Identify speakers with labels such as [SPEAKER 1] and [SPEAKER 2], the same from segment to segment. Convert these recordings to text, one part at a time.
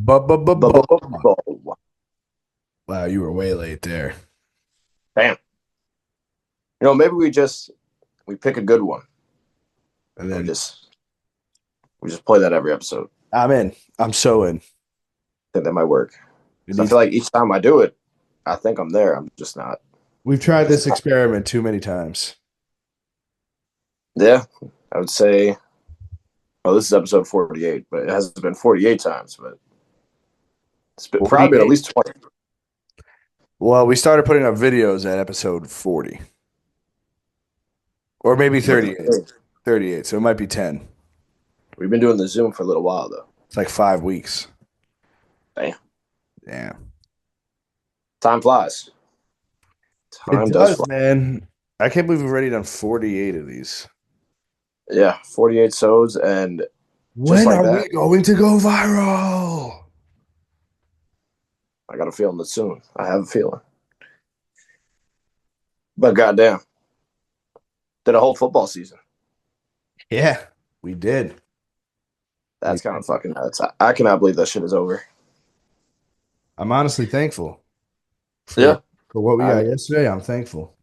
[SPEAKER 1] Bu-bu-bu-bu.
[SPEAKER 2] Wow, you were way late there.
[SPEAKER 1] Bam. Maybe we pick a good one
[SPEAKER 2] And
[SPEAKER 1] and
[SPEAKER 2] then
[SPEAKER 1] we just play that every episode.
[SPEAKER 2] I'm in. I'm so in.
[SPEAKER 1] I think that might work.
[SPEAKER 2] It
[SPEAKER 1] Because I
[SPEAKER 2] needs,
[SPEAKER 1] feel like each time I do it, I think I'm there. I'm just not.
[SPEAKER 2] we've tried
[SPEAKER 1] Just
[SPEAKER 2] this
[SPEAKER 1] not.
[SPEAKER 2] experiment too many times.
[SPEAKER 1] Yeah, I would say. Well, this is episode 48, but it hasn't been 48 times, but probably been at
[SPEAKER 2] 48.
[SPEAKER 1] least 20.
[SPEAKER 2] Well, we started putting up videos at episode 40. Or maybe
[SPEAKER 1] But
[SPEAKER 2] 38. 38. So it might be 10.
[SPEAKER 1] we've been doing the Zoom for a little while, though.
[SPEAKER 2] It's like 5 weeks.
[SPEAKER 1] Damn.
[SPEAKER 2] Damn.
[SPEAKER 1] Time flies.
[SPEAKER 2] It
[SPEAKER 1] Time does
[SPEAKER 2] does,
[SPEAKER 1] fly.
[SPEAKER 2] man. I can't believe we've already done 48 of these.
[SPEAKER 1] Yeah, 48 sods, and just
[SPEAKER 2] When
[SPEAKER 1] like
[SPEAKER 2] are
[SPEAKER 1] that,
[SPEAKER 2] we going to go viral?
[SPEAKER 1] I got a feeling that soon. I have a feeling. But goddamn, did a whole football season.
[SPEAKER 2] Yeah, we did. We
[SPEAKER 1] That's kind
[SPEAKER 2] did.
[SPEAKER 1] of fucking nuts. I cannot believe that shit is over.
[SPEAKER 2] I'm honestly thankful for
[SPEAKER 1] Yeah,
[SPEAKER 2] for what we
[SPEAKER 1] I
[SPEAKER 2] got
[SPEAKER 1] mean,
[SPEAKER 2] yesterday. I'm thankful.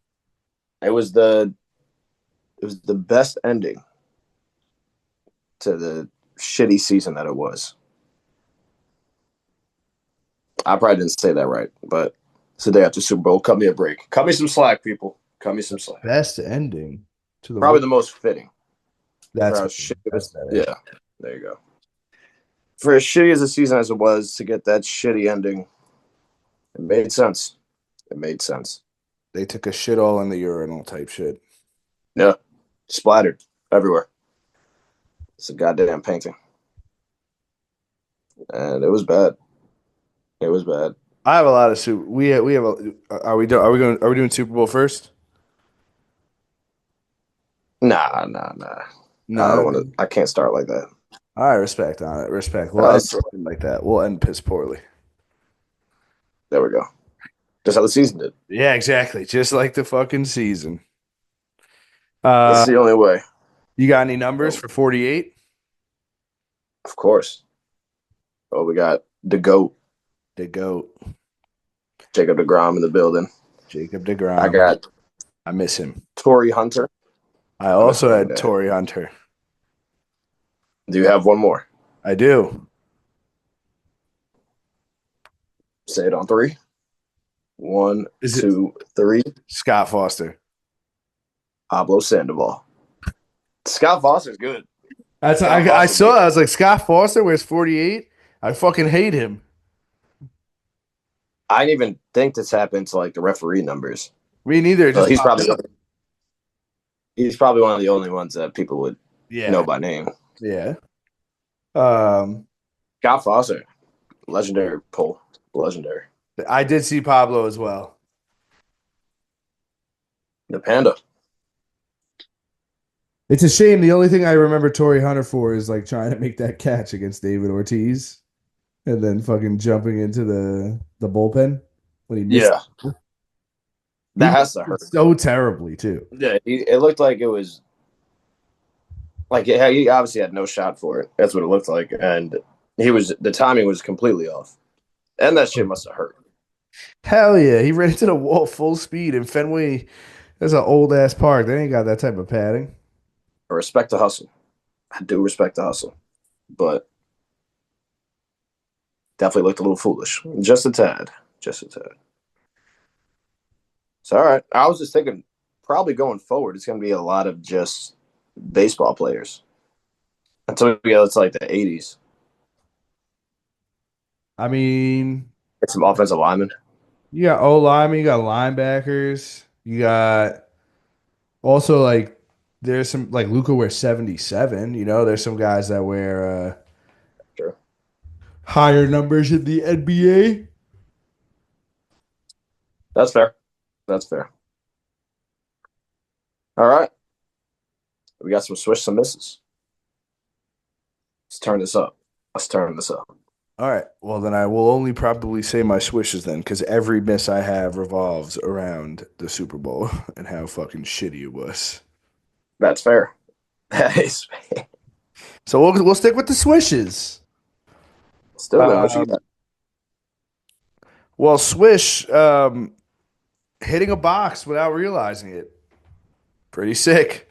[SPEAKER 1] it was the best ending to the shitty season that it was. I probably didn't say that right, but it's the day after Super Bowl. Cut me a break. Cut me some slack, people. Cut me some slack.
[SPEAKER 2] Best ending to the
[SPEAKER 1] Probably
[SPEAKER 2] week.
[SPEAKER 1] the most fitting for
[SPEAKER 2] That's
[SPEAKER 1] how shitty it
[SPEAKER 2] that's
[SPEAKER 1] was.
[SPEAKER 2] better.
[SPEAKER 1] Yeah, there you go. For as shitty as a season as it was, to get that shitty ending, it made sense. It made sense.
[SPEAKER 2] They took a shit all in the urinal type shit.
[SPEAKER 1] Yeah, splattered everywhere. It's a goddamn painting, and it was bad. It was bad.
[SPEAKER 2] I have a lot of super. We have a. Are we doing Super Bowl first?
[SPEAKER 1] Nah. I
[SPEAKER 2] No.
[SPEAKER 1] don't want to. I can't start like that.
[SPEAKER 2] All right, respect on it. Respect. We'll end
[SPEAKER 1] That's,
[SPEAKER 2] like that. We'll end piss poorly.
[SPEAKER 1] there we go. Just how the season did.
[SPEAKER 2] Yeah, exactly. Just like the fucking season.
[SPEAKER 1] That's
[SPEAKER 2] Uh,
[SPEAKER 1] the only way.
[SPEAKER 2] you got any numbers
[SPEAKER 1] Oh,
[SPEAKER 2] for 48?
[SPEAKER 1] of course. Oh, we got the GOAT,
[SPEAKER 2] The GOAT,
[SPEAKER 1] Jacob DeGrom in the building.
[SPEAKER 2] Jacob
[SPEAKER 1] I
[SPEAKER 2] DeGrom.
[SPEAKER 1] got
[SPEAKER 2] I miss him.
[SPEAKER 1] Torrey Hunter.
[SPEAKER 2] I
[SPEAKER 1] I miss
[SPEAKER 2] also
[SPEAKER 1] him every
[SPEAKER 2] had
[SPEAKER 1] day.
[SPEAKER 2] Torrey Hunter.
[SPEAKER 1] Do you have one more?
[SPEAKER 2] I do.
[SPEAKER 1] Say it on three. One,
[SPEAKER 2] Is it
[SPEAKER 1] two, three.
[SPEAKER 2] Scott Foster?
[SPEAKER 1] Pablo Sandoval. Scott Foster's good. Scott
[SPEAKER 2] I
[SPEAKER 1] Foster
[SPEAKER 2] saw
[SPEAKER 1] made.
[SPEAKER 2] it. I was like, Scott Foster wears 48. I fucking hate him.
[SPEAKER 1] I didn't even think to tap into like the referee numbers.
[SPEAKER 2] Me neither. It
[SPEAKER 1] Well,
[SPEAKER 2] just popped up.
[SPEAKER 1] he's probably one of the only ones that people would know
[SPEAKER 2] Yeah.
[SPEAKER 1] by name.
[SPEAKER 2] Yeah. Um,
[SPEAKER 1] Scott Foster, legendary pull, legendary.
[SPEAKER 2] I did see Pablo as well.
[SPEAKER 1] The Panda.
[SPEAKER 2] It's a shame. The only thing I remember Torrey Hunter for is like trying to make that catch against David Ortiz and then fucking jumping into the bullpen when he missed.
[SPEAKER 1] Yeah,
[SPEAKER 2] He
[SPEAKER 1] that has
[SPEAKER 2] missed
[SPEAKER 1] to
[SPEAKER 2] it
[SPEAKER 1] hurt.
[SPEAKER 2] so terribly too.
[SPEAKER 1] Yeah, it looked like it was like he obviously had no shot for it. That's what it looked like, and the timing was completely off, and that shit must have hurt.
[SPEAKER 2] Hell yeah. He ran into the wall full speed in Fenway. That's an old ass park. They ain't got that type of padding.
[SPEAKER 1] I respect the hustle. I do respect the hustle, but definitely looked a little foolish, just a tad, just a tad. So all right, I was just thinking, probably going forward, it's going to be a lot of just baseball players until we get to like the '80s.
[SPEAKER 2] I mean,
[SPEAKER 1] Get some offensive linemen.
[SPEAKER 2] you got O linemen, you got linebackers, you got also like there's some like Luca wears 77, there's some guys that wear
[SPEAKER 1] Sure,
[SPEAKER 2] higher numbers in the NBA.
[SPEAKER 1] that's fair. That's fair. All right, we got some swish, some misses. Let's turn this up. Let's turn this up.
[SPEAKER 2] All right. Well, then I will only probably say my swishes then, because every miss I have revolves around the Super Bowl and how fucking shitty it was.
[SPEAKER 1] That's fair. That is fair.
[SPEAKER 2] So we'll stick with the swishes.
[SPEAKER 1] Still, man, what you
[SPEAKER 2] Um,
[SPEAKER 1] got?
[SPEAKER 2] well, Swish hitting a box without realizing it. Pretty sick.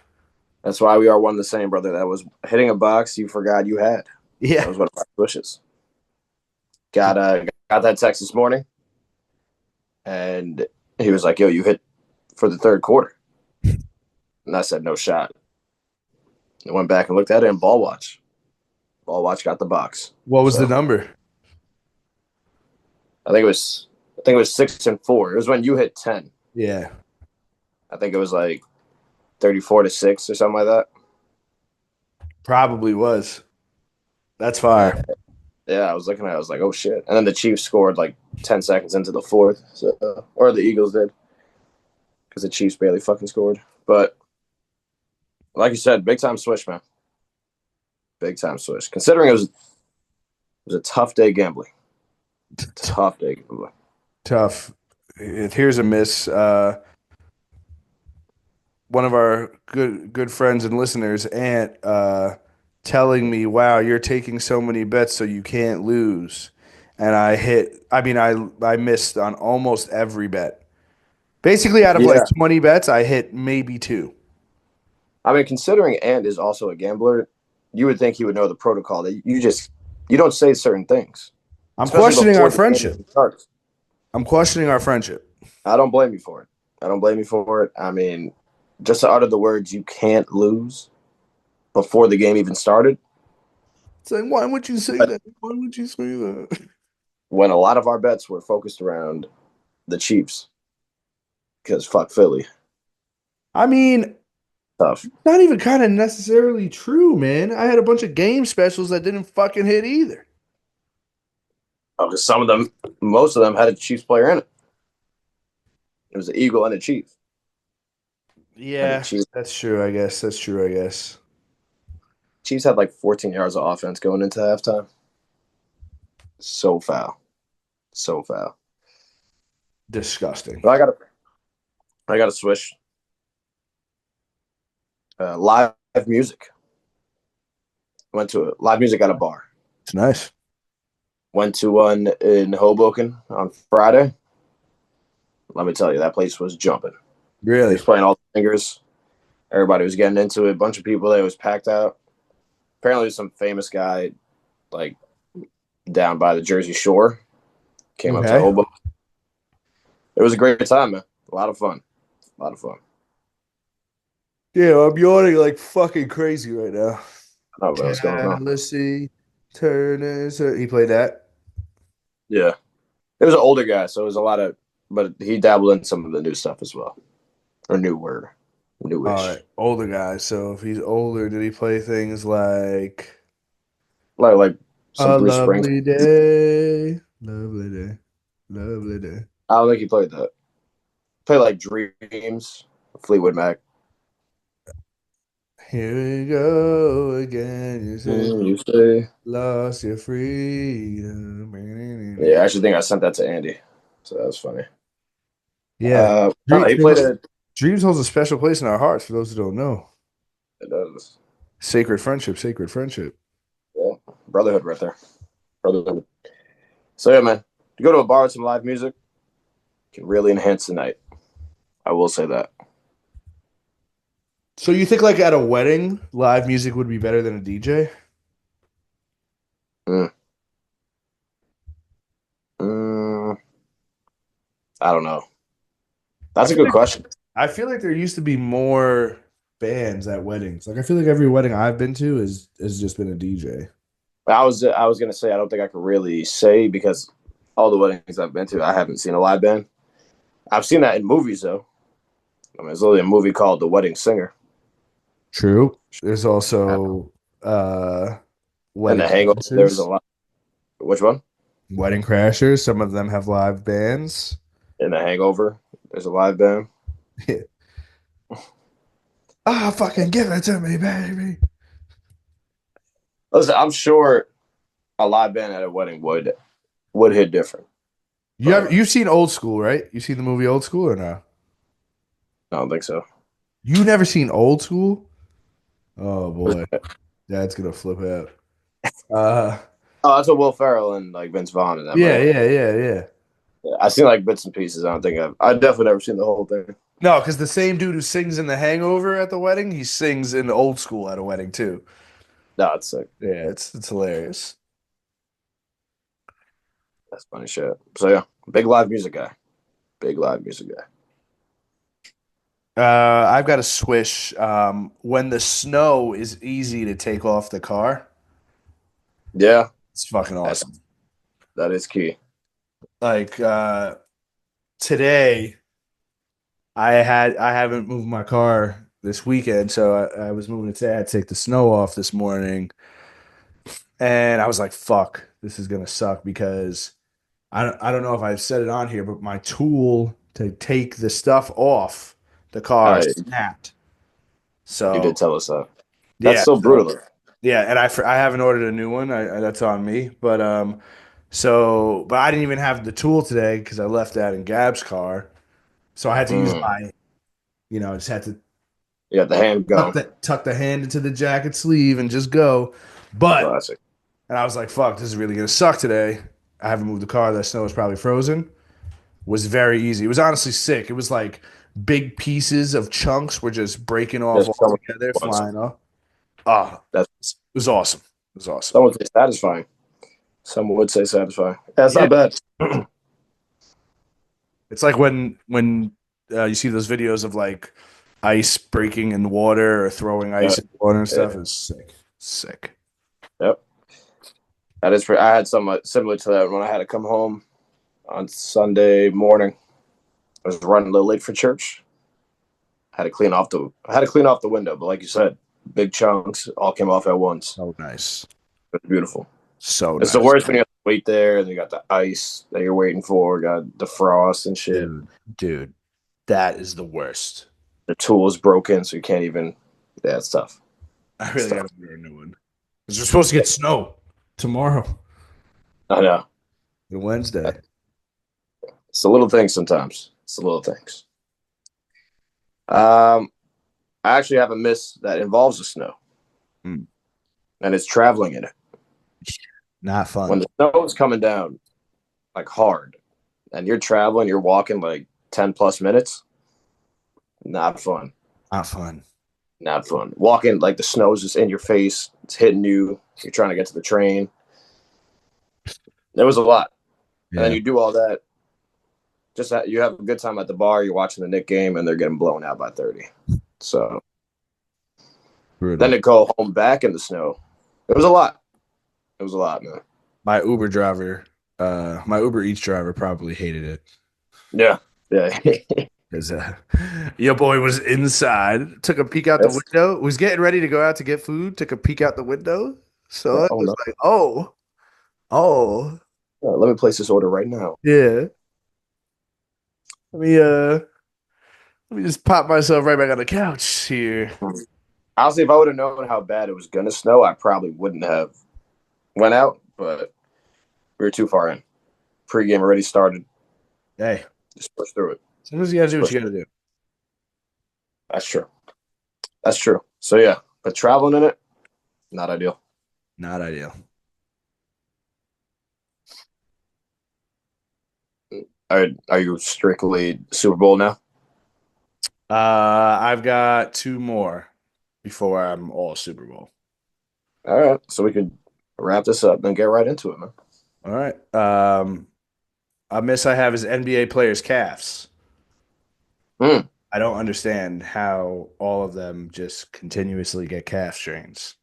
[SPEAKER 1] That's why we are one the same, brother. That was hitting a box you forgot you had. That
[SPEAKER 2] Yeah.
[SPEAKER 1] was one of my wishes. Got that text this morning, and he was like, "Yo, you hit for the third quarter," and I said, "No shot." I went back and looked at it, and ball watch. Ball watch got the box.
[SPEAKER 2] What was the
[SPEAKER 1] So
[SPEAKER 2] number?
[SPEAKER 1] I think it was 6-4. It was when you hit 10.
[SPEAKER 2] Yeah.
[SPEAKER 1] I think it was like 34-6 or something like that.
[SPEAKER 2] Probably was. That's
[SPEAKER 1] Uh,
[SPEAKER 2] fire.
[SPEAKER 1] yeah, I was looking at it. I was like, oh shit. And then the Chiefs scored like 10 seconds into the fourth. So, or the Eagles did. Because the Chiefs barely fucking scored. But like you said, big time swish, man. Big time swish. Considering it was a tough day gambling. Tough day gambling.
[SPEAKER 2] Tough. Here's a miss. One of our good friends and listeners, Aunt, telling me, "Wow, you're taking so many bets, so you can't lose." And I hit. I mean, I missed on almost every bet. Basically, out of like
[SPEAKER 1] Yeah.
[SPEAKER 2] 20 bets, I hit maybe two.
[SPEAKER 1] I mean, considering Ant is also a gambler, you would think he would know the protocol that you don't say certain things,
[SPEAKER 2] I'm
[SPEAKER 1] especially
[SPEAKER 2] questioning
[SPEAKER 1] before
[SPEAKER 2] our
[SPEAKER 1] the game
[SPEAKER 2] friendship.
[SPEAKER 1] even starts.
[SPEAKER 2] I'm questioning our friendship.
[SPEAKER 1] I don't blame you for it. I don't blame you for it. I mean, just to utter the words "you can't lose" before the game even started,
[SPEAKER 2] It's like, why would you say
[SPEAKER 1] but
[SPEAKER 2] that? Why would you say that?
[SPEAKER 1] when a lot of our bets were focused around the Chiefs, because fuck Philly,
[SPEAKER 2] I mean,
[SPEAKER 1] tough.
[SPEAKER 2] not even kind of necessarily true, man. I had a bunch of game specials that didn't fucking hit either.
[SPEAKER 1] Oh, because some of them, most of them had a Chiefs player in it. It was an Eagle and a Chief, and the
[SPEAKER 2] Yeah,
[SPEAKER 1] Chiefs
[SPEAKER 2] that's true, I guess. That's true, I guess.
[SPEAKER 1] Chiefs had like 14 yards of offense going into halftime. So foul, so foul.
[SPEAKER 2] Disgusting.
[SPEAKER 1] But I got to switch. Live music. Went to live music at a bar.
[SPEAKER 2] It's nice.
[SPEAKER 1] Went to one in Hoboken on Friday. Let me tell you, that place was jumping. He
[SPEAKER 2] Really?
[SPEAKER 1] was playing all the fingers. Everybody was getting into it. A bunch of people there. It was packed out. Apparently, some famous guy, like down by the Jersey Shore, came up to
[SPEAKER 2] Okay.
[SPEAKER 1] Hoboken. It was a great time, man. A lot of fun. A lot of fun.
[SPEAKER 2] Yeah, I'm yawning like fucking crazy right now.
[SPEAKER 1] I don't know what's going on.
[SPEAKER 2] Jealousy, Turner. He played that.
[SPEAKER 1] Yeah, it was an older guy, so it was a lot of, but he dabbled in some of the new stuff as well, or newer,
[SPEAKER 2] All
[SPEAKER 1] newish.
[SPEAKER 2] right, older guy. So if he's older, did he play things like
[SPEAKER 1] Like some
[SPEAKER 2] A
[SPEAKER 1] Bruce Springsteen.
[SPEAKER 2] Lovely Day, Lovely Day, Lovely Day?
[SPEAKER 1] I don't think he played that. Played like Dreams, Fleetwood Mac.
[SPEAKER 2] Here we go again. You say
[SPEAKER 1] You say?
[SPEAKER 2] lost your freedom.
[SPEAKER 1] Yeah, I actually think I sent that to Andy, so that was funny.
[SPEAKER 2] Yeah,
[SPEAKER 1] No, he played it.
[SPEAKER 2] Dreams holds a special place in our hearts. For those who don't know,
[SPEAKER 1] It does.
[SPEAKER 2] sacred friendship, sacred friendship.
[SPEAKER 1] Yeah, brotherhood right there. Brotherhood. So yeah, man, to go to a bar with some live music can really enhance the night. I will say that.
[SPEAKER 2] So you think like at a wedding, live music would be better than a DJ?
[SPEAKER 1] Mm. Mm, I don't know.
[SPEAKER 2] I
[SPEAKER 1] That's a
[SPEAKER 2] feel
[SPEAKER 1] good
[SPEAKER 2] like
[SPEAKER 1] question.
[SPEAKER 2] I feel like there used to be more bands at weddings. Like I feel like every wedding I've been to has just been a DJ.
[SPEAKER 1] I was gonna say I don't think I could really say because all the weddings I've been to, I haven't seen a live band. I've seen that in movies though. I mean, there's literally a movie called The Wedding Singer
[SPEAKER 2] True. There's also uh
[SPEAKER 1] and
[SPEAKER 2] wedding
[SPEAKER 1] The Hangover. There's a
[SPEAKER 2] crashers.
[SPEAKER 1] lot. Which one?
[SPEAKER 2] Wedding crashers. Some of them have live bands.
[SPEAKER 1] In The Hangover, there's a live band.
[SPEAKER 2] Ah, fucking give it to me, baby.
[SPEAKER 1] Listen, I'm sure a live band at a wedding would hit different, but
[SPEAKER 2] You've seen Old School, right? You seen the movie Old School or no?
[SPEAKER 1] I don't think so.
[SPEAKER 2] You never seen Old School? Oh boy, Dad's gonna flip out. Uh,
[SPEAKER 1] Oh, that's what Will Ferrell and like Vince Vaughn and them,
[SPEAKER 2] Yeah,
[SPEAKER 1] right?
[SPEAKER 2] yeah, yeah, yeah.
[SPEAKER 1] Yeah, I've seen like bits and pieces. I don't think I've definitely never seen the whole thing.
[SPEAKER 2] No, because the same dude who sings in The Hangover at the wedding, he sings in Old School at a wedding too.
[SPEAKER 1] No, it's sick.
[SPEAKER 2] Yeah, it's hilarious.
[SPEAKER 1] That's funny shit. So yeah, big live music guy. Big live music guy.
[SPEAKER 2] I've got a Swish. When the snow is easy to take off the car,
[SPEAKER 1] Yeah,
[SPEAKER 2] it's fucking
[SPEAKER 1] that's
[SPEAKER 2] awesome.
[SPEAKER 1] that is key.
[SPEAKER 2] Like today, I haven't moved my car this weekend, so I was moving it today. I had to take the snow off this morning, and I was like, "Fuck, this is gonna suck," because I don't know if I've said it on here, but my tool to take the stuff off the car
[SPEAKER 1] Uh,
[SPEAKER 2] snapped.
[SPEAKER 1] you did
[SPEAKER 2] So
[SPEAKER 1] tell us that. That's
[SPEAKER 2] yeah,
[SPEAKER 1] so brutal.
[SPEAKER 2] yeah, and I haven't ordered a new one. That's on me. But I didn't even have the tool today because I left that in Gab's car. So I had to use
[SPEAKER 1] Mm.
[SPEAKER 2] my, I just had to
[SPEAKER 1] You got the hand going.
[SPEAKER 2] tuck the hand into the jacket sleeve and just go. But
[SPEAKER 1] Classic.
[SPEAKER 2] and I was like, fuck, this is really gonna suck today. I haven't moved the car. That snow is probably frozen. Was very easy. It was honestly sick. It was like big pieces of chunks were just breaking off
[SPEAKER 1] Just
[SPEAKER 2] all
[SPEAKER 1] someone
[SPEAKER 2] together,
[SPEAKER 1] wants
[SPEAKER 2] flying off. Ah,
[SPEAKER 1] that's
[SPEAKER 2] it was awesome. It was awesome.
[SPEAKER 1] some would say satisfying. Some would say satisfying. That's
[SPEAKER 2] Yeah.
[SPEAKER 1] not bad.
[SPEAKER 2] It's like when you see those videos of like ice breaking in the water or throwing
[SPEAKER 1] Yeah,
[SPEAKER 2] ice in the water and
[SPEAKER 1] yeah,
[SPEAKER 2] stuff. It's sick. Sick.
[SPEAKER 1] yep. That is. I had somewhat similar to that when I had to come home on Sunday morning. I was running a little late for church. I had to clean off the window, but like you said, big chunks all came off at once.
[SPEAKER 2] So nice.
[SPEAKER 1] It's beautiful.
[SPEAKER 2] So
[SPEAKER 1] It's the
[SPEAKER 2] nice.
[SPEAKER 1] worst when you have to wait there and you got the ice that you're waiting for, got the frost and shit.
[SPEAKER 2] Dude, that is the worst.
[SPEAKER 1] The tool is broken, so you can't even. Yeah, it's tough.
[SPEAKER 2] I
[SPEAKER 1] It's
[SPEAKER 2] really
[SPEAKER 1] tough.
[SPEAKER 2] gotta order a new one. Because we're supposed to get snow tomorrow,
[SPEAKER 1] I know.
[SPEAKER 2] Wednesday.
[SPEAKER 1] It's the little things sometimes. It's the little things. Um, I actually have a miss that involves the snow,
[SPEAKER 2] Hmm.
[SPEAKER 1] and it's traveling in it.
[SPEAKER 2] Not fun.
[SPEAKER 1] When the snow is coming down like hard, and you're traveling, you're walking like 10 plus minutes. Not fun.
[SPEAKER 2] Not fun.
[SPEAKER 1] Not fun. Walking like the snow's just in your face. It's hitting you. You're trying to get to the train. There was a lot, and then
[SPEAKER 2] Yeah.
[SPEAKER 1] you do all that. Just you have a good time at the bar. You're watching the Knicks game, and they're getting blown out by 30. So
[SPEAKER 2] Brutal.
[SPEAKER 1] then to go home back in the snow, it was a lot. It was a lot, man.
[SPEAKER 2] My Uber Eats driver probably hated it.
[SPEAKER 1] Yeah, yeah.
[SPEAKER 2] Because your boy was inside, took a peek out the
[SPEAKER 1] That's,
[SPEAKER 2] window, was getting ready to go out to get food, took a peek out the window. So it
[SPEAKER 1] oh
[SPEAKER 2] was
[SPEAKER 1] no.
[SPEAKER 2] like, oh,
[SPEAKER 1] Yeah, let me place this order right now.
[SPEAKER 2] yeah. Let me uh let me just pop myself right back on the couch here.
[SPEAKER 1] Honestly, if I would have known how bad it was gonna snow, I probably wouldn't have went out. But we were too far in. Pre-game already started.
[SPEAKER 2] Hey,
[SPEAKER 1] Just push through it.
[SPEAKER 2] sometimes you gotta do what you gotta do.
[SPEAKER 1] That's true. That's true. So yeah, but traveling in it, not ideal.
[SPEAKER 2] Not ideal.
[SPEAKER 1] Are you strictly Super Bowl now?
[SPEAKER 2] I've got two more before I'm all Super Bowl.
[SPEAKER 1] All right, so we can wrap this up and get right into it, man.
[SPEAKER 2] All right. A miss I have is NBA players' calves.
[SPEAKER 1] Mm,
[SPEAKER 2] I don't understand how all of them just continuously get calf strains.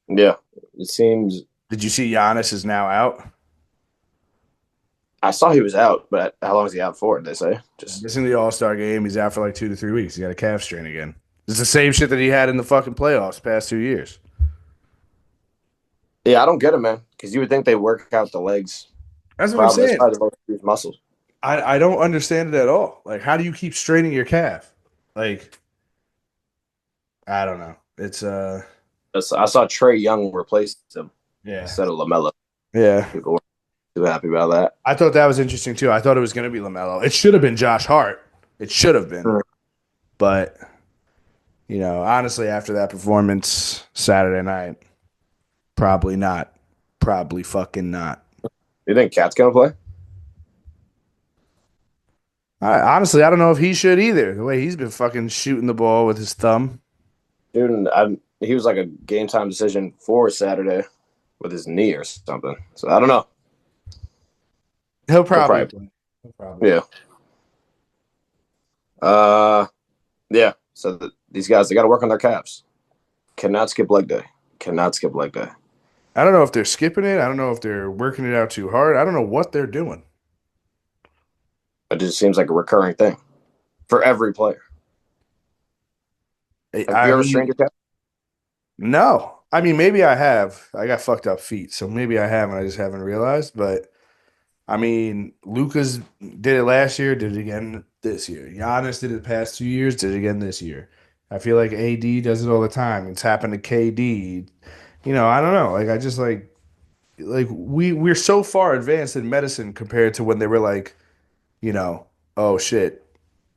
[SPEAKER 1] yeah, it seems.
[SPEAKER 2] Did you see Giannis is now out?
[SPEAKER 1] I saw he was out, but how long is he out for? Did they say just?
[SPEAKER 2] Missing the All-Star game. He's out for like 2 to 3 weeks. He got a calf strain again. It's the same shit that he had in the fucking playoffs past 2 years.
[SPEAKER 1] Yeah, I don't get it, man. Because you would think they work out the legs.
[SPEAKER 2] That's what I'm
[SPEAKER 1] That's
[SPEAKER 2] saying.
[SPEAKER 1] probably the most used muscles.
[SPEAKER 2] I don't understand it at all. Like, how do you keep straining your calf? Like, I don't know. It's
[SPEAKER 1] I saw Trey Young replace him
[SPEAKER 2] yeah.
[SPEAKER 1] instead of LaMelo.
[SPEAKER 2] Yeah.
[SPEAKER 1] People weren't too happy about that.
[SPEAKER 2] I thought that was interesting too. I thought it was going to be LaMelo. It should have been Josh Hart. It should have been.
[SPEAKER 1] Mm.
[SPEAKER 2] But honestly, after that performance Saturday night, probably not. Probably fucking not.
[SPEAKER 1] You think Cat's gonna play?
[SPEAKER 2] Honestly, I don't know if he should either. The way he's been fucking shooting the ball with his thumb.
[SPEAKER 1] Dude, he was like a game time decision for Saturday with his knee or something. So I don't know.
[SPEAKER 2] He'll
[SPEAKER 1] He'll
[SPEAKER 2] probably
[SPEAKER 1] probably,
[SPEAKER 2] play. He'll probably
[SPEAKER 1] yeah. Uh, yeah. So these guys, they got to work on their calves. Cannot skip leg day. Cannot skip leg day.
[SPEAKER 2] I don't know if they're skipping it. I don't know if they're working it out too hard. I don't know what they're doing.
[SPEAKER 1] It just seems like a recurring thing for every player. Have
[SPEAKER 2] I
[SPEAKER 1] you ever
[SPEAKER 2] mean,
[SPEAKER 1] strained your calf?
[SPEAKER 2] no. I mean, maybe I have. I got fucked up feet, so maybe I have, and I just haven't realized. But I mean, Lucas did it last year, did it again this year. Giannis did it the past 2 years, did it again this year. I feel like AD does it all the time. It's happened to KD. I don't know. Like I just like we're so far advanced in medicine compared to when they were like, you know, oh shit,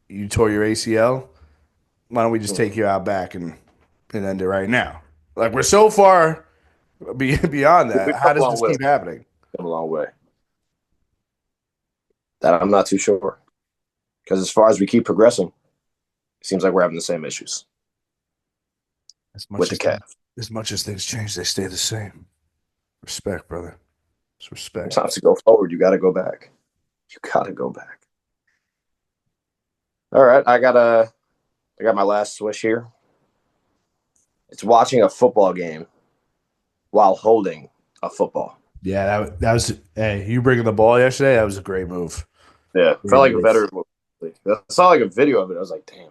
[SPEAKER 2] you tore your ACL. Why don't we just take you out back and end it right now? Like we're so far beyond
[SPEAKER 1] We've
[SPEAKER 2] that.
[SPEAKER 1] come
[SPEAKER 2] How
[SPEAKER 1] a
[SPEAKER 2] does
[SPEAKER 1] long
[SPEAKER 2] this
[SPEAKER 1] way.
[SPEAKER 2] keep happening?
[SPEAKER 1] Come a long way. That I'm not too sure. Because as far as we keep progressing, it seems like we're having the same issues
[SPEAKER 2] As
[SPEAKER 1] with
[SPEAKER 2] much
[SPEAKER 1] the
[SPEAKER 2] as
[SPEAKER 1] calf.
[SPEAKER 2] as much as things change, they stay the same. Respect, brother. It's respect.
[SPEAKER 1] Sometimes to go forward, you got to go back. You got to go back. All right, I got my last swish here. It's watching a football game while holding a football.
[SPEAKER 2] Yeah, that was. Hey, you bringing the ball yesterday? That was a great move.
[SPEAKER 1] Yeah,
[SPEAKER 2] Great
[SPEAKER 1] felt like a
[SPEAKER 2] move.
[SPEAKER 1] veteran movie. I saw like a video of it. I was like, damn.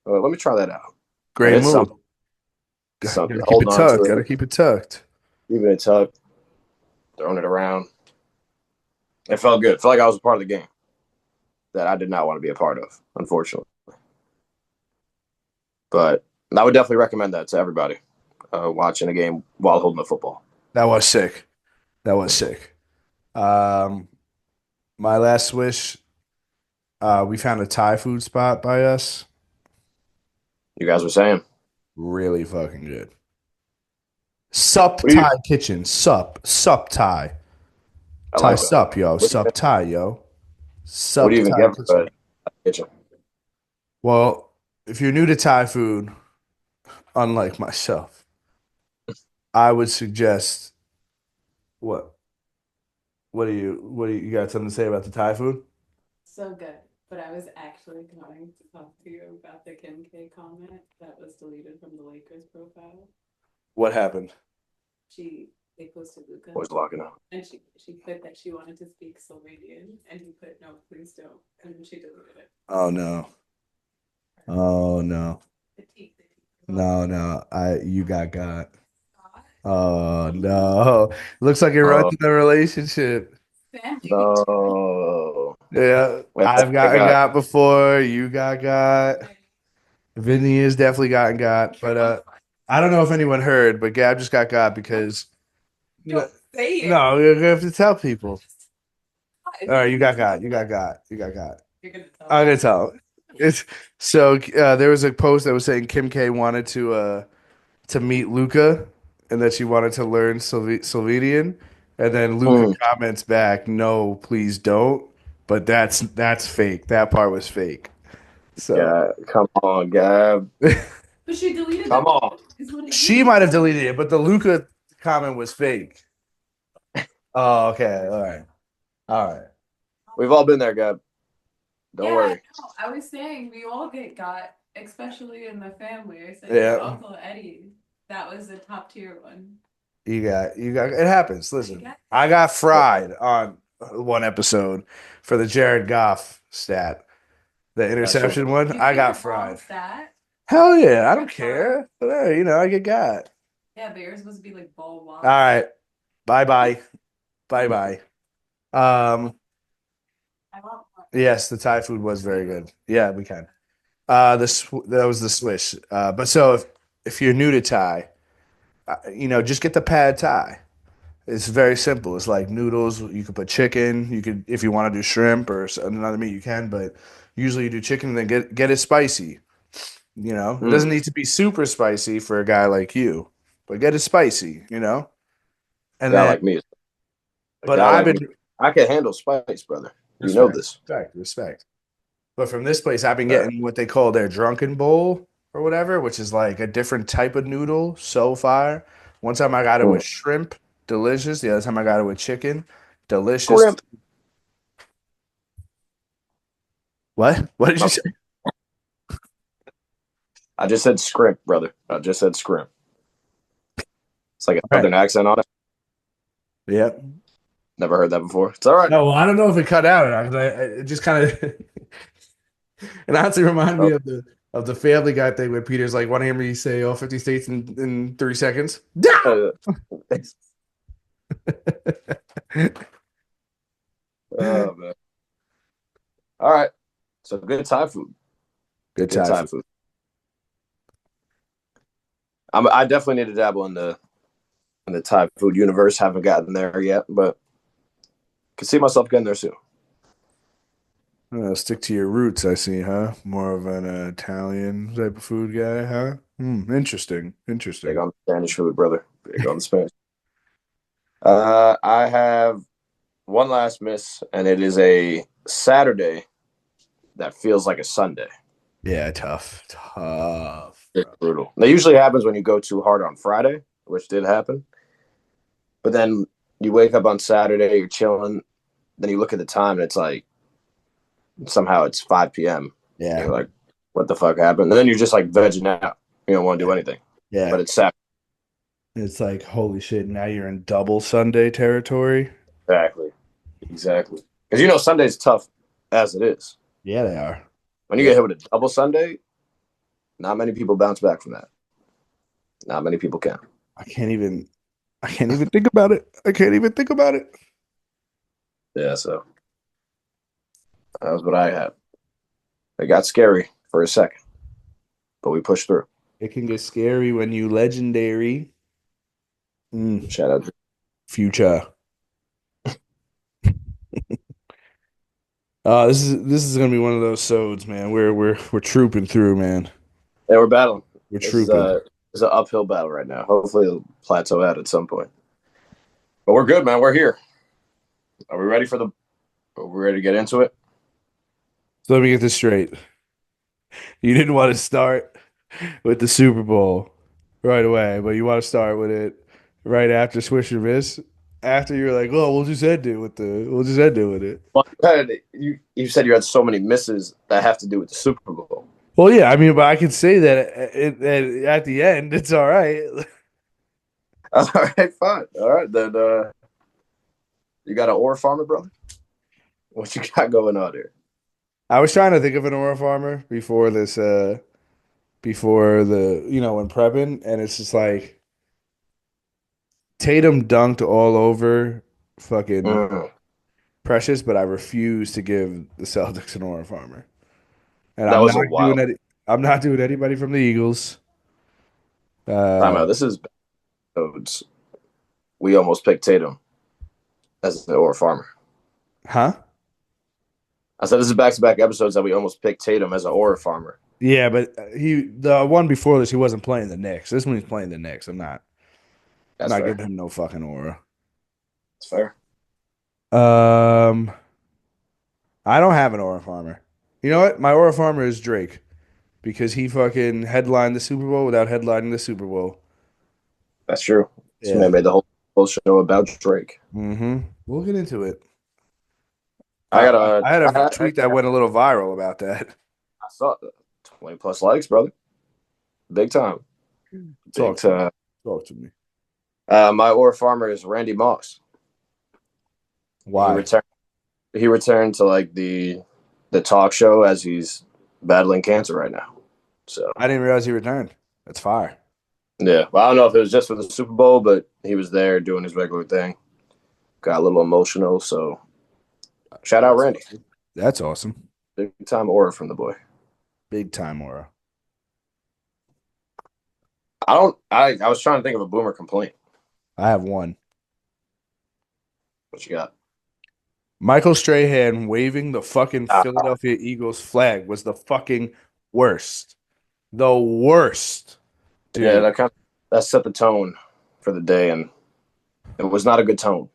[SPEAKER 1] Let me try that out. And
[SPEAKER 2] Great
[SPEAKER 1] it's
[SPEAKER 2] move.
[SPEAKER 1] something.
[SPEAKER 2] Gotta keep
[SPEAKER 1] Hold
[SPEAKER 2] it
[SPEAKER 1] on
[SPEAKER 2] tucked.
[SPEAKER 1] to
[SPEAKER 2] Gotta
[SPEAKER 1] it,
[SPEAKER 2] keep it tucked.
[SPEAKER 1] even it tucked, throwing it around. It felt good. It felt like I was a part of the game that I did not want to be a part of, unfortunately. But I would definitely recommend that to everybody watching a game while holding the football.
[SPEAKER 2] That was sick. That was sick. Um, my last wish. We found a Thai food spot by us.
[SPEAKER 1] You guys were saying,
[SPEAKER 2] Really fucking good. Sup
[SPEAKER 1] what do you?
[SPEAKER 2] Thai Kitchen. Sup Thai.
[SPEAKER 1] I
[SPEAKER 2] Thai
[SPEAKER 1] like that.
[SPEAKER 2] sup, yo.
[SPEAKER 1] What do
[SPEAKER 2] Sup
[SPEAKER 1] you,
[SPEAKER 2] Thai, yo.
[SPEAKER 1] what do
[SPEAKER 2] Sup
[SPEAKER 1] you even
[SPEAKER 2] Thai
[SPEAKER 1] get for
[SPEAKER 2] Kitchen.
[SPEAKER 1] a kitchen?
[SPEAKER 2] Well, if you're new to Thai food, unlike myself, I would suggest what? You got something to say about the Thai food?
[SPEAKER 3] So good. But I was actually going to talk to you about the Kim K comment that was deleted from the Lakers profile.
[SPEAKER 2] What happened?
[SPEAKER 3] They posted Luca
[SPEAKER 1] Always locking up.
[SPEAKER 3] and she put that she wanted to speak Slovenian and he put no, please don't. And then she deleted it.
[SPEAKER 2] Oh no. Oh no.
[SPEAKER 3] The teeth.
[SPEAKER 2] No. You got. Oh no. Looks like it runs
[SPEAKER 1] Oh
[SPEAKER 2] in the relationship.
[SPEAKER 3] Family.
[SPEAKER 1] no!
[SPEAKER 2] Yeah.
[SPEAKER 1] Wait,
[SPEAKER 2] I've
[SPEAKER 1] I
[SPEAKER 2] gotten
[SPEAKER 1] got.
[SPEAKER 2] got before. You got. Vinny has definitely gotten got. But I don't know if anyone heard, but Gab just got because
[SPEAKER 3] Don't say it.
[SPEAKER 2] no, you're gonna have to tell people.
[SPEAKER 3] It's
[SPEAKER 2] All right, you got got. You got got.
[SPEAKER 3] You're gonna tell
[SPEAKER 2] I'm
[SPEAKER 3] me.
[SPEAKER 2] gonna tell. It's so there was a post that was saying Kim K wanted to meet Luca and that she wanted to learn Slovenian, and then Luca
[SPEAKER 1] Mm,
[SPEAKER 2] comments back, "No, please don't." But that's fake. That part was fake. So
[SPEAKER 1] yeah, come on, Gab.
[SPEAKER 3] But she deleted
[SPEAKER 1] Come
[SPEAKER 3] it.
[SPEAKER 1] on.
[SPEAKER 3] Is what it
[SPEAKER 2] she
[SPEAKER 3] is.
[SPEAKER 2] might have deleted it, but the Luca comment was fake. Oh, okay. All right.
[SPEAKER 1] We've all been there, Gab. Don't
[SPEAKER 3] Yeah,
[SPEAKER 1] worry.
[SPEAKER 3] no, I was saying we all get got, especially in the family. I said
[SPEAKER 2] Yeah.
[SPEAKER 3] your Uncle Eddie, that was the top tier one.
[SPEAKER 2] You got. It happens. Listen, I got fried on one episode for the Jared Goff stat, the interception one.
[SPEAKER 3] You
[SPEAKER 2] I
[SPEAKER 3] think
[SPEAKER 2] got
[SPEAKER 3] it's wrong
[SPEAKER 2] fried.
[SPEAKER 3] stat?
[SPEAKER 2] Hell yeah, I don't care. But, I get got.
[SPEAKER 3] Yeah, but yours must be like ball wall.
[SPEAKER 2] All right. Bye bye. Um,
[SPEAKER 3] I want one.
[SPEAKER 2] yes, the Thai food was very good. Yeah, we can. That was the Swish. But so if you're new to Thai, just get the pad Thai. It's very simple. It's like noodles. You could put chicken. You could, if you want to do shrimp or another meat, you can. But usually you do chicken and then get it spicy. It doesn't need to be super spicy for a guy like you, but get it spicy. And
[SPEAKER 1] guy
[SPEAKER 2] then,
[SPEAKER 1] like me, a
[SPEAKER 2] but
[SPEAKER 1] guy
[SPEAKER 2] I've
[SPEAKER 1] like me,
[SPEAKER 2] been
[SPEAKER 1] I can handle spice, brother. You know
[SPEAKER 2] respect,
[SPEAKER 1] this.
[SPEAKER 2] respect. But from this place, I've been
[SPEAKER 1] All right.
[SPEAKER 2] getting what they call their drunken bowl or whatever, which is like a different type of noodle. So fire. One time I got it with shrimp, delicious. The other time I got it with chicken, delicious.
[SPEAKER 1] Scrimp.
[SPEAKER 2] What? What did you say?
[SPEAKER 1] I just said scrimp, brother. I just said scrimp. It's like a
[SPEAKER 2] All right.
[SPEAKER 1] southern accent on it.
[SPEAKER 2] Yep.
[SPEAKER 1] Never heard that before. It's all right.
[SPEAKER 2] No, well, I don't know if it cut out or not. 'Cause it just kind of it honestly reminded me of the Family Guy thing where Peter's like, "Want to hear me say all 50 states in 3 seconds?"
[SPEAKER 1] Oh, man. All right. So good Thai food.
[SPEAKER 2] Good
[SPEAKER 1] Good
[SPEAKER 2] time.
[SPEAKER 1] Thai food. I definitely need to dabble in the Thai food universe. Haven't gotten there yet, but can see myself getting there soon.
[SPEAKER 2] Stick to your roots, I see, huh? More of an Italian type of food guy, huh? Interesting.
[SPEAKER 1] Big
[SPEAKER 2] Interesting.
[SPEAKER 1] on the Spanish food, brother. Big on the Spanish. I have one last miss, and it is a Saturday that feels like a Sunday.
[SPEAKER 2] Yeah, tough. Tough.
[SPEAKER 1] It's brutal. That usually happens when you go too hard on Friday, which did happen. But then you wake up on Saturday, you're chilling, then you look at the time, and it's like somehow it's 5 p.m.
[SPEAKER 2] Yeah.
[SPEAKER 1] You're like, what the fuck happened? And then you're just like vegging out. You don't want to do anything.
[SPEAKER 2] Yeah.
[SPEAKER 1] But it's Saturday.
[SPEAKER 2] It's like, holy shit, now you're in double Sunday territory.
[SPEAKER 1] Exactly. Because Sunday's tough as it is.
[SPEAKER 2] Yeah, they are.
[SPEAKER 1] When you get hit with a double Sunday, not many people bounce back from that. Not many people can.
[SPEAKER 2] I can't even think about it. I can't even think about it.
[SPEAKER 1] Yeah, so that was what I had. It got scary for a second, but we pushed through.
[SPEAKER 2] It can get scary when you legendary.
[SPEAKER 1] Shout out to
[SPEAKER 2] Future. This is gonna be one of those sods, man. We're trooping through, man.
[SPEAKER 1] Yeah, we're battling.
[SPEAKER 2] We're trooping.
[SPEAKER 1] It's an uphill battle right now. Hopefully it'll plateau out at some point. But we're good, man. We're here. Are we ready to get into it?
[SPEAKER 2] So let me get this straight. You didn't want to start with the Super Bowl right away, but you want to start with it right after Swish or Miss. After you're like, oh, we'll just end it with it.
[SPEAKER 1] Well, you said you had so many misses that have to do with the Super Bowl.
[SPEAKER 2] Well, yeah, I mean, but I can say that at the end, it's all right.
[SPEAKER 1] All right, fine. All right, then you got an ore farmer, brother? What you got going on here?
[SPEAKER 2] I was trying to think of an ore farmer before this, before when prepping, and it's just like Tatum dunked all over fucking Precious, but I refuse to give the Celtics an ore farmer. And
[SPEAKER 1] That was a wild.
[SPEAKER 2] I'm not doing anybody from the Eagles.
[SPEAKER 1] Time out. This is we almost picked Tatum as the ore farmer.
[SPEAKER 2] Huh?
[SPEAKER 1] I said this is back-to-back episodes that we almost picked Tatum as an ore farmer.
[SPEAKER 2] Yeah, but the one before this, he wasn't playing the Knicks. This one he's playing the Knicks. I'm not giving him no fucking aura.
[SPEAKER 1] That's fair.
[SPEAKER 2] I don't have an aura farmer. You know what? My aura farmer is Drake because he fucking headlined the Super Bowl without headlining the Super Bowl.
[SPEAKER 1] That's true.
[SPEAKER 2] Yeah.
[SPEAKER 1] So they made the whole show about Drake.
[SPEAKER 2] We'll get into it.
[SPEAKER 1] I
[SPEAKER 2] had a tweet that went a little viral about that.
[SPEAKER 1] I saw 20 plus likes, brother. Big time.
[SPEAKER 2] Talk to me.
[SPEAKER 1] My ore farmer is Randy Moss.
[SPEAKER 2] Why?
[SPEAKER 1] He returned to like the talk show as he's battling cancer right now. So
[SPEAKER 2] I didn't realize he returned. That's fire.
[SPEAKER 1] Yeah, well, I don't know if it was just for the Super Bowl, but he was there doing his regular thing. Got a little emotional, so shout out Randy.
[SPEAKER 2] That's awesome.
[SPEAKER 1] Big time aura from the boy.
[SPEAKER 2] Big time aura.
[SPEAKER 1] I was trying to think of a boomer complaint.
[SPEAKER 2] I have one.
[SPEAKER 1] What you got?
[SPEAKER 2] Michael Strahan waving the fucking Philadelphia Eagles flag was the fucking worst. The worst. Dude.
[SPEAKER 1] Yeah, that set the tone for the day, and It was not a good tone.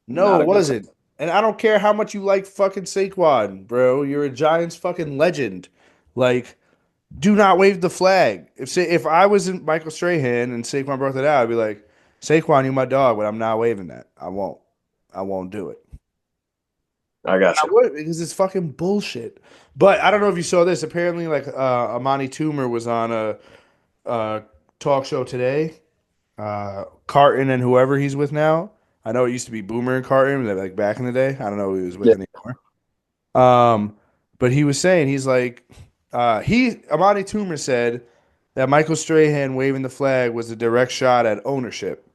[SPEAKER 2] No, it wasn't. And I don't care how much you like fucking Saquon, bro. You're a Giants fucking legend. Like, do not wave the flag. If I was in Michael Strahan and Saquon brought that out, I'd be like, Saquon, you my dog, but I'm not waving that. I won't. I won't do it.
[SPEAKER 1] I got you.
[SPEAKER 2] I would, because it's fucking bullshit. But I don't know if you saw this. Apparently, like Amani Toomer was on a talk show today. Carton and whoever he's with now. I know it used to be Boomer and Carton, like back in the day. I don't know who he was with anymore. But he was saying he's like Amani Toomer said that Michael Strahan waving the flag was a direct shot at ownership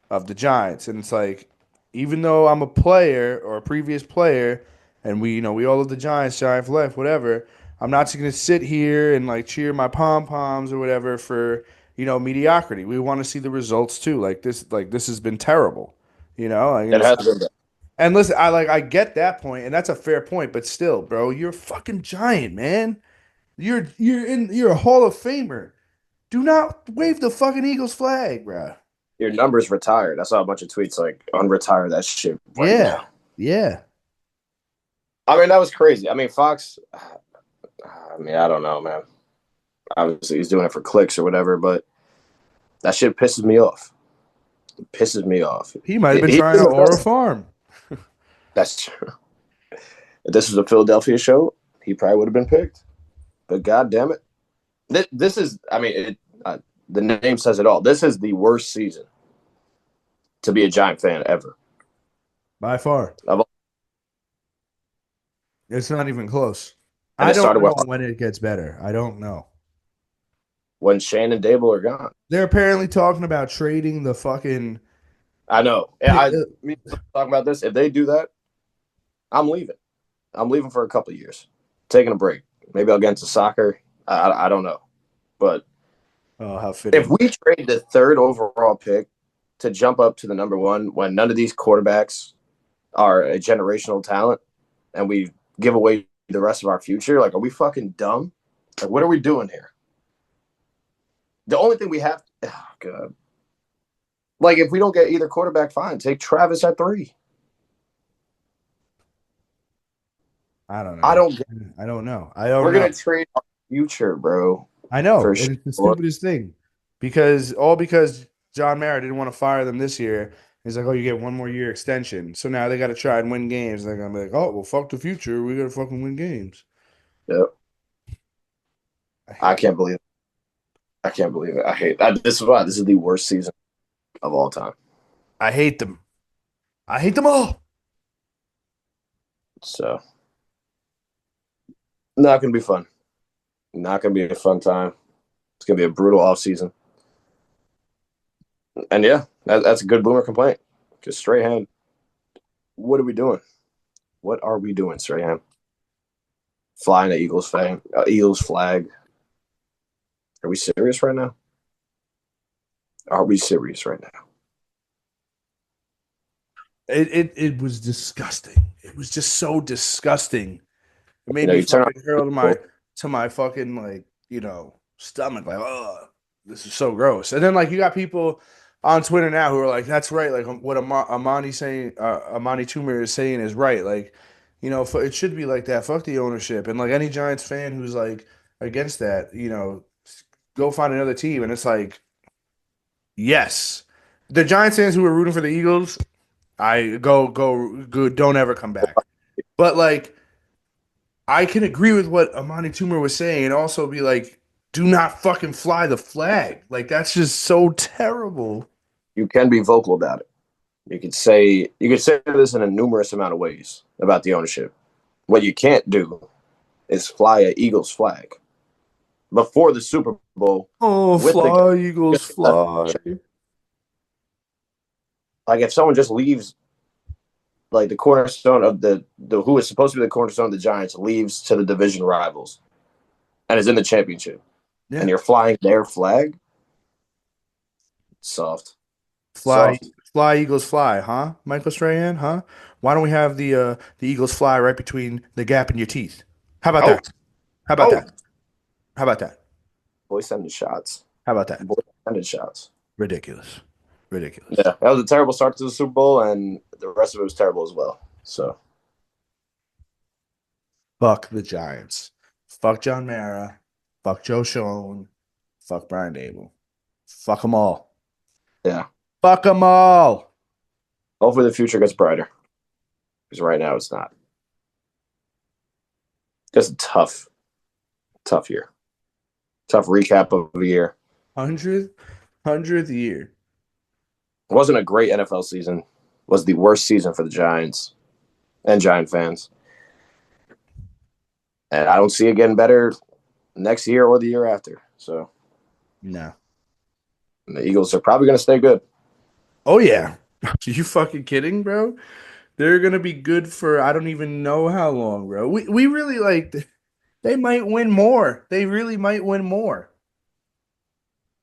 [SPEAKER 2] of the Giants, and it's like, even though I'm a player or a previous player, and we all love the Giants, Giant for life, whatever. I'm not just gonna sit here and like cheer my pom poms or whatever for mediocrity. We want to see the results too. Like this has been terrible. Like,
[SPEAKER 1] It has been.
[SPEAKER 2] and listen, I get that point, and that's a fair point, but still, bro, you're a fucking Giant, man. You're a Hall of Famer. Do not wave the fucking Eagles flag, bro.
[SPEAKER 1] Your number's retired. I saw a bunch of tweets like unretire that shit right now.
[SPEAKER 2] Yeah.
[SPEAKER 1] I mean, that was crazy. I mean, Fox. I mean, I don't know, man. Obviously, he's doing it for clicks or whatever, but that shit pisses me off. It pisses me off.
[SPEAKER 2] He might have been trying to Aura Farm.
[SPEAKER 1] That's true. If this was a Philadelphia show, he probably would have been picked. But god damn it, this is. I mean, the name says it all. This is the worst season to be a Giant fan ever,
[SPEAKER 2] by far. It's not even close.
[SPEAKER 1] And
[SPEAKER 2] I don't know when it gets better. I don't know.
[SPEAKER 1] When Shane and Dable are gone.
[SPEAKER 2] They're apparently talking about trading the fucking.
[SPEAKER 1] I know. Me talking about this. If they do that, I'm leaving. I'm leaving for a couple of years, taking a break. Maybe I'll get into soccer. I don't know, but
[SPEAKER 2] how fitting.
[SPEAKER 1] If we trade the 3rd overall pick to jump up to the number 1 when none of these quarterbacks are a generational talent, and we give away the rest of our future, like, are we fucking dumb? Like, what are we doing here? The only thing we have, oh god, like, if we don't get either quarterback, fine, take Travis at 3.
[SPEAKER 2] I don't know.
[SPEAKER 1] I don't
[SPEAKER 2] know.
[SPEAKER 1] We're gonna trade our future, bro.
[SPEAKER 2] I know. It's the stupidest thing. Because John Mara didn't want to fire them this year. He's like, oh, you get 1 more year extension. So now they got to try and win games. They're going to be like, oh, well, fuck the future. We got to fucking win games.
[SPEAKER 1] Yep. I can't believe it. I can't believe it. I hate that. This is why. This is the worst season of all time.
[SPEAKER 2] I hate them. I hate them all.
[SPEAKER 1] So, not going to be fun. Not going to be a fun time. It's going to be a brutal offseason. And yeah, that's a good Boomer complaint. Just Strahan, what are we doing? What are we doing, Strahan? Flying the Eagles flag. Are we serious right now? Are we serious right now?
[SPEAKER 2] It was disgusting. It was just so disgusting. It made me fucking hurl to my fucking, like, stomach. Like, oh, this is so gross. And then, like, you got people on Twitter now who are like, that's right. Like, what Amani Toomer is saying is right. Like, it should be like that. Fuck the ownership. And, like, any Giants fan who's, like, against that, go find another team. And it's like, yes. The Giants fans who are rooting for the Eagles, I go, don't ever come back. But, like, I can agree with what Amani Toomer was saying and also be like, do not fucking fly the flag. Like, that's just so terrible.
[SPEAKER 1] You can be vocal about it. You could say this in a numerous amount of ways about the ownership. What you can't do is fly an Eagles flag before the Super Bowl.
[SPEAKER 2] Oh, fly, Eagles, fly.
[SPEAKER 1] Like, if someone just leaves, like, the cornerstone of the who is supposed to be the cornerstone of the Giants leaves to the division rivals and is in the championship, and you're flying their flag, soft.
[SPEAKER 2] Fly, Eagles, fly, huh? Michael Strahan, huh? Why don't we have the Eagles fly right between the gap in your teeth? How about that? How about that? How about that?
[SPEAKER 1] Boy sending shots.
[SPEAKER 2] How about that?
[SPEAKER 1] Boy sending shots.
[SPEAKER 2] Ridiculous. Ridiculous.
[SPEAKER 1] Yeah, that was a terrible start to the Super Bowl, and the rest of it was terrible as well. So,
[SPEAKER 2] fuck the Giants. Fuck John Mara. Fuck Joe Schoen. Fuck Brian Dable. Fuck them all.
[SPEAKER 1] yeah.
[SPEAKER 2] Fuck them all.
[SPEAKER 1] Hopefully the future gets brighter. Because right now it's not. Just a tough year. Tough recap of a year.
[SPEAKER 2] 100th year.
[SPEAKER 1] It wasn't a great NFL season. It was the worst season for the Giants and Giant fans. And I don't see it getting better next year or the year after. So,
[SPEAKER 2] no.
[SPEAKER 1] And the Eagles are probably going to stay good.
[SPEAKER 2] Oh, yeah. Are you fucking kidding, bro? They're going to be good for I don't even know how long, bro. We really like they might win more. They really might win more.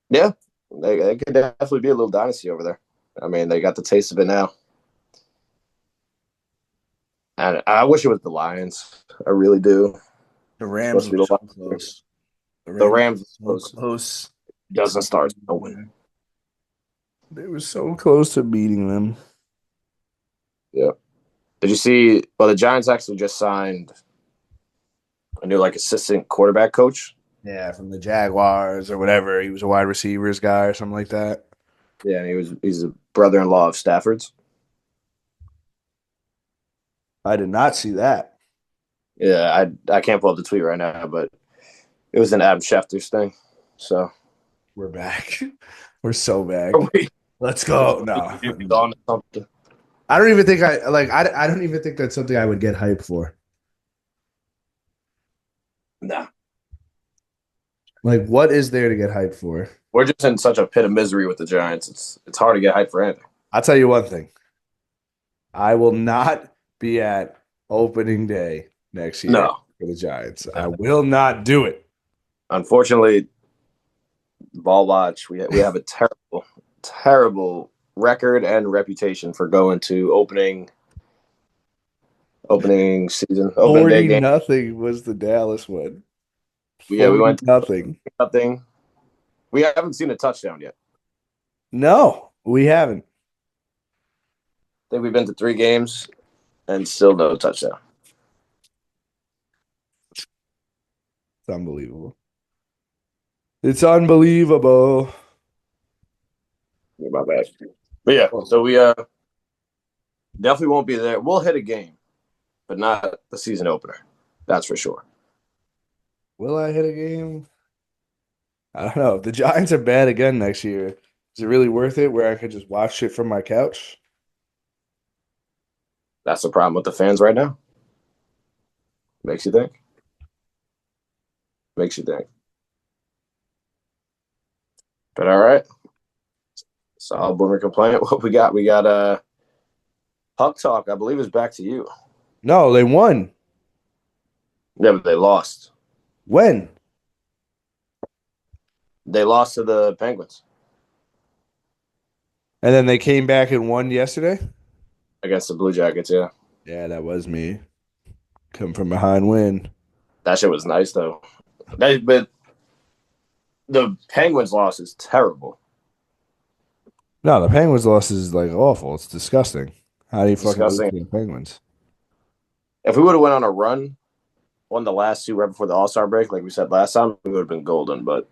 [SPEAKER 1] Yeah. They could definitely be a little dynasty over there. I mean, they got the taste of it now. And I wish it was the Lions. I really do.
[SPEAKER 2] The Rams were so close.
[SPEAKER 1] The Rams
[SPEAKER 2] were so close.
[SPEAKER 1] Doesn't start to win.
[SPEAKER 2] They were so close to beating them.
[SPEAKER 1] Yeah. Did you see? Well, the Giants actually just signed a new assistant quarterback coach.
[SPEAKER 2] Yeah, from the Jaguars or whatever. He was a wide receivers guy or something like that.
[SPEAKER 1] Yeah, and he's a brother-in-law of Stafford's.
[SPEAKER 2] I did not see that.
[SPEAKER 1] Yeah, I can't pull up the tweet right now, but it was an Adam Schefter's thing. So
[SPEAKER 2] we're back. We're so back. Let's go. No. I don't even think I don't even think that's something I would get hyped for.
[SPEAKER 1] Nah.
[SPEAKER 2] Like, what is there to get hyped for?
[SPEAKER 1] We're just in such a pit of misery with the Giants. It's hard to get hyped for anything.
[SPEAKER 2] I'll tell you one thing. I will not be at opening day next year for the Giants. I will not do it.
[SPEAKER 1] Unfortunately, Ball Watch, we have a terrible record and reputation for going to opening season.
[SPEAKER 2] 40-0 was the Dallas one.
[SPEAKER 1] Yeah, we went
[SPEAKER 2] nothing.
[SPEAKER 1] We haven't seen a touchdown yet.
[SPEAKER 2] No, we haven't.
[SPEAKER 1] I think we've been to 3 games and still no touchdown.
[SPEAKER 2] It's unbelievable. It's unbelievable.
[SPEAKER 1] My bad. But yeah, so we definitely won't be there. We'll hit a game, but not the season opener. That's for sure.
[SPEAKER 2] Will I hit a game? I don't know. If the Giants are bad again next year, is it really worth it where I could just watch it from my couch?
[SPEAKER 1] That's the problem with the fans right now. Makes you think. But all right. So I'll boomer complain. What we got? We got Puck Talk, I believe, is back to you.
[SPEAKER 2] No, they won.
[SPEAKER 1] Yeah, but they lost.
[SPEAKER 2] When?
[SPEAKER 1] They lost to the Penguins.
[SPEAKER 2] And then they came back and won yesterday?
[SPEAKER 1] Against the Blue Jackets, yeah.
[SPEAKER 2] Yeah, that was me. Come from behind win.
[SPEAKER 1] That shit was nice, though. But the Penguins' loss is terrible.
[SPEAKER 2] No, the Penguins' loss is awful. It's disgusting. How do you fucking lose to the Penguins?
[SPEAKER 1] If we would have went on a run, won the last 2 right before the All-Star break, like we said last time, we would have been golden. But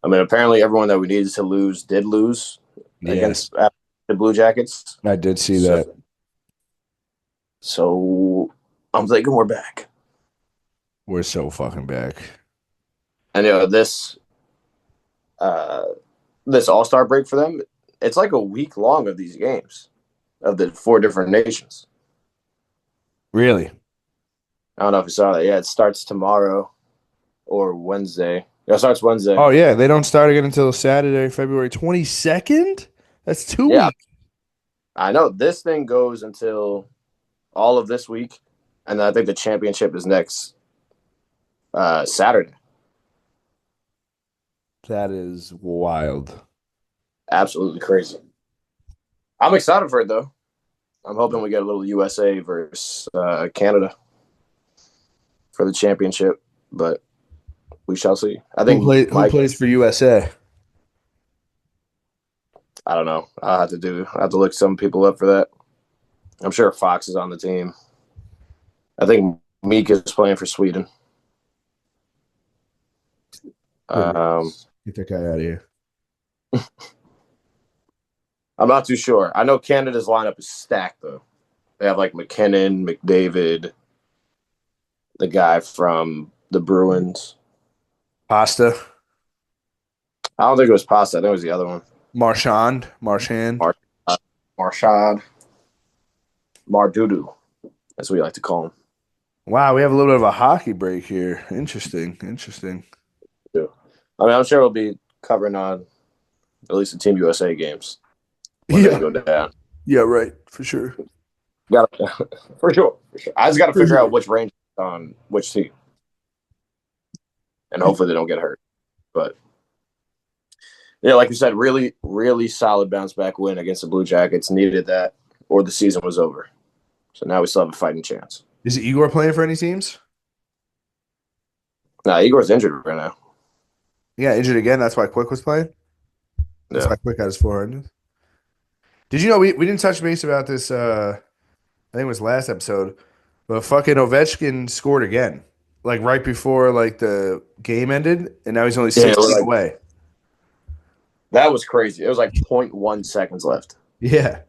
[SPEAKER 1] I mean, apparently everyone that we needed to lose did lose against the Blue Jackets.
[SPEAKER 2] I did see that.
[SPEAKER 1] So I'm thinking we're back.
[SPEAKER 2] We're so fucking back.
[SPEAKER 1] And this All-Star break for them, it's like a week long of these games of the 4 different nations.
[SPEAKER 2] Really?
[SPEAKER 1] I don't know if you saw that. Yeah, it starts tomorrow or Wednesday. Yeah, it starts Wednesday.
[SPEAKER 2] Oh, yeah. They don't start again until Saturday, February 22nd? That's 2 weeks.
[SPEAKER 1] I know. This thing goes until all of this week, and then I think the championship is next Saturday.
[SPEAKER 2] That is wild.
[SPEAKER 1] Absolutely crazy. I'm excited for it, though. I'm hoping we get a little USA versus Canada for the championship, but we shall see. I think
[SPEAKER 2] who plays for USA?
[SPEAKER 1] I don't know. I have to look some people up for that. I'm sure Fox is on the team. I think Meek is playing for Sweden.
[SPEAKER 2] Get that guy out of here.
[SPEAKER 1] I'm not too sure. I know Canada's lineup is stacked though. They have like McKinnon, McDavid, the guy from the Bruins.
[SPEAKER 2] Pasta.
[SPEAKER 1] I don't think it was Pasta. I think it was the other one.
[SPEAKER 2] Marchand.
[SPEAKER 1] Marchand. Mardudu. That's what we like to call him.
[SPEAKER 2] Wow, we have a little bit of a hockey break here. Interesting.
[SPEAKER 1] Yeah. I mean, I'm sure we'll be covering on at least the Team USA games when they go down.
[SPEAKER 2] Yeah, right. For sure.
[SPEAKER 1] For sure. I just got to figure out which range on which team. And hopefully they don't get hurt. But, yeah, like you said, really, really solid bounce back win against the Blue Jackets. Needed that, or the season was over. So now we still have a fighting chance.
[SPEAKER 2] Is Igor playing for any teams?
[SPEAKER 1] Nah, Igor's injured right now.
[SPEAKER 2] Yeah, injured again. That's why Quick was playing. That's why Quick had his 400. Did you know we didn't touch base about this? I think it was last episode, but fucking Ovechkin scored again, like right before like the game ended, and now he's only 6 feet away.
[SPEAKER 1] That was crazy. It was like 0.1 seconds left.
[SPEAKER 2] Yeah,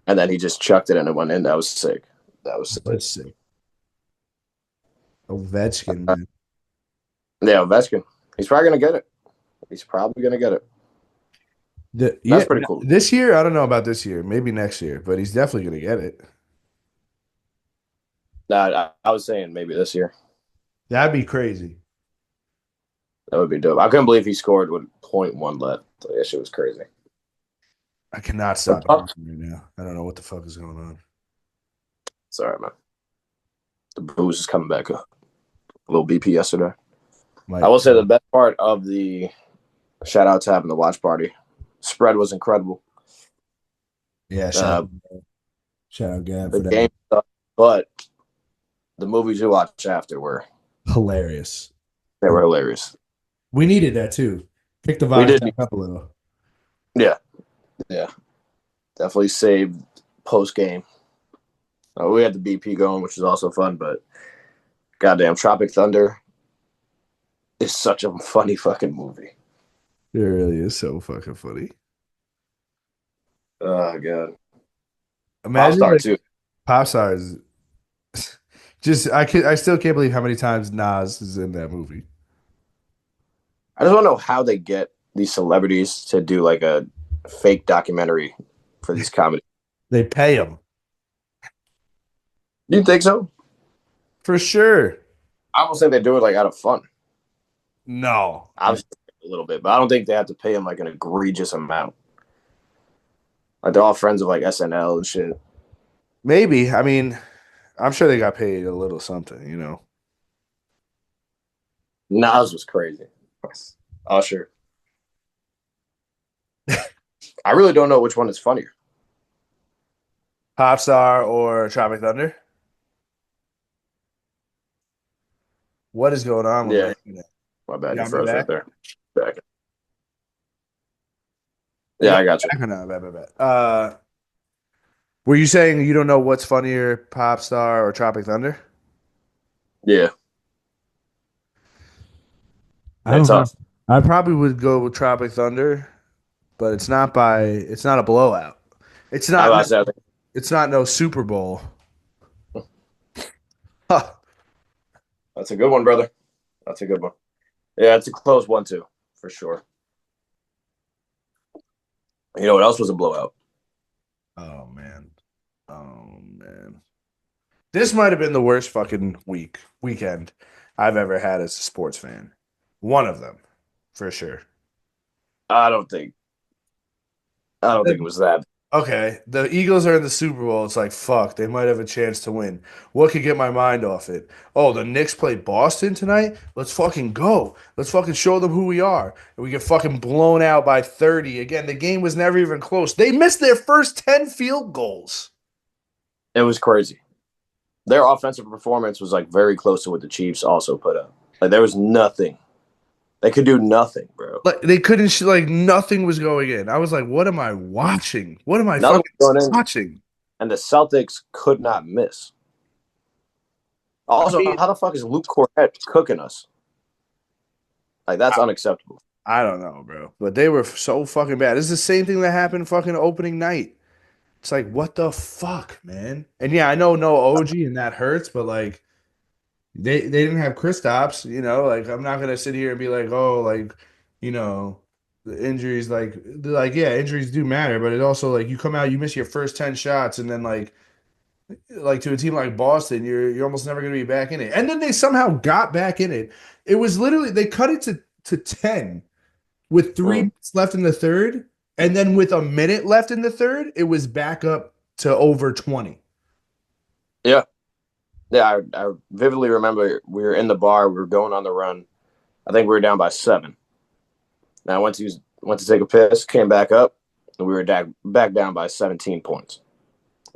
[SPEAKER 1] and then he just chucked it and it went in. That was sick. That's
[SPEAKER 2] sick. Ovechkin, man.
[SPEAKER 1] Yeah, Ovechkin. He's probably gonna get it. That's pretty cool.
[SPEAKER 2] This year, I don't know about this year. Maybe next year, but he's definitely going to get it.
[SPEAKER 1] Nah, I was saying maybe this year.
[SPEAKER 2] That'd be crazy.
[SPEAKER 1] That would be dope. I couldn't believe he scored with 0.1 left. That shit was crazy.
[SPEAKER 2] I cannot stop right now. I don't know what the fuck is going on.
[SPEAKER 1] It's all right, man. The booze is coming back up. A little BP yesterday. I will say the best part of the shout out to having the watch party. Spread was incredible.
[SPEAKER 2] Yeah, shout out Gab for that.
[SPEAKER 1] Game stuff, but the movies we watched after were
[SPEAKER 2] hilarious.
[SPEAKER 1] They were hilarious.
[SPEAKER 2] We needed that too. Pick the vibe back up a little.
[SPEAKER 1] Yeah. Definitely saved post game. We had the BP going, which is also fun, but goddamn, Tropic Thunder is such a funny fucking movie.
[SPEAKER 2] It really is so fucking funny.
[SPEAKER 1] Oh god.
[SPEAKER 2] Imagine
[SPEAKER 1] Popstar too.
[SPEAKER 2] Popstar is just I still can't believe how many times Nas is in that movie.
[SPEAKER 1] I just want to know how they get these celebrities to do like a fake documentary for these comedies.
[SPEAKER 2] They pay them.
[SPEAKER 1] Do you think so?
[SPEAKER 2] For sure.
[SPEAKER 1] I almost think they do it like out of fun.
[SPEAKER 2] No.
[SPEAKER 1] Obviously a little bit, but I don't think they have to pay them like an egregious amount. Like they're all friends of like SNL and shit.
[SPEAKER 2] Maybe. I mean, I'm sure they got paid a little something, you know.
[SPEAKER 1] Nas was crazy. Usher. I really don't know which one is funnier.
[SPEAKER 2] Popstar or Tropic Thunder? What is going on with
[SPEAKER 1] that? My bad. You froze
[SPEAKER 2] right
[SPEAKER 1] there. Back. Yeah, I got you.
[SPEAKER 2] Bad. Were you saying you don't know what's funnier, Popstar or Tropic Thunder?
[SPEAKER 1] Yeah.
[SPEAKER 2] I don't know. I probably would go with Tropic Thunder, but it's not a blowout. It's not. It's not no Super Bowl.
[SPEAKER 1] Huh. That's a good one, brother. That's a good one. Yeah, it's a close 1-2 for sure. You know what else was a blowout?
[SPEAKER 2] Oh man. This might have been the worst fucking weekend I've ever had as a sports fan. One of them, for sure.
[SPEAKER 1] I don't think it was that.
[SPEAKER 2] Okay, the Eagles are in the Super Bowl. It's like, fuck, they might have a chance to win. What could get my mind off it? Oh, the Knicks play Boston tonight? Let's fucking go. Let's fucking show them who we are. And we get fucking blown out by 30. Again, the game was never even close. They missed their first 10 field goals.
[SPEAKER 1] It was crazy. Their offensive performance was like very close to what the Chiefs also put up. Like there was nothing They could do nothing, bro.
[SPEAKER 2] Like they couldn't like nothing was going in. I was like, what am I watching? What am I
[SPEAKER 1] Nothing was
[SPEAKER 2] fucking
[SPEAKER 1] going in,
[SPEAKER 2] watching?
[SPEAKER 1] and the Celtics could not miss.
[SPEAKER 2] I
[SPEAKER 1] Also,
[SPEAKER 2] mean,
[SPEAKER 1] how the fuck is Luke Cornett cooking us? Like that's unacceptable.
[SPEAKER 2] I don't know, bro. But they were so fucking bad. It's the same thing that happened fucking opening night. It's like, what the fuck, man? And yeah, I know no OG and that hurts, but like they didn't have Kristaps, you know, like I'm not gonna sit here and be like, oh, like, you know, the injuries like yeah, injuries do matter, but it also like you come out, you miss your first 10 shots, and then like to a team like Boston, you're almost never gonna be back in it. And then they somehow got back in it. It was literally they cut it to 10 with 3 minutes left in the third, and then with a minute left in the third, it was back up to over 20.
[SPEAKER 1] Yeah. Yeah, I vividly remember we were in the bar, we were going on the run. I think we were down by 7. Now I went to take a piss, came back up, and we were back down by 17 points.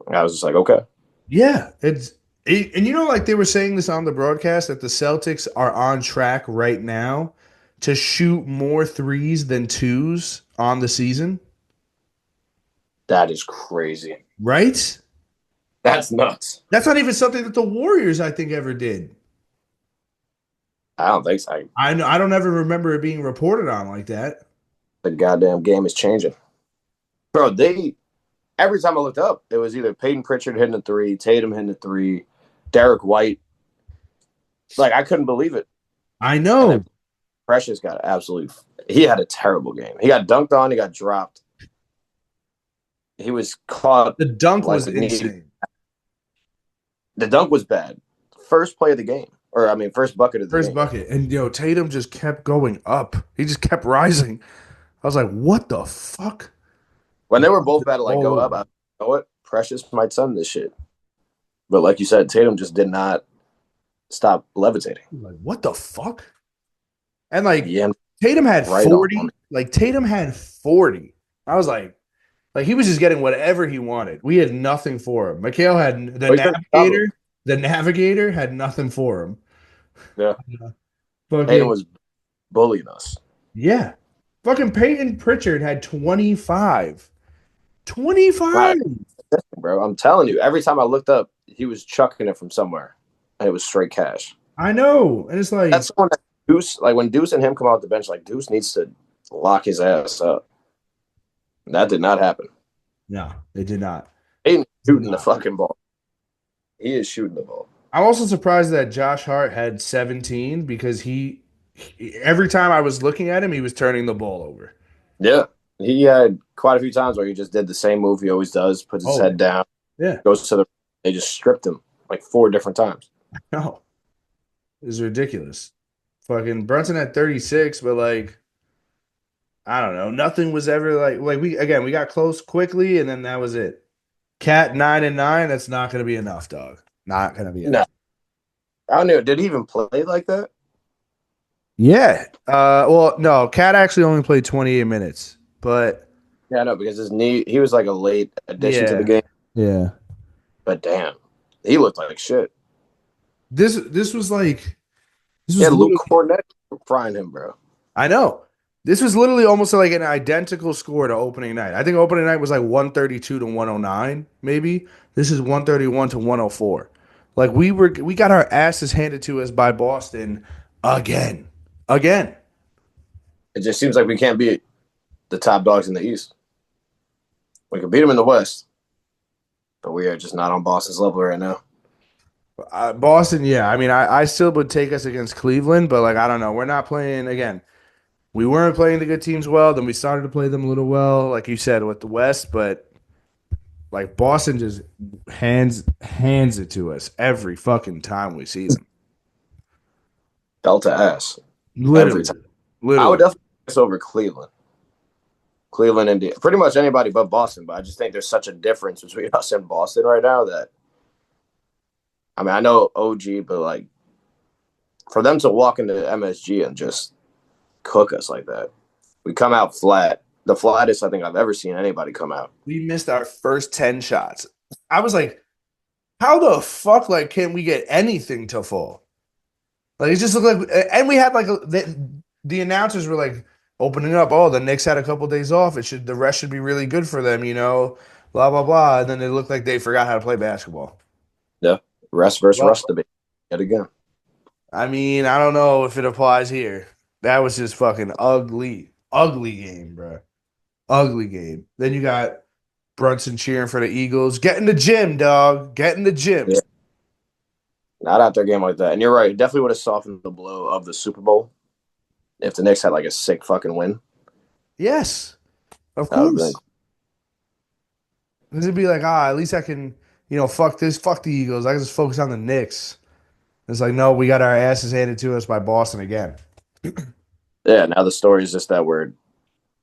[SPEAKER 1] And I was just like, okay.
[SPEAKER 2] Yeah, and you know, like they were saying this on the broadcast that the Celtics are on track right now to shoot more threes than twos on the season.
[SPEAKER 1] That is crazy.
[SPEAKER 2] Right?
[SPEAKER 1] That's nuts.
[SPEAKER 2] That's not even something that the Warriors, I think, ever did.
[SPEAKER 1] I don't think so.
[SPEAKER 2] I know I don't ever remember it being reported on like that.
[SPEAKER 1] The goddamn game is changing. Bro, every time I looked up, it was either Peyton Pritchard hitting a 3, Tatum hitting a 3, Derek White. Like, I couldn't believe it.
[SPEAKER 2] I know.
[SPEAKER 1] Precious got he had a terrible game. He got dunked on, he got dropped. He was caught.
[SPEAKER 2] The dunk was insane.
[SPEAKER 1] The dunk was bad. First play of the game. Or, I mean, first bucket of the game.
[SPEAKER 2] First bucket. And, Tatum just kept going up. He just kept rising. I was like, what the fuck?
[SPEAKER 1] When they were both about to, like, go up, I know what? Precious might send this shit. But like you said, Tatum just did not stop levitating.
[SPEAKER 2] Like, what the fuck? And, like,
[SPEAKER 1] yeah,
[SPEAKER 2] Tatum had 40. Like, Tatum had 40. I was like, he was just getting whatever he wanted. We had nothing for him. Mikhail had the navigator. The navigator had nothing for him.
[SPEAKER 1] Yeah. Tatum was bullying us.
[SPEAKER 2] Yeah. Fucking Peyton Pritchard had 25. 25.
[SPEAKER 1] Right. Bro, I'm telling you, every time I looked up, he was chucking it from somewhere. And it was straight cash.
[SPEAKER 2] I know. And it's like
[SPEAKER 1] that's the one that Deuce, like when Deuce and him come off the bench, like Deuce needs to lock his ass up. That did not happen.
[SPEAKER 2] No, it did not.
[SPEAKER 1] He ain't shooting the fucking ball. He is shooting the ball.
[SPEAKER 2] I'm also surprised that Josh Hart had 17 because he every time I was looking at him, he was turning the ball over.
[SPEAKER 1] Yeah. He had quite a few times where he just did the same move he always does, puts his head down, goes to they just stripped him like 4 different times.
[SPEAKER 2] No. It was ridiculous. Fucking Brunson at 36, but like I don't know. Nothing was ever like we got close quickly, and then that was it. Cat 9-9. That's not going to be enough, dog. Not going to be enough.
[SPEAKER 1] No. I don't know. Did he even play like that?
[SPEAKER 2] Yeah. Well, no. Cat actually only played 28 minutes, but
[SPEAKER 1] yeah, no, because his knee. He was like a late addition to the game.
[SPEAKER 2] Yeah.
[SPEAKER 1] But damn, he looked like shit.
[SPEAKER 2] This was like.
[SPEAKER 1] Luke Cornett frying him, bro.
[SPEAKER 2] I know. This was literally almost like an identical score to opening night. I think opening night was like 132 to 109, maybe. This is 131 to 104. Like we got our asses handed to us by Boston again. Again.
[SPEAKER 1] It just seems like we can't beat the top dogs in the East. We can beat them in the West, but we are just not on Boston's level right now.
[SPEAKER 2] Boston, yeah. I mean, I still would take us against Cleveland, but like I don't know. We're not playing again. We weren't playing the good teams well. Then we started to play them a little well, like you said, with the West. But like Boston just hands it to us every fucking time we see them.
[SPEAKER 1] Belt to ass.
[SPEAKER 2] Literally.
[SPEAKER 1] I would definitely pass over Cleveland. Cleveland, India. Pretty much anybody but Boston. But I just think there's such a difference between us and Boston right now that I mean, I know OG, but like for them to walk into MSG and just cook us like that. We come out flat. The flattest I think I've ever seen anybody come out.
[SPEAKER 2] We missed our first 10 shots. I was like, how the fuck can we get anything to fall? Like it just looked like, and we had the announcers were like opening up. Oh, the Knicks had a couple days off. The rest should be really good for them, blah blah blah. And then it looked like they forgot how to play basketball.
[SPEAKER 1] Yeah. Rest versus
[SPEAKER 2] Well,
[SPEAKER 1] rust debate. Yet again.
[SPEAKER 2] I mean, I don't know if it applies here. That was just fucking ugly, ugly game, bro. Ugly game. Then you got Brunson cheering for the Eagles. Get in the gym, dog. Get in the gym.
[SPEAKER 1] Yeah. Not after a game like that. And you're right. It definitely would have softened the blow of the Super Bowl if the Knicks had like a sick fucking win.
[SPEAKER 2] Yes, of
[SPEAKER 1] That would have
[SPEAKER 2] course.
[SPEAKER 1] been.
[SPEAKER 2] Because it'd be like, at least I can, fuck this, fuck the Eagles. I can just focus on the Knicks. It's like, no, we got our asses handed to us by Boston again.
[SPEAKER 1] Yeah, now the story is just that we're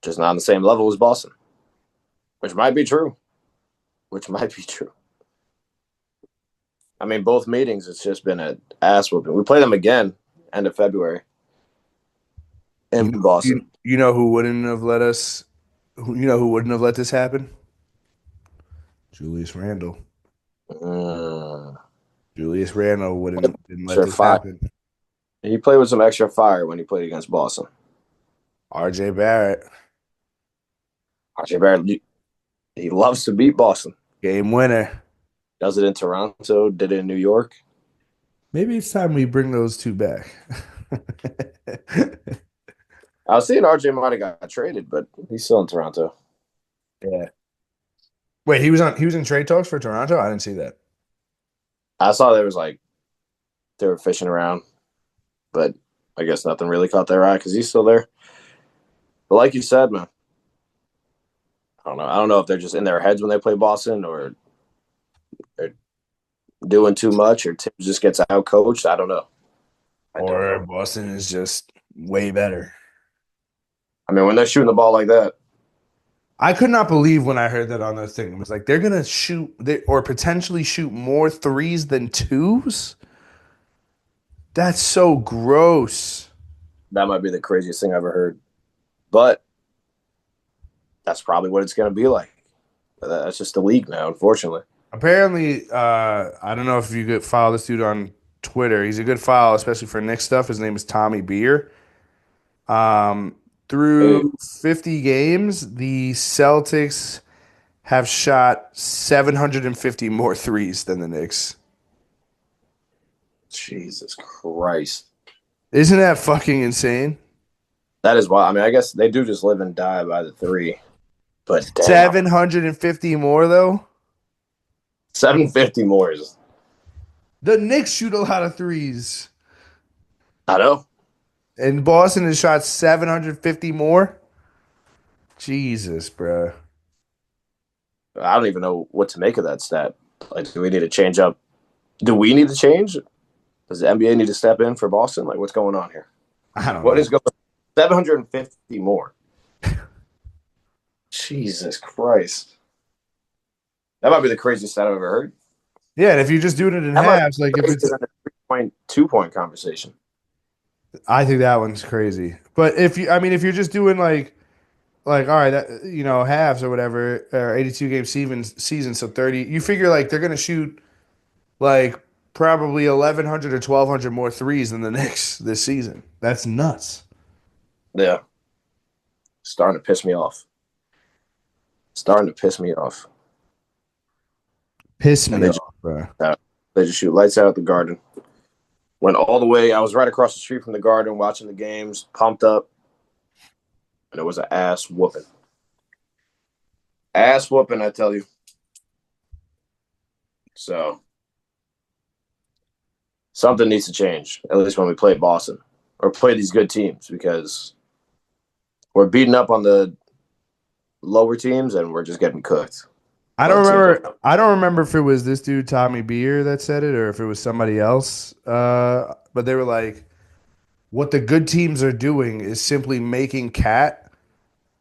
[SPEAKER 1] just not on the same level as Boston, which might be true. I mean, both meetings, it's just been an ass whooping. We play them again end of February in Boston.
[SPEAKER 2] You know who wouldn't have let us? Who wouldn't have let this happen? Julius Randle. Julius Randle didn't let this happen.
[SPEAKER 1] He played with some extra fire when he played against Boston.
[SPEAKER 2] RJ Barrett.
[SPEAKER 1] RJ Barrett, he loves to beat Boston.
[SPEAKER 2] Game winner.
[SPEAKER 1] Does it in Toronto, did it in New York.
[SPEAKER 2] Maybe it's time we bring those two back.
[SPEAKER 1] I was seeing RJ might have got traded, but he's still in Toronto.
[SPEAKER 2] Yeah. Wait, he was in trade talks for Toronto? I didn't see that.
[SPEAKER 1] I saw they were fishing around, but I guess nothing really caught their eye because he's still there. But like you said, man, I don't know. I don't know if they're just in their heads when they play Boston or they're doing too much or Tim just gets out coached. I don't know.
[SPEAKER 2] Or Boston is just way better.
[SPEAKER 1] I mean, when they're shooting the ball like that.
[SPEAKER 2] I could not believe when I heard that on the thing. It was like they're going to or potentially shoot more threes than twos? That's so gross.
[SPEAKER 1] That might be the craziest thing I've ever heard. But that's probably what it's going to be like. That's just the league now, unfortunately.
[SPEAKER 2] Apparently, I don't know if you could follow this dude on Twitter. He's a good follow, especially for Knicks stuff. His name is Tommy Beer. Through 50 games, the Celtics have shot 750 more threes than the Knicks.
[SPEAKER 1] Jesus Christ.
[SPEAKER 2] Isn't that fucking insane?
[SPEAKER 1] That is wild. I mean, I guess they do just live and die by the three. But damn.
[SPEAKER 2] 750 more, though?
[SPEAKER 1] 750 more is.
[SPEAKER 2] The Knicks shoot a lot of threes.
[SPEAKER 1] I know.
[SPEAKER 2] And Boston has shot 750 more? Jesus, bro.
[SPEAKER 1] I don't even know what to make of that stat. Like, do we need to change up? Do we need to change? Does the NBA need to step in for Boston? Like, what's going on here?
[SPEAKER 2] I don't know.
[SPEAKER 1] What is going on? 750 more. Jesus Christ. That might be the craziest stat I've ever heard.
[SPEAKER 2] Yeah, and if you're just doing it in halves, like if it's
[SPEAKER 1] a 3-point, 2-point conversation.
[SPEAKER 2] I think that one's crazy. But if you're just doing like all right, that, halves or whatever, or 82 game season, so 30, you figure like they're gonna shoot like probably 1,100 or 1,200 more threes than the Knicks this season. That's nuts.
[SPEAKER 1] Yeah, starting to piss me off.
[SPEAKER 2] Bro.
[SPEAKER 1] They just shoot lights out at the Garden. Went all the way. I was right across the street from the Garden watching the games, pumped up, and it was an ass whooping. Ass whooping, I tell you. So something needs to change, at least when we play Boston or play these good teams, because we're beating up on the lower teams and we're just getting cooked.
[SPEAKER 2] I don't remember if it was this dude Tommy Beer that said it or if it was somebody else. But they were like, what the good teams are doing is simply making Cat,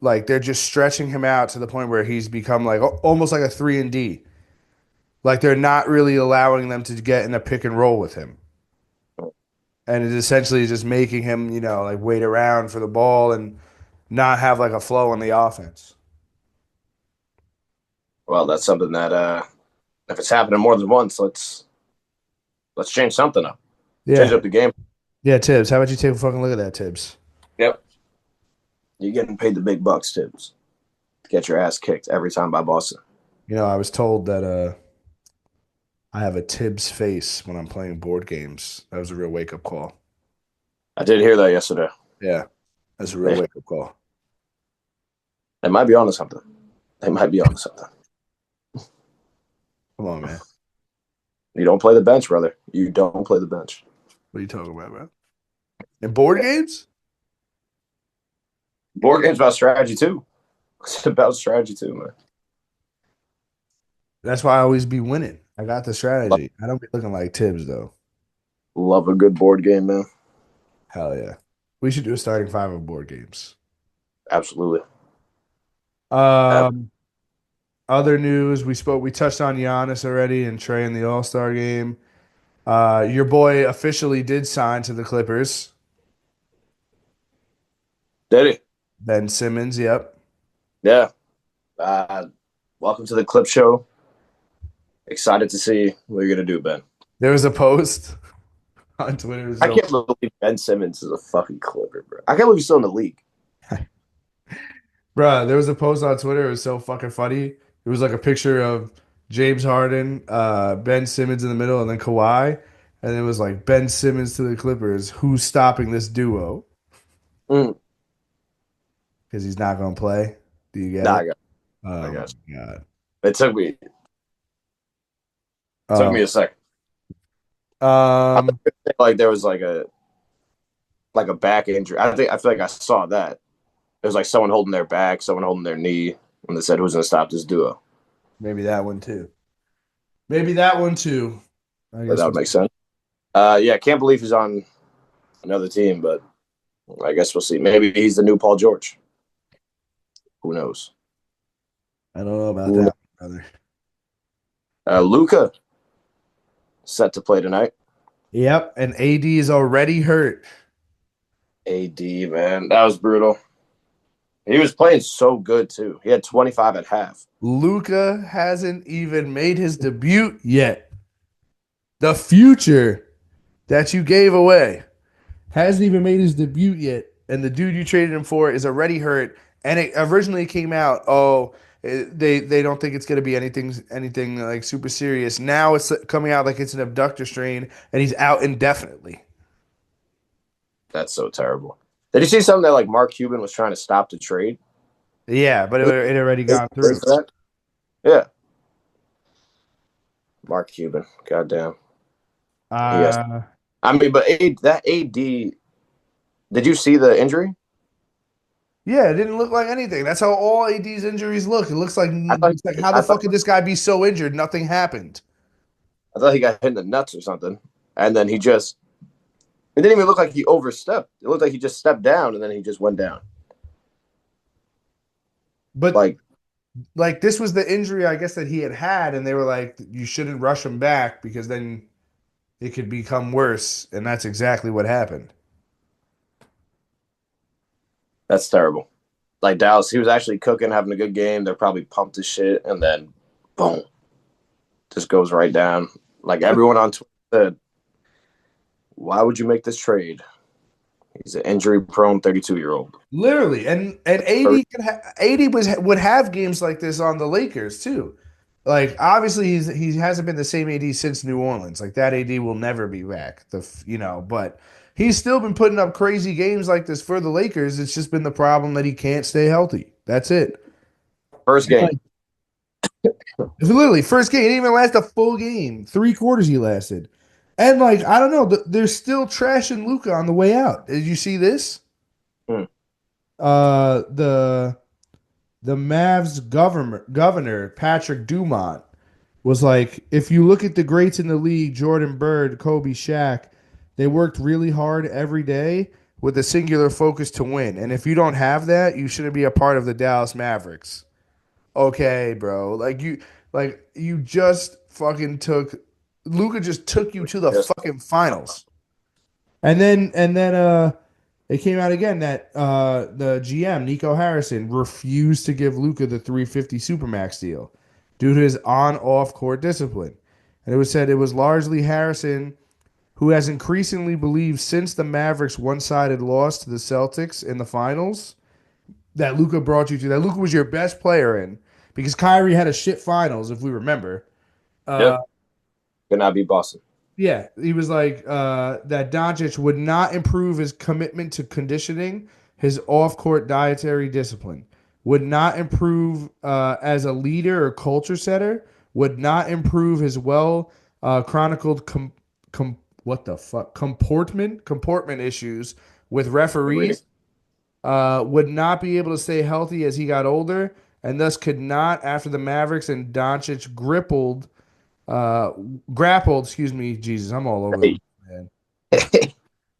[SPEAKER 2] like they're just stretching him out to the point where he's become like almost like a 3-and-D. Like they're not really allowing them to get in a pick and roll with him. And it's essentially just making him, like wait around for the ball and not have like a flow on the offense.
[SPEAKER 1] Well, that's something that if it's happening more than once, let's change something up.
[SPEAKER 2] Yeah.
[SPEAKER 1] Change up the game.
[SPEAKER 2] Yeah, Tibbs. How about you take a fucking look at that, Tibbs?
[SPEAKER 1] Yep. You're getting paid the big bucks, Tibbs. To get your ass kicked every time by Boston.
[SPEAKER 2] I was told that I have a Tibbs face when I'm playing board games. That was a real wake up call.
[SPEAKER 1] I did hear that yesterday.
[SPEAKER 2] Yeah, that's a real wake up call.
[SPEAKER 1] They might be onto something. Come
[SPEAKER 2] on, man.
[SPEAKER 1] You don't play the bench, brother. You don't play the bench.
[SPEAKER 2] What are you talking about, man? In board games?
[SPEAKER 1] Board games about strategy too. It's about strategy too, man.
[SPEAKER 2] That's why I always be winning. I got the strategy. I don't be looking like Tibbs though.
[SPEAKER 1] Love a good board game, man.
[SPEAKER 2] Hell yeah. We should do a starting five of board games.
[SPEAKER 1] Absolutely.
[SPEAKER 2] Other news, we touched on Giannis already and Trey in the All-Star game. Your boy officially did sign to the Clippers.
[SPEAKER 1] Did he?
[SPEAKER 2] Ben Simmons, yep.
[SPEAKER 1] Yeah. Welcome to the Clip Show. Excited to see what you're gonna do, Ben.
[SPEAKER 2] There was a post on Twitter.
[SPEAKER 1] I can't believe Ben Simmons is a fucking Clipper, bro. I can't believe he's still in the league.
[SPEAKER 2] Bro, there was a post on Twitter. It was so fucking funny. It was like a picture of James Harden, Ben Simmons in the middle, and then Kawhi. And it was like, Ben Simmons to the Clippers. Who's stopping this duo? Because he's not going to play. Do you get it?
[SPEAKER 1] I got it.
[SPEAKER 2] Oh, my God.
[SPEAKER 1] It took me a second. Like there was like a back injury. I feel like I saw that. It was like someone holding their back, someone holding their knee, and they said, "Who's going to stop this duo?"
[SPEAKER 2] Maybe that one too. I guess
[SPEAKER 1] that would make sense. Yeah, can't believe he's on another team, but I guess we'll see. Maybe he's the new Paul George. Who knows?
[SPEAKER 2] I don't know about that, brother.
[SPEAKER 1] Luka set to play tonight.
[SPEAKER 2] Yep, and AD is already hurt.
[SPEAKER 1] AD, man, that was brutal. He was playing so good too. He had 25 at half.
[SPEAKER 2] Luka hasn't even made his debut yet. The future that you gave away hasn't even made his debut yet, and the dude you traded him for is already hurt. And it originally came out, they don't think it's going to be anything like super serious. Now it's coming out like it's an abductor strain, and he's out indefinitely.
[SPEAKER 1] That's so terrible. Did you see something that like Mark Cuban was trying to stop the trade?
[SPEAKER 2] Yeah, but it already gone through.
[SPEAKER 1] Yeah. Mark Cuban, goddamn. Yes. I mean, but that AD. Did you see the injury?
[SPEAKER 2] Yeah, it didn't look like anything. That's how all AD's injuries look. It looks like how the fuck could this guy be so injured? Nothing happened.
[SPEAKER 1] I thought he got hit in the nuts or something, and then it didn't even look like he overstepped. It looked like he just stepped down and then he just went down.
[SPEAKER 2] But like this was the injury, I guess, that he had, and they were like, you shouldn't rush him back because then it could become worse, and that's exactly what happened.
[SPEAKER 1] That's terrible. Like Dallas, he was actually cooking, having a good game. They're probably pumped as shit, and then boom, just goes right down. Like everyone on Twitter said, why would you make this trade? He's an injury-prone 32-year-old.
[SPEAKER 2] Literally, and AD would have games like this on the Lakers too. Like obviously he hasn't been the same AD since New Orleans. Like that AD will never be back. But he's still been putting up crazy games like this for the Lakers. It's just been the problem that he can't stay healthy. That's it.
[SPEAKER 1] First game.
[SPEAKER 2] Literally, first game. He didn't even last a full game. 3 quarters he lasted. And like, I don't know, they're still trashing Luka on the way out. Did you see this? The Mavs governor, Patrick Dumont, was like, if you look at the greats in the league, Jordan Bird, Kobe, Shaq, they worked really hard every day with a singular focus to win. And if you don't have that, you shouldn't be a part of the Dallas Mavericks. Okay, bro. Like you just fucking Luka just took you to the fucking finals. And then it came out again that the GM, Nico Harrison, refused to give Luka the $350 Supermax deal due to his on-off court discipline. And it was said it was largely Harrison who has increasingly believed since the Mavericks' one-sided loss to the Celtics in the finals that Luka brought you to, that Luka was your best player in, because Kyrie had a shit finals, if we remember.
[SPEAKER 1] Yep. Could not be Boston.
[SPEAKER 2] Yeah, he was like that Doncic would not improve his commitment to conditioning, his off-court dietary discipline, would not improve as a leader or culture setter, would not improve his well chronicled comportment issues with referees, would not be able to stay healthy as he got older, and thus could not, after the Mavericks and Doncic grappled, excuse me, Jesus, I'm all over the man.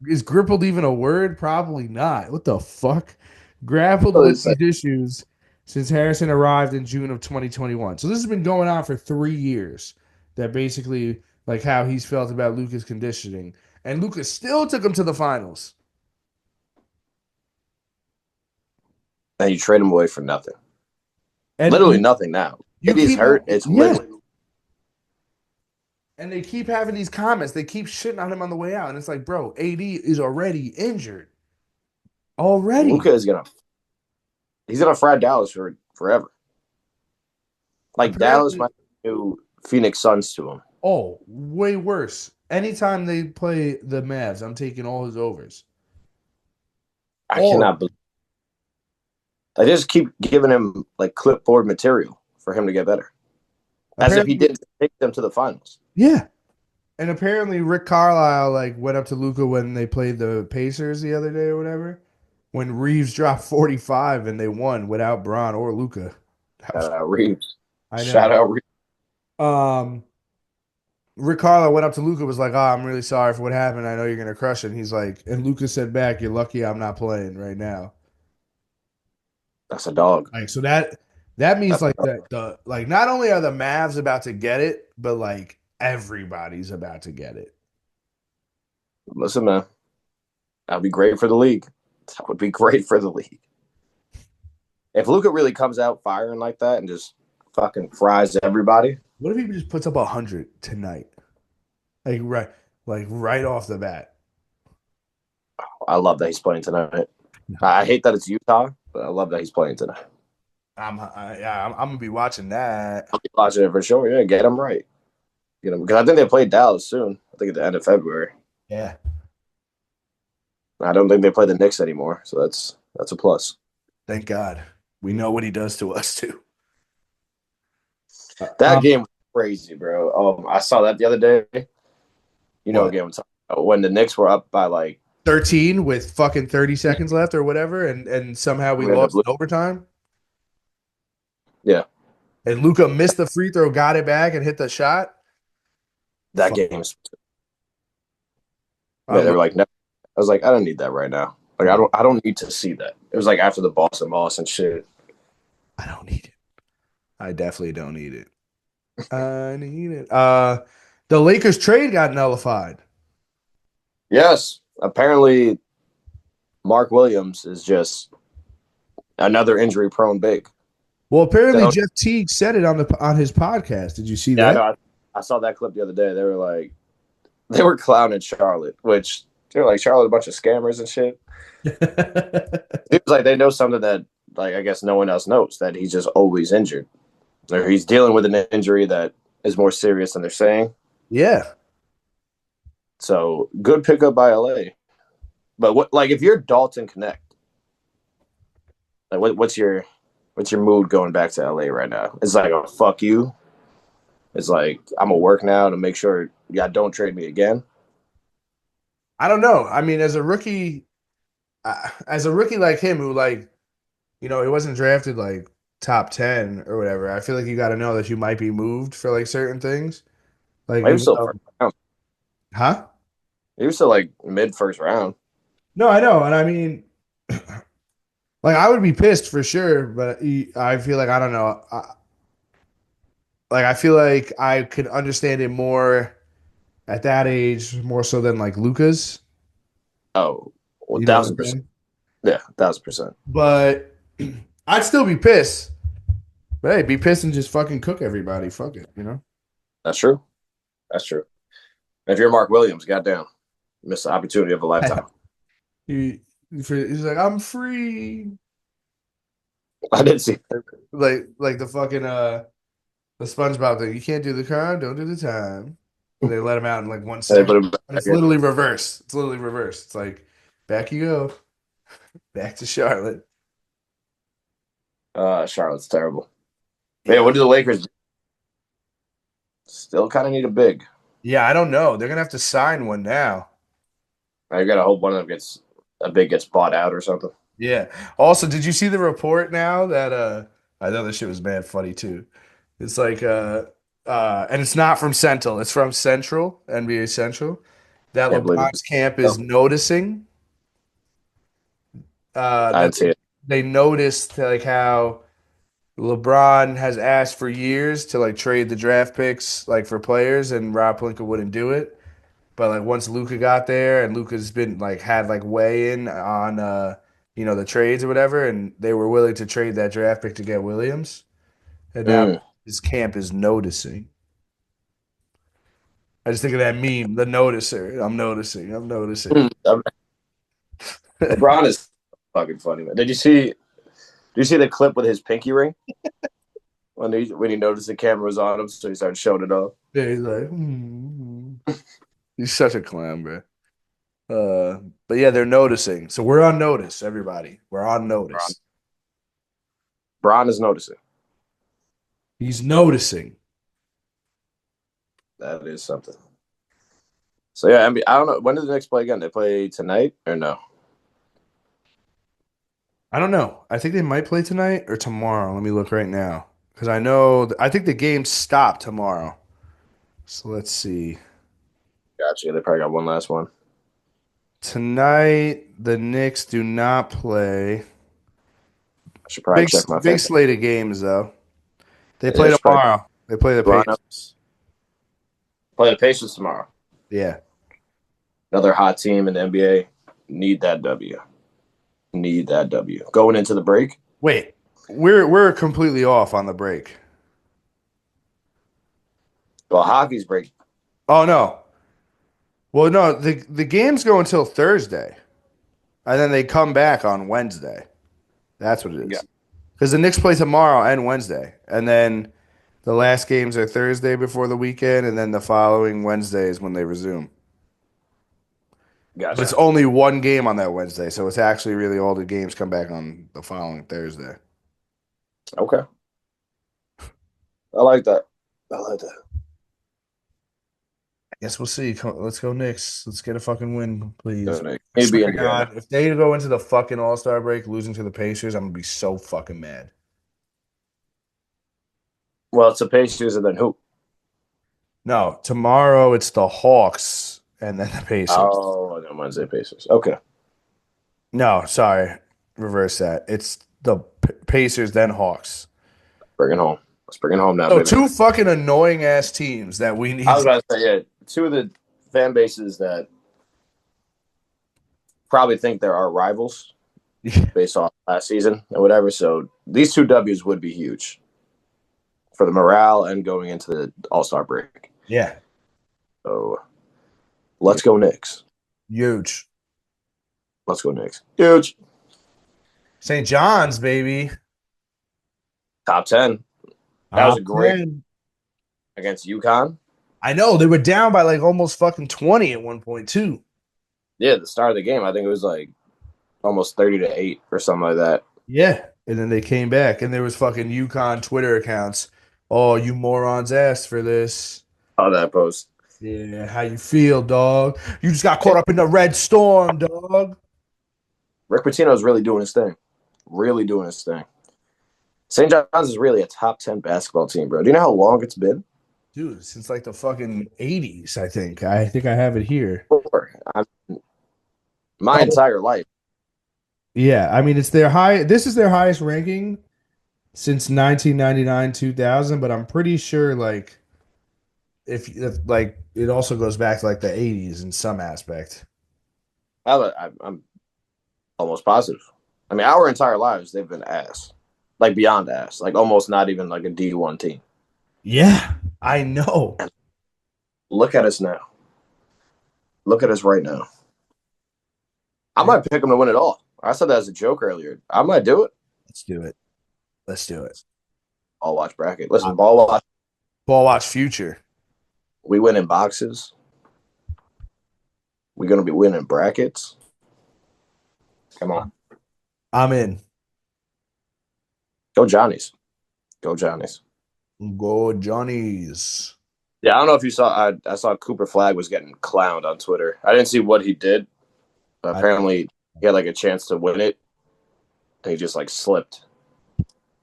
[SPEAKER 2] Is grappled even a word? Probably not. What the fuck? Grappled with these issues since Harrison arrived in June of 2021. So this has been going on for 3 years. That basically, like, how he's felt about Luka's conditioning. And Luka still took him to the finals.
[SPEAKER 1] And you trade him away for nothing.
[SPEAKER 2] And
[SPEAKER 1] literally nothing now. If he's hurt, it's literally.
[SPEAKER 2] And they keep having these comments. They keep shitting on him on the way out. And it's like, bro, AD is already injured. Already.
[SPEAKER 1] Luka is he's gonna fry Dallas for forever. Like, apparently, Dallas might do Phoenix Suns to him.
[SPEAKER 2] Oh, way worse. Anytime they play the Mavs, I'm taking all his overs.
[SPEAKER 1] I cannot believe. They just keep giving him like clipboard material for him to get better. As if he didn't take them to the finals.
[SPEAKER 2] Yeah. And apparently Rick Carlisle like went up to Luka when they played the Pacers the other day or whatever. When Reeves dropped 45 and they won without Bron or Luka.
[SPEAKER 1] Shout out Reeves.
[SPEAKER 2] I know.
[SPEAKER 1] Shout out Reeves.
[SPEAKER 2] Rick Carlisle went up to Luka, was like, "Oh, I'm really sorry for what happened. I know you're gonna crush it." And he's like, and Luka said back, "You're lucky I'm not playing right now."
[SPEAKER 1] That's a dog.
[SPEAKER 2] Like, so that means like the like not only are the Mavs about to get it, but like everybody's about to get it.
[SPEAKER 1] Listen, man, that'd be great for the league. That would be great for the league. If Luka really comes out firing like that and just fucking fries everybody.
[SPEAKER 2] What if he just puts up 100 tonight? Like right off the bat.
[SPEAKER 1] I love that he's playing tonight. I hate that it's Utah, but I love that he's playing tonight.
[SPEAKER 2] I'm gonna be watching that.
[SPEAKER 1] I'll be watching it for sure. Yeah, get him right. Get him, because I think they play Dallas soon. I think at the end of February.
[SPEAKER 2] Yeah.
[SPEAKER 1] I don't think they play the Knicks anymore, so that's a plus.
[SPEAKER 2] Thank God. We know what he does to us too.
[SPEAKER 1] That game was crazy, bro. I saw that the other day. You know what game I'm talking about. When the Knicks were up by like
[SPEAKER 2] 13 with fucking 30 seconds left or whatever, and somehow we lost in overtime.
[SPEAKER 1] Yeah.
[SPEAKER 2] And Luka missed the free throw, got it back, and hit the shot.
[SPEAKER 1] That game's. Yeah, they were like, no. I was like, I don't need that right now. Like, I don't need to see that. It was like after the Boston loss and shit.
[SPEAKER 2] I don't need it. I definitely don't need it. I need it. The Lakers trade got nullified.
[SPEAKER 1] Yes. Apparently, Mark Williams is just another injury-prone big.
[SPEAKER 2] Well, apparently Jeff Teague said it on his podcast. Did you see that?
[SPEAKER 1] Yeah, I saw that clip the other day. They were clowning Charlotte, which they're like, Charlotte a bunch of scammers and shit. It was like they know something that, like, I guess no one else knows, that he's just always injured. Or he's dealing with an injury that is more serious than they're saying.
[SPEAKER 2] Yeah.
[SPEAKER 1] So good pickup by LA. But what, like, if you're Dalton Connect, like, what's your mood going back to LA right now? It's like, oh, fuck you. It's like, I'm gonna work now to make sure don't trade me again.
[SPEAKER 2] I don't know. I mean, as a rookie like him, who, like, you know, he wasn't drafted like top 10 or whatever, I feel like you got to know that you might be moved for like certain things. Like,
[SPEAKER 1] he was still first round.
[SPEAKER 2] Huh?
[SPEAKER 1] He was still like mid first round.
[SPEAKER 2] No, I know, and I mean, like, I would be pissed for sure, but I feel like, I don't know. I feel like I could understand it more at that age, more so than like Luka's.
[SPEAKER 1] Oh, well, 1,000%. Yeah, 1,000%. But
[SPEAKER 2] I'd still be pissed. But hey, be pissed and just fucking cook everybody. Fuck it, you know?
[SPEAKER 1] That's true. That's true. If you're Mark Williams, goddamn, miss the opportunity of a lifetime.
[SPEAKER 2] He's like, I'm free.
[SPEAKER 1] I did see.
[SPEAKER 2] Like the fucking the SpongeBob thing. You can't do the crime, don't do the time. And they let him out in like 1
[SPEAKER 1] They put
[SPEAKER 2] second.
[SPEAKER 1] him back
[SPEAKER 2] And it's
[SPEAKER 1] in.
[SPEAKER 2] literally reverse. It's literally reverse. It's like back you go. Back to Charlotte.
[SPEAKER 1] Charlotte's terrible. Yeah, what do the Lakers do? Still kind of need a big.
[SPEAKER 2] Yeah, I don't know. They're gonna have to sign one now.
[SPEAKER 1] I gotta hope one of them gets bought out or something.
[SPEAKER 2] Yeah. Also, did you see the report now that I know this shit was mad funny too. It's like and it's not from Central, it's from Central, NBA Central, that
[SPEAKER 1] Can't believe
[SPEAKER 2] LeBron's camp is noticing
[SPEAKER 1] I
[SPEAKER 2] that
[SPEAKER 1] didn't see it.
[SPEAKER 2] they noticed like how LeBron has asked for years to like trade the draft picks like for players and Rob Pelinka wouldn't do it. But like once Luca got there and Luca's been like had like weigh in on the trades or whatever, and they were willing to trade that draft pick to get Williams. And now
[SPEAKER 1] Mm.
[SPEAKER 2] his camp is noticing. I just think of that meme, the noticer. I'm noticing. I'm noticing.
[SPEAKER 1] LeBron is fucking funny, man. Did you see the clip with his pinky ring? When he noticed the camera was on him, so he started showing it off.
[SPEAKER 2] Yeah, he's like, he's such a clown, bro. But yeah, they're noticing. So we're on notice, everybody. We're on notice.
[SPEAKER 1] Bron is noticing.
[SPEAKER 2] He's noticing.
[SPEAKER 1] That is something. So yeah, I don't know. When do the Knicks play again? They play tonight or no?
[SPEAKER 2] I don't know. I think they might play tonight or tomorrow. Let me look right now. Because I think the game stopped tomorrow. So let's see.
[SPEAKER 1] Gotcha. They probably got one last one.
[SPEAKER 2] Tonight, the Knicks do not play.
[SPEAKER 1] I should probably
[SPEAKER 2] Big,
[SPEAKER 1] check my
[SPEAKER 2] big
[SPEAKER 1] thing.
[SPEAKER 2] slate of games, though. They
[SPEAKER 1] Yeah,
[SPEAKER 2] play
[SPEAKER 1] it's probably-
[SPEAKER 2] tomorrow. They play the
[SPEAKER 1] Toronto.
[SPEAKER 2] Pacers.
[SPEAKER 1] Play the Pacers tomorrow.
[SPEAKER 2] Yeah.
[SPEAKER 1] Another hot team in the NBA. Need that W. Need that W. Going into the break.
[SPEAKER 2] Wait, we're completely off on the break.
[SPEAKER 1] Well, hockey's break.
[SPEAKER 2] Oh no. Well, no, the games go until Thursday. And then they come back on Wednesday. That's what it is.
[SPEAKER 1] Yeah.
[SPEAKER 2] Because the Knicks play tomorrow and Wednesday. And then the last games are Thursday before the weekend, and then the following Wednesday is when they resume.
[SPEAKER 1] Gotcha.
[SPEAKER 2] But it's only one game on that Wednesday, so it's actually really all the games come back on the following Thursday.
[SPEAKER 1] Okay. I like that.
[SPEAKER 2] I guess we'll see. Let's go Knicks. Let's get a fucking win, please. I
[SPEAKER 1] He'd be
[SPEAKER 2] swear
[SPEAKER 1] in
[SPEAKER 2] to
[SPEAKER 1] here.
[SPEAKER 2] God, if they go into the fucking All-Star break losing to the Pacers, I'm gonna be so fucking mad.
[SPEAKER 1] Well, it's the Pacers and then who?
[SPEAKER 2] No, tomorrow it's the Hawks and then the Pacers.
[SPEAKER 1] Oh, and then Wednesday Pacers. Okay.
[SPEAKER 2] No, sorry. Reverse that. It's the Pacers, then Hawks.
[SPEAKER 1] Bring it home. Let's bring it home now,
[SPEAKER 2] So
[SPEAKER 1] baby.
[SPEAKER 2] two fucking annoying ass teams that we need.
[SPEAKER 1] I was about to say, yeah, two of the fan bases that probably think they're our rivals based off last season and whatever. So these two W's would be huge for the morale and going into the All-Star break.
[SPEAKER 2] Yeah.
[SPEAKER 1] So let's go Knicks.
[SPEAKER 2] Huge.
[SPEAKER 1] Let's go Knicks. Huge.
[SPEAKER 2] St. John's, baby.
[SPEAKER 1] Top 10. That was a great against UConn.
[SPEAKER 2] I know. They were down by like almost fucking 20 at one point, too.
[SPEAKER 1] Yeah, the start of the game, I think it was like almost 30-8 or something like that.
[SPEAKER 2] Yeah. And then they came back, and there was fucking UConn Twitter accounts. Oh, you morons asked for this.
[SPEAKER 1] Oh, that post.
[SPEAKER 2] Yeah, how you feel, dog? You just got caught up in the red storm, dog.
[SPEAKER 1] Rick Pitino's really doing his thing. Really doing his thing. St. John's is really a top 10 basketball team, bro. Do you know how long it's been?
[SPEAKER 2] Dude, since like the fucking 80s, I think. I think I have it here.
[SPEAKER 1] My entire life.
[SPEAKER 2] Yeah, I mean, it's their high. This is their highest ranking since 1999, 2000, but I'm pretty sure like if like it also goes back to like the 80s in some aspect.
[SPEAKER 1] I'm almost positive. I mean, our entire lives, they've been ass. Like beyond ass. Like almost not even like a D1 team.
[SPEAKER 2] Yeah, I know.
[SPEAKER 1] Look at us now. Look at us right now. I might pick them to win it all. I said that as a joke earlier. I might do it.
[SPEAKER 2] Let's do it. Let's do it.
[SPEAKER 1] Ball watch bracket. Listen, ball watch.
[SPEAKER 2] Ball watch future.
[SPEAKER 1] We win in boxes. We're gonna be winning brackets. Come on.
[SPEAKER 2] I'm in.
[SPEAKER 1] Go Johnnies. Go Johnnies.
[SPEAKER 2] Go Johnnies.
[SPEAKER 1] Yeah, I don't know if you saw. I saw Cooper Flag was getting clowned on Twitter. I didn't see what he did. But apparently, he had like a chance to win it, and he just like slipped.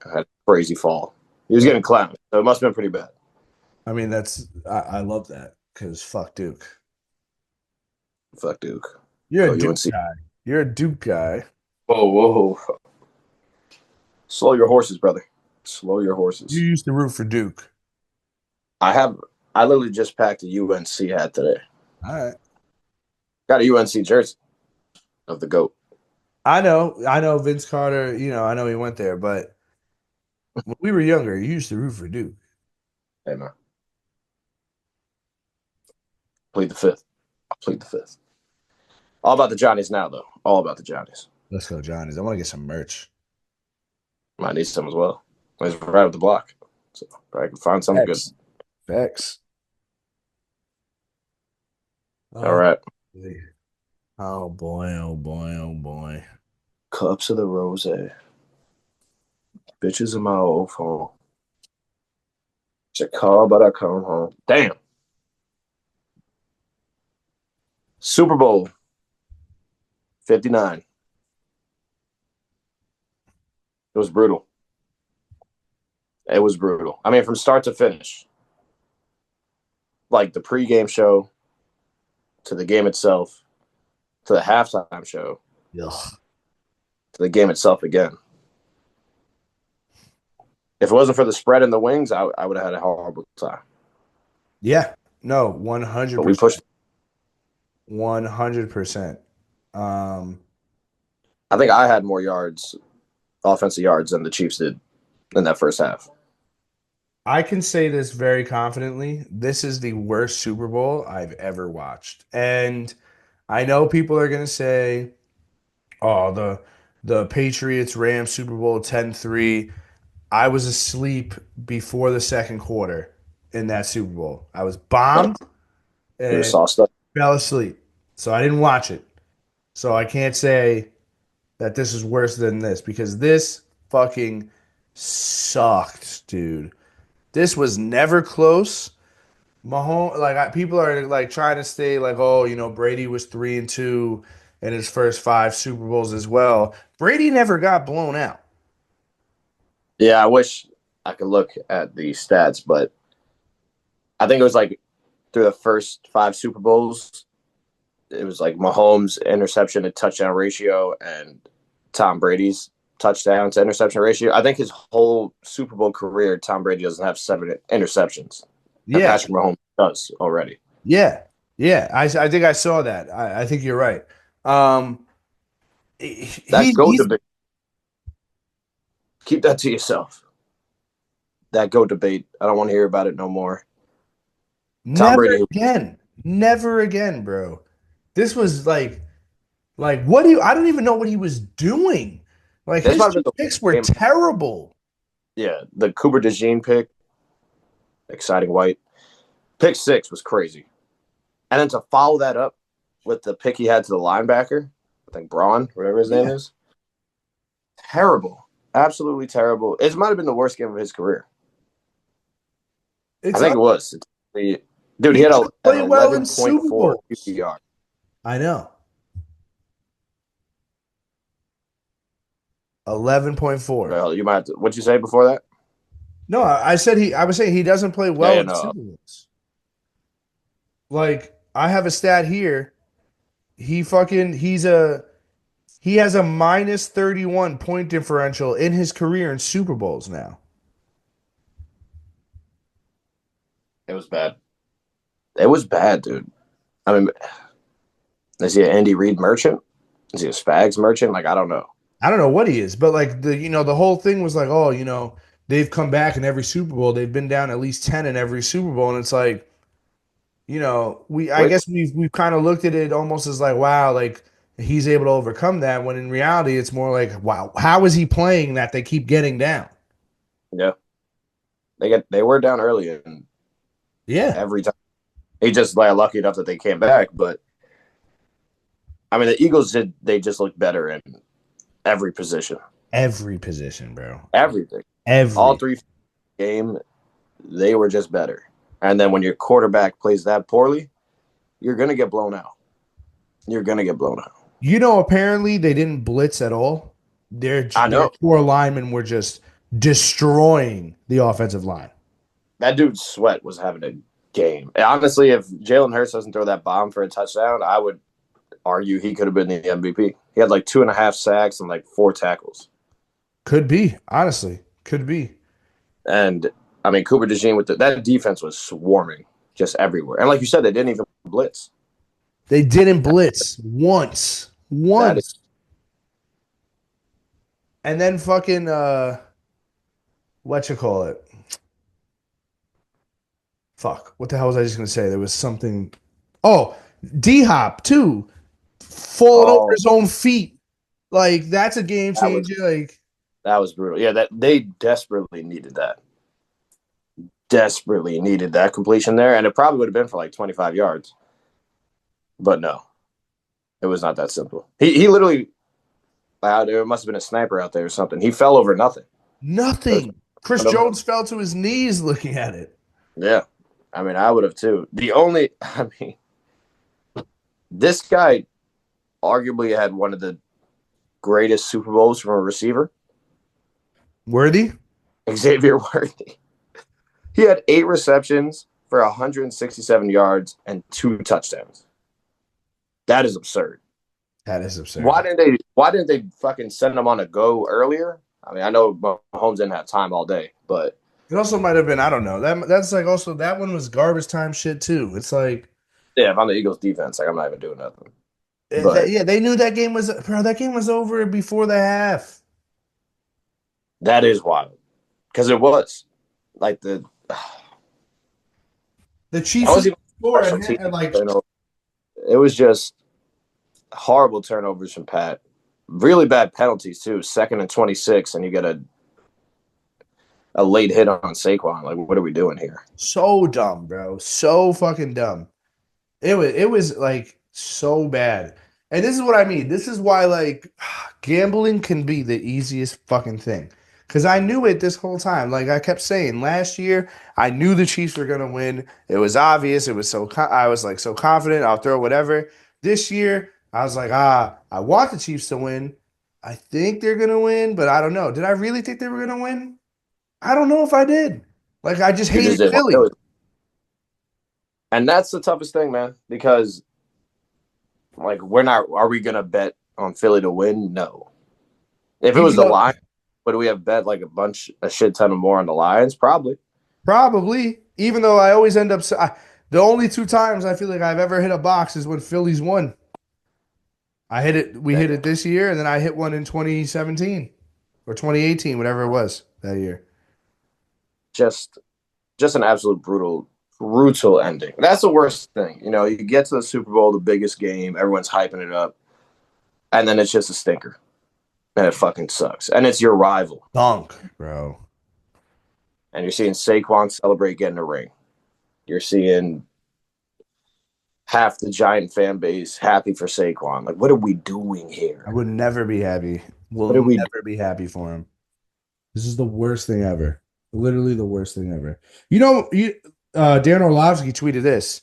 [SPEAKER 1] Had a crazy fall. He was getting clowned, so it must have been pretty bad.
[SPEAKER 2] I mean, I love that because fuck Duke.
[SPEAKER 1] Fuck Duke.
[SPEAKER 2] You're
[SPEAKER 1] Go
[SPEAKER 2] a Duke
[SPEAKER 1] UNC.
[SPEAKER 2] guy. You're a Duke guy.
[SPEAKER 1] Whoa. Slow your horses, brother. Slow your horses.
[SPEAKER 2] You used to root for Duke.
[SPEAKER 1] I literally just packed a UNC hat today.
[SPEAKER 2] All right.
[SPEAKER 1] Got a UNC jersey of the GOAT.
[SPEAKER 2] I know Vince Carter, I know he went there, but when we were younger, you used to root for Duke.
[SPEAKER 1] Hey, man. Plead the fifth. I'll plead the fifth. All about the Johnnies now, though. All about the Johnnies.
[SPEAKER 2] Let's go, Johnnies. I want to get some merch.
[SPEAKER 1] Might need some as well. It's right up the block. So probably can find something good.
[SPEAKER 2] Facts.
[SPEAKER 1] All right.
[SPEAKER 2] Oh boy, oh boy, oh boy.
[SPEAKER 1] Cups of the rose. Bitches in my old phone. It's a call, but I come home. Damn. Super Bowl 59. It was brutal. It was brutal. I mean, from start to finish. Like the pregame show to the game itself to the halftime show
[SPEAKER 2] Ugh.
[SPEAKER 1] to the game itself again. If it wasn't for the spread and the wings, I would have had a horrible time.
[SPEAKER 2] Yeah. No, 100%.
[SPEAKER 1] But we pushed.
[SPEAKER 2] 100%.
[SPEAKER 1] I think I had more offensive yards, than the Chiefs did in that first half.
[SPEAKER 2] I can say this very confidently. This is the worst Super Bowl I've ever watched. And I know people are going to say, oh, the Patriots Rams Super Bowl 10-3. I was asleep before the second quarter in that Super Bowl. I was bombed and fell asleep. So I didn't watch it. So I can't say that this is worse than this because this fucking sucked, dude. This was never close. Mahomes, people are like trying to stay like, oh, Brady was 3-2 in his first 5 Super Bowls as well. Brady never got blown out.
[SPEAKER 1] Yeah, I wish I could look at the stats, but I think it was like through the first 5 Super Bowls, it was like Mahomes' interception to touchdown ratio and Tom Brady's touchdown to interception ratio. I think his whole Super Bowl career, Tom Brady doesn't have 7 interceptions.
[SPEAKER 2] Yeah,
[SPEAKER 1] Patrick Mahomes does already.
[SPEAKER 2] Yeah. I think I saw that. I think you're right.
[SPEAKER 1] That GOAT debate. Keep that to yourself. That GOAT debate. I don't want to hear about it no more.
[SPEAKER 2] Never again. Never again, bro. This was like what do you? I don't even know what he was doing. Like his picks were terrible.
[SPEAKER 1] Yeah, the Cooper DeJean pick, exciting white. Pick 6 was crazy. And then to follow that up with the pick he had to the linebacker, I think Braun, whatever his name is. Terrible. Absolutely terrible. It might have been the worst game of his career. I think it was. Dude, he had an 11.4 QBR.
[SPEAKER 2] I know. 11.4.
[SPEAKER 1] Well, you might have to, what'd you say before that?
[SPEAKER 2] No, I was saying he doesn't play well in Super Bowls. Like, I have a stat here. He has a minus 31 point differential in his career in Super Bowls now.
[SPEAKER 1] It was bad. It was bad, dude. I mean, is he an Andy Reid merchant? Is he a Spags merchant? Like, I don't know.
[SPEAKER 2] I don't know what he is, but like the whole thing was like, oh, they've come back in every Super Bowl. They've been down at least 10 in every Super Bowl, and it's like, I guess we've kind of looked at it almost as like, wow, like he's able to overcome that. When in reality, it's more like, wow, how is he playing that they keep getting down?
[SPEAKER 1] Yeah, they were down early, and
[SPEAKER 2] Yeah.
[SPEAKER 1] every time he just like lucky enough that they came back. But I mean, the Eagles they just looked better in every position,
[SPEAKER 2] Every position, bro.
[SPEAKER 1] everything, all
[SPEAKER 2] Every.
[SPEAKER 1] three game they were just better. And then when your quarterback plays that poorly, you're gonna get blown out. You're gonna get blown out.
[SPEAKER 2] You know, apparently they didn't blitz at all.
[SPEAKER 1] I
[SPEAKER 2] Their
[SPEAKER 1] know
[SPEAKER 2] core linemen were just destroying the offensive line.
[SPEAKER 1] that dude Sweat was having a game. Honestly, if Jalen Hurts doesn't throw that bomb for a touchdown, I would argue he could have been the MVP. He had like 2.5 sacks and like 4 tackles.
[SPEAKER 2] Could be, honestly. Could be.
[SPEAKER 1] And I mean, Cooper DeJean with that defense was swarming just everywhere. And like you said, they didn't even blitz.
[SPEAKER 2] They didn't blitz once.
[SPEAKER 1] That is,
[SPEAKER 2] And then fucking what you call it? Fuck. What the hell was I just gonna say? There was something. Oh, D Hop too. Falling over his own feet. Like that's a game changer.
[SPEAKER 1] that was brutal. Yeah, that they desperately needed that. Desperately needed that completion there, and it probably would have been for like 25 yards. But no, it was not that simple. He literally, there must have been a sniper out there or something. He fell over nothing.
[SPEAKER 2] Nothing. Chris Jones fell to his knees looking at it.
[SPEAKER 1] Yeah, I mean, I would have too. This guy arguably had one of the greatest Super Bowls from a receiver.
[SPEAKER 2] Worthy?
[SPEAKER 1] Xavier Worthy. He had 8 receptions for 167 yards and 2 touchdowns. That is absurd.
[SPEAKER 2] That is absurd.
[SPEAKER 1] Why didn't they fucking send him on a go earlier? I mean, I know Mahomes didn't have time all day, but
[SPEAKER 2] it also might have been, I don't know. That's like also that one was garbage time shit too. It's like,
[SPEAKER 1] yeah, if I'm the Eagles defense, like I'm not even doing nothing.
[SPEAKER 2] Yeah, they knew that game was over before the half.
[SPEAKER 1] That is wild. Because it was. Like the
[SPEAKER 2] Chiefs score and like
[SPEAKER 1] it was just horrible turnovers from Pat. Really bad penalties too. 2nd and 26, and you get a late hit on Saquon. Like, what are we doing here?
[SPEAKER 2] So dumb, bro. So fucking dumb. It was like so bad. And this is what I mean. This is why like gambling can be the easiest fucking thing. Because I knew it this whole time. Like I kept saying, last year I knew the Chiefs were gonna win. It was obvious. It was I was like so confident. I'll throw whatever. This year I was like, I want the Chiefs to win. I think they're gonna win, but I don't know. Did I really think they were gonna win? I don't know if I did. Like I just hated Philly.
[SPEAKER 1] And that's the toughest thing, man, because like are we gonna bet on Philly to win? No. If it was the Lions, would we have bet like a shit ton of more on the Lions? Probably.
[SPEAKER 2] Even though I always end up the only 2 times I feel like I've ever hit a box is when Phillies won. We hit it this year, and then I hit one in 2017 or 2018, whatever it was that year.
[SPEAKER 1] Just an absolute brutal ending. That's the worst thing. You know, you get to the Super Bowl, the biggest game, everyone's hyping it up, and then it's just a stinker. And it fucking sucks. And it's your rival.
[SPEAKER 2] Dunk, bro.
[SPEAKER 1] And you're seeing Saquon celebrate getting a ring. You're seeing half the Giant fan base happy for Saquon. Like, what are we doing here?
[SPEAKER 2] I would never be happy. We'll never be happy for him. This is the worst thing ever. Literally the worst thing ever. You know, Dan Orlovsky tweeted this.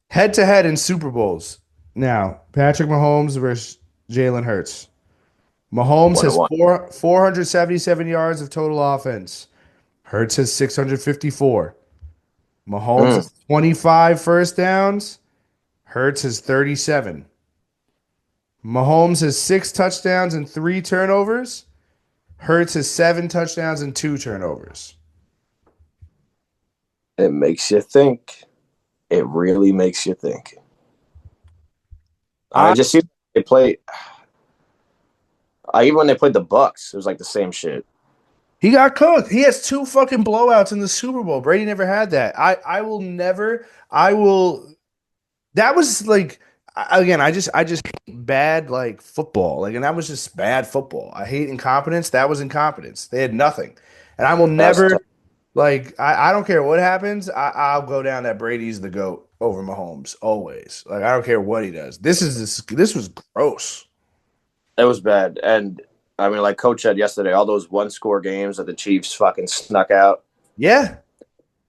[SPEAKER 2] Head-to-head in Super Bowls. Now, Patrick Mahomes versus Jalen Hurts. Mahomes has 477 yards of total offense. Hurts has 654. Mahomes has 25 first downs. Hurts has 37. Mahomes has 6 touchdowns and 3 turnovers. Hurts has 7 touchdowns and 2 turnovers.
[SPEAKER 1] It makes you think. It really makes you think. I just see they play. Even when they played the Bucks, it was like the same shit.
[SPEAKER 2] He got cooked. He has 2 fucking blowouts in the Super Bowl. Brady never had that. I will never. That was like, again, I just hate bad football. And that was just bad football. I hate incompetence. That was incompetence. They had nothing. And I will
[SPEAKER 1] That's
[SPEAKER 2] never
[SPEAKER 1] tough.
[SPEAKER 2] like I don't care what happens. I'll go down that Brady's the GOAT over Mahomes always. Like I don't care what he does. This was gross.
[SPEAKER 1] It was bad. And I mean, like Coach said yesterday, all those one score games that the Chiefs fucking snuck out,
[SPEAKER 2] Yeah.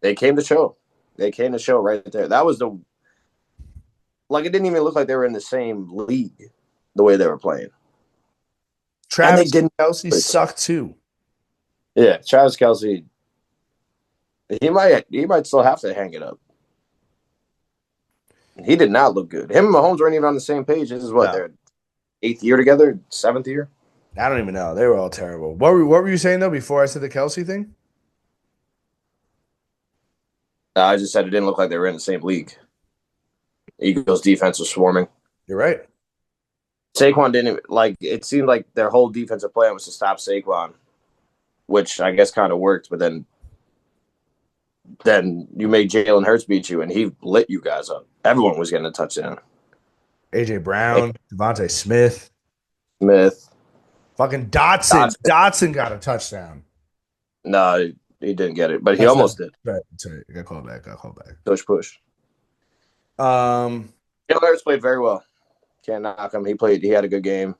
[SPEAKER 1] they came to show. They came to show right there. That was the like it didn't even look like they were in the same league the way they were playing. And they
[SPEAKER 2] Travis
[SPEAKER 1] didn't.
[SPEAKER 2] Kelce sucked too.
[SPEAKER 1] Yeah, Travis Kelce. He might still have to hang it up. He did not look good. Him and Mahomes weren't even on the same page. This is what
[SPEAKER 2] No.
[SPEAKER 1] their 8th year together, 7th year.
[SPEAKER 2] I don't even know. They were all terrible. What were you saying though before I said the Kelce thing?
[SPEAKER 1] I just said it didn't look like they were in the same league. Eagles defense was swarming.
[SPEAKER 2] You're right.
[SPEAKER 1] Saquon didn't like. It seemed like their whole defensive plan was to stop Saquon, which I guess kind of worked. But then you made Jalen Hurts beat you, and he lit you guys up. Everyone was getting a touchdown.
[SPEAKER 2] AJ Brown, Devontae Smith,
[SPEAKER 1] Fucking
[SPEAKER 2] Dotson. Dotson got a touchdown.
[SPEAKER 1] No, he didn't get it, but he almost did.
[SPEAKER 2] Sorry, I got called back.
[SPEAKER 1] Push. Jalen Hurts played very well. Can't knock him. He had a good game.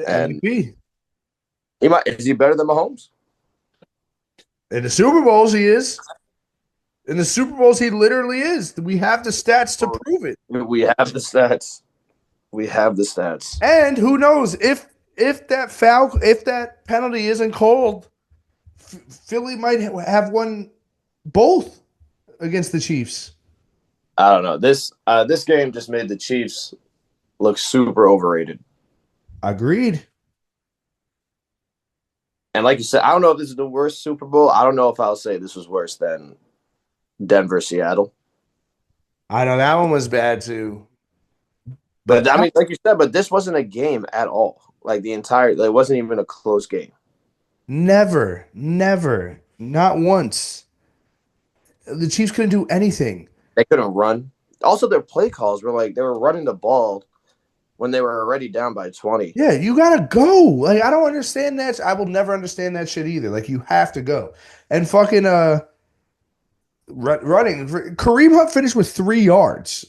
[SPEAKER 1] And
[SPEAKER 2] MVP.
[SPEAKER 1] Is he better than Mahomes?
[SPEAKER 2] In the Super Bowls, he is. In the Super Bowls, he literally is. We have the stats to prove it.
[SPEAKER 1] We have the stats.
[SPEAKER 2] And who knows if that penalty isn't called, Philly might have won both against the Chiefs.
[SPEAKER 1] I don't know. This game just made the Chiefs look super overrated.
[SPEAKER 2] Agreed.
[SPEAKER 1] And like you said, I don't know if this is the worst Super Bowl. I don't know if I'll say this was worse than Denver, Seattle.
[SPEAKER 2] I know that one was bad too.
[SPEAKER 1] But I mean, like you said, but this wasn't a game at all. Like it wasn't even a close game.
[SPEAKER 2] Never, not once. The Chiefs couldn't do anything.
[SPEAKER 1] They couldn't run. Also, their play calls were like they were running the ball when they were already down by 20.
[SPEAKER 2] Yeah, you gotta go. Like I don't understand that. I will never understand that shit either. Like you have to go. And fucking running. Kareem Hunt finished with 3 yards.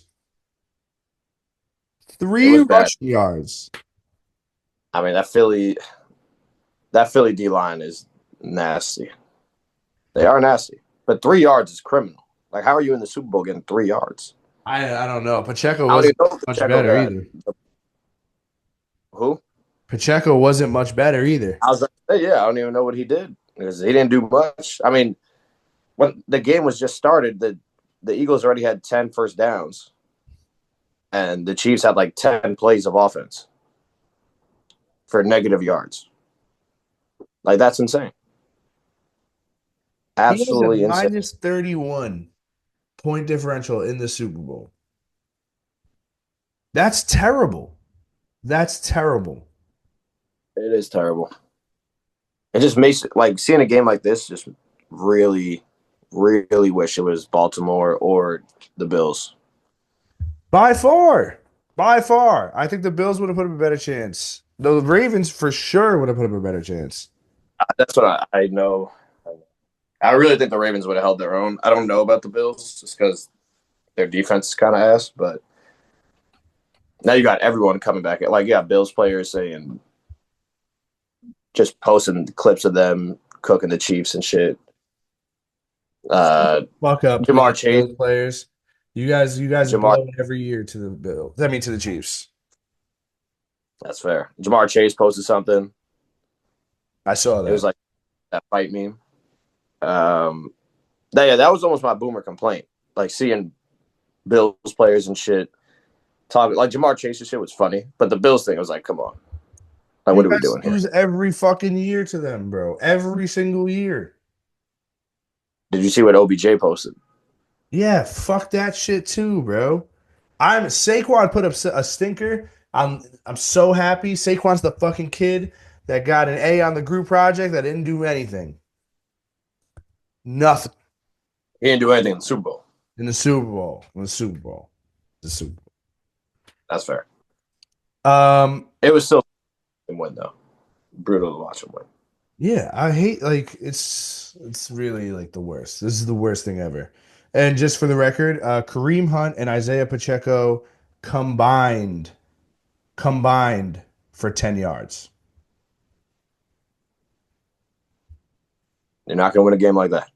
[SPEAKER 2] 3 rushing yards.
[SPEAKER 1] I mean, that Philly D line is nasty. They are nasty. But 3 yards is criminal. Like, how are you in the Super Bowl getting 3 yards?
[SPEAKER 2] I don't know. Pacheco wasn't much better either.
[SPEAKER 1] Who?
[SPEAKER 2] Pacheco wasn't much better either.
[SPEAKER 1] I was like, hey, yeah, I don't even know what he did because he didn't do much. I mean, when the game was just started, the Eagles already had 10 first downs, and the Chiefs had like 10 plays of offense for negative yards. Like, that's insane. Absolutely insane.
[SPEAKER 2] Minus 31 point differential in the Super Bowl. That's terrible.
[SPEAKER 1] It is terrible. It just makes it like seeing a game like this just really, really wish it was Baltimore or the Bills.
[SPEAKER 2] By far. I think the Bills would have put up a better chance. The Ravens for sure would have put up a better chance.
[SPEAKER 1] That's what I know. I really think the Ravens would have held their own. I don't know about the Bills just because their defense is kind of ass, but now you got everyone coming back. Like, you got Bills players saying, just posting clips of them cooking the Chiefs and shit.
[SPEAKER 2] Fuck up,
[SPEAKER 1] Jamar Chase
[SPEAKER 2] Bills players. You guys blow every year to the Bills. I mean, to the Chiefs.
[SPEAKER 1] That's fair. Jamar Chase posted something.
[SPEAKER 2] I saw that.
[SPEAKER 1] It was like that fight meme. That was almost my boomer complaint. Like seeing Bills players and shit talk like Jamar Chase's shit was funny, but the Bills thing was like, come on. Like, what are we doing here?
[SPEAKER 2] Lose every fucking year to them, bro. Every single year.
[SPEAKER 1] Did you see what OBJ posted?
[SPEAKER 2] Yeah, fuck that shit too, bro. Saquon put up a stinker. I'm so happy. Saquon's the fucking kid that got an A on the group project that didn't do anything. Nothing.
[SPEAKER 1] He didn't do anything in the Super Bowl.
[SPEAKER 2] The Super Bowl.
[SPEAKER 1] That's fair.
[SPEAKER 2] It
[SPEAKER 1] was still a win though. Brutal to watch him win.
[SPEAKER 2] Yeah, I hate it's really like the worst. This is the worst thing ever. And just for the record, Kareem Hunt and Isaiah Pacheco combined combined for 10 yards.
[SPEAKER 1] You're not going to win a game like that.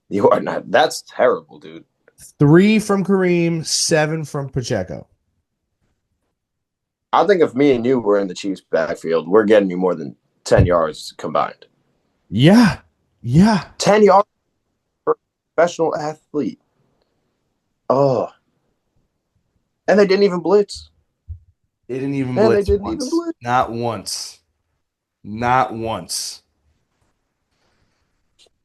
[SPEAKER 1] You are not. That's terrible, dude.
[SPEAKER 2] 3 from Kareem, 7 from Pacheco.
[SPEAKER 1] I think if me and you were in the Chiefs backfield, we're getting you more than 10 yards combined.
[SPEAKER 2] Yeah. Yeah.
[SPEAKER 1] 10 yards for a professional athlete. Oh. And they didn't even blitz.
[SPEAKER 2] They didn't even
[SPEAKER 1] And
[SPEAKER 2] blitz
[SPEAKER 1] they didn't
[SPEAKER 2] once.
[SPEAKER 1] even blitz.
[SPEAKER 2] Not once. Not once.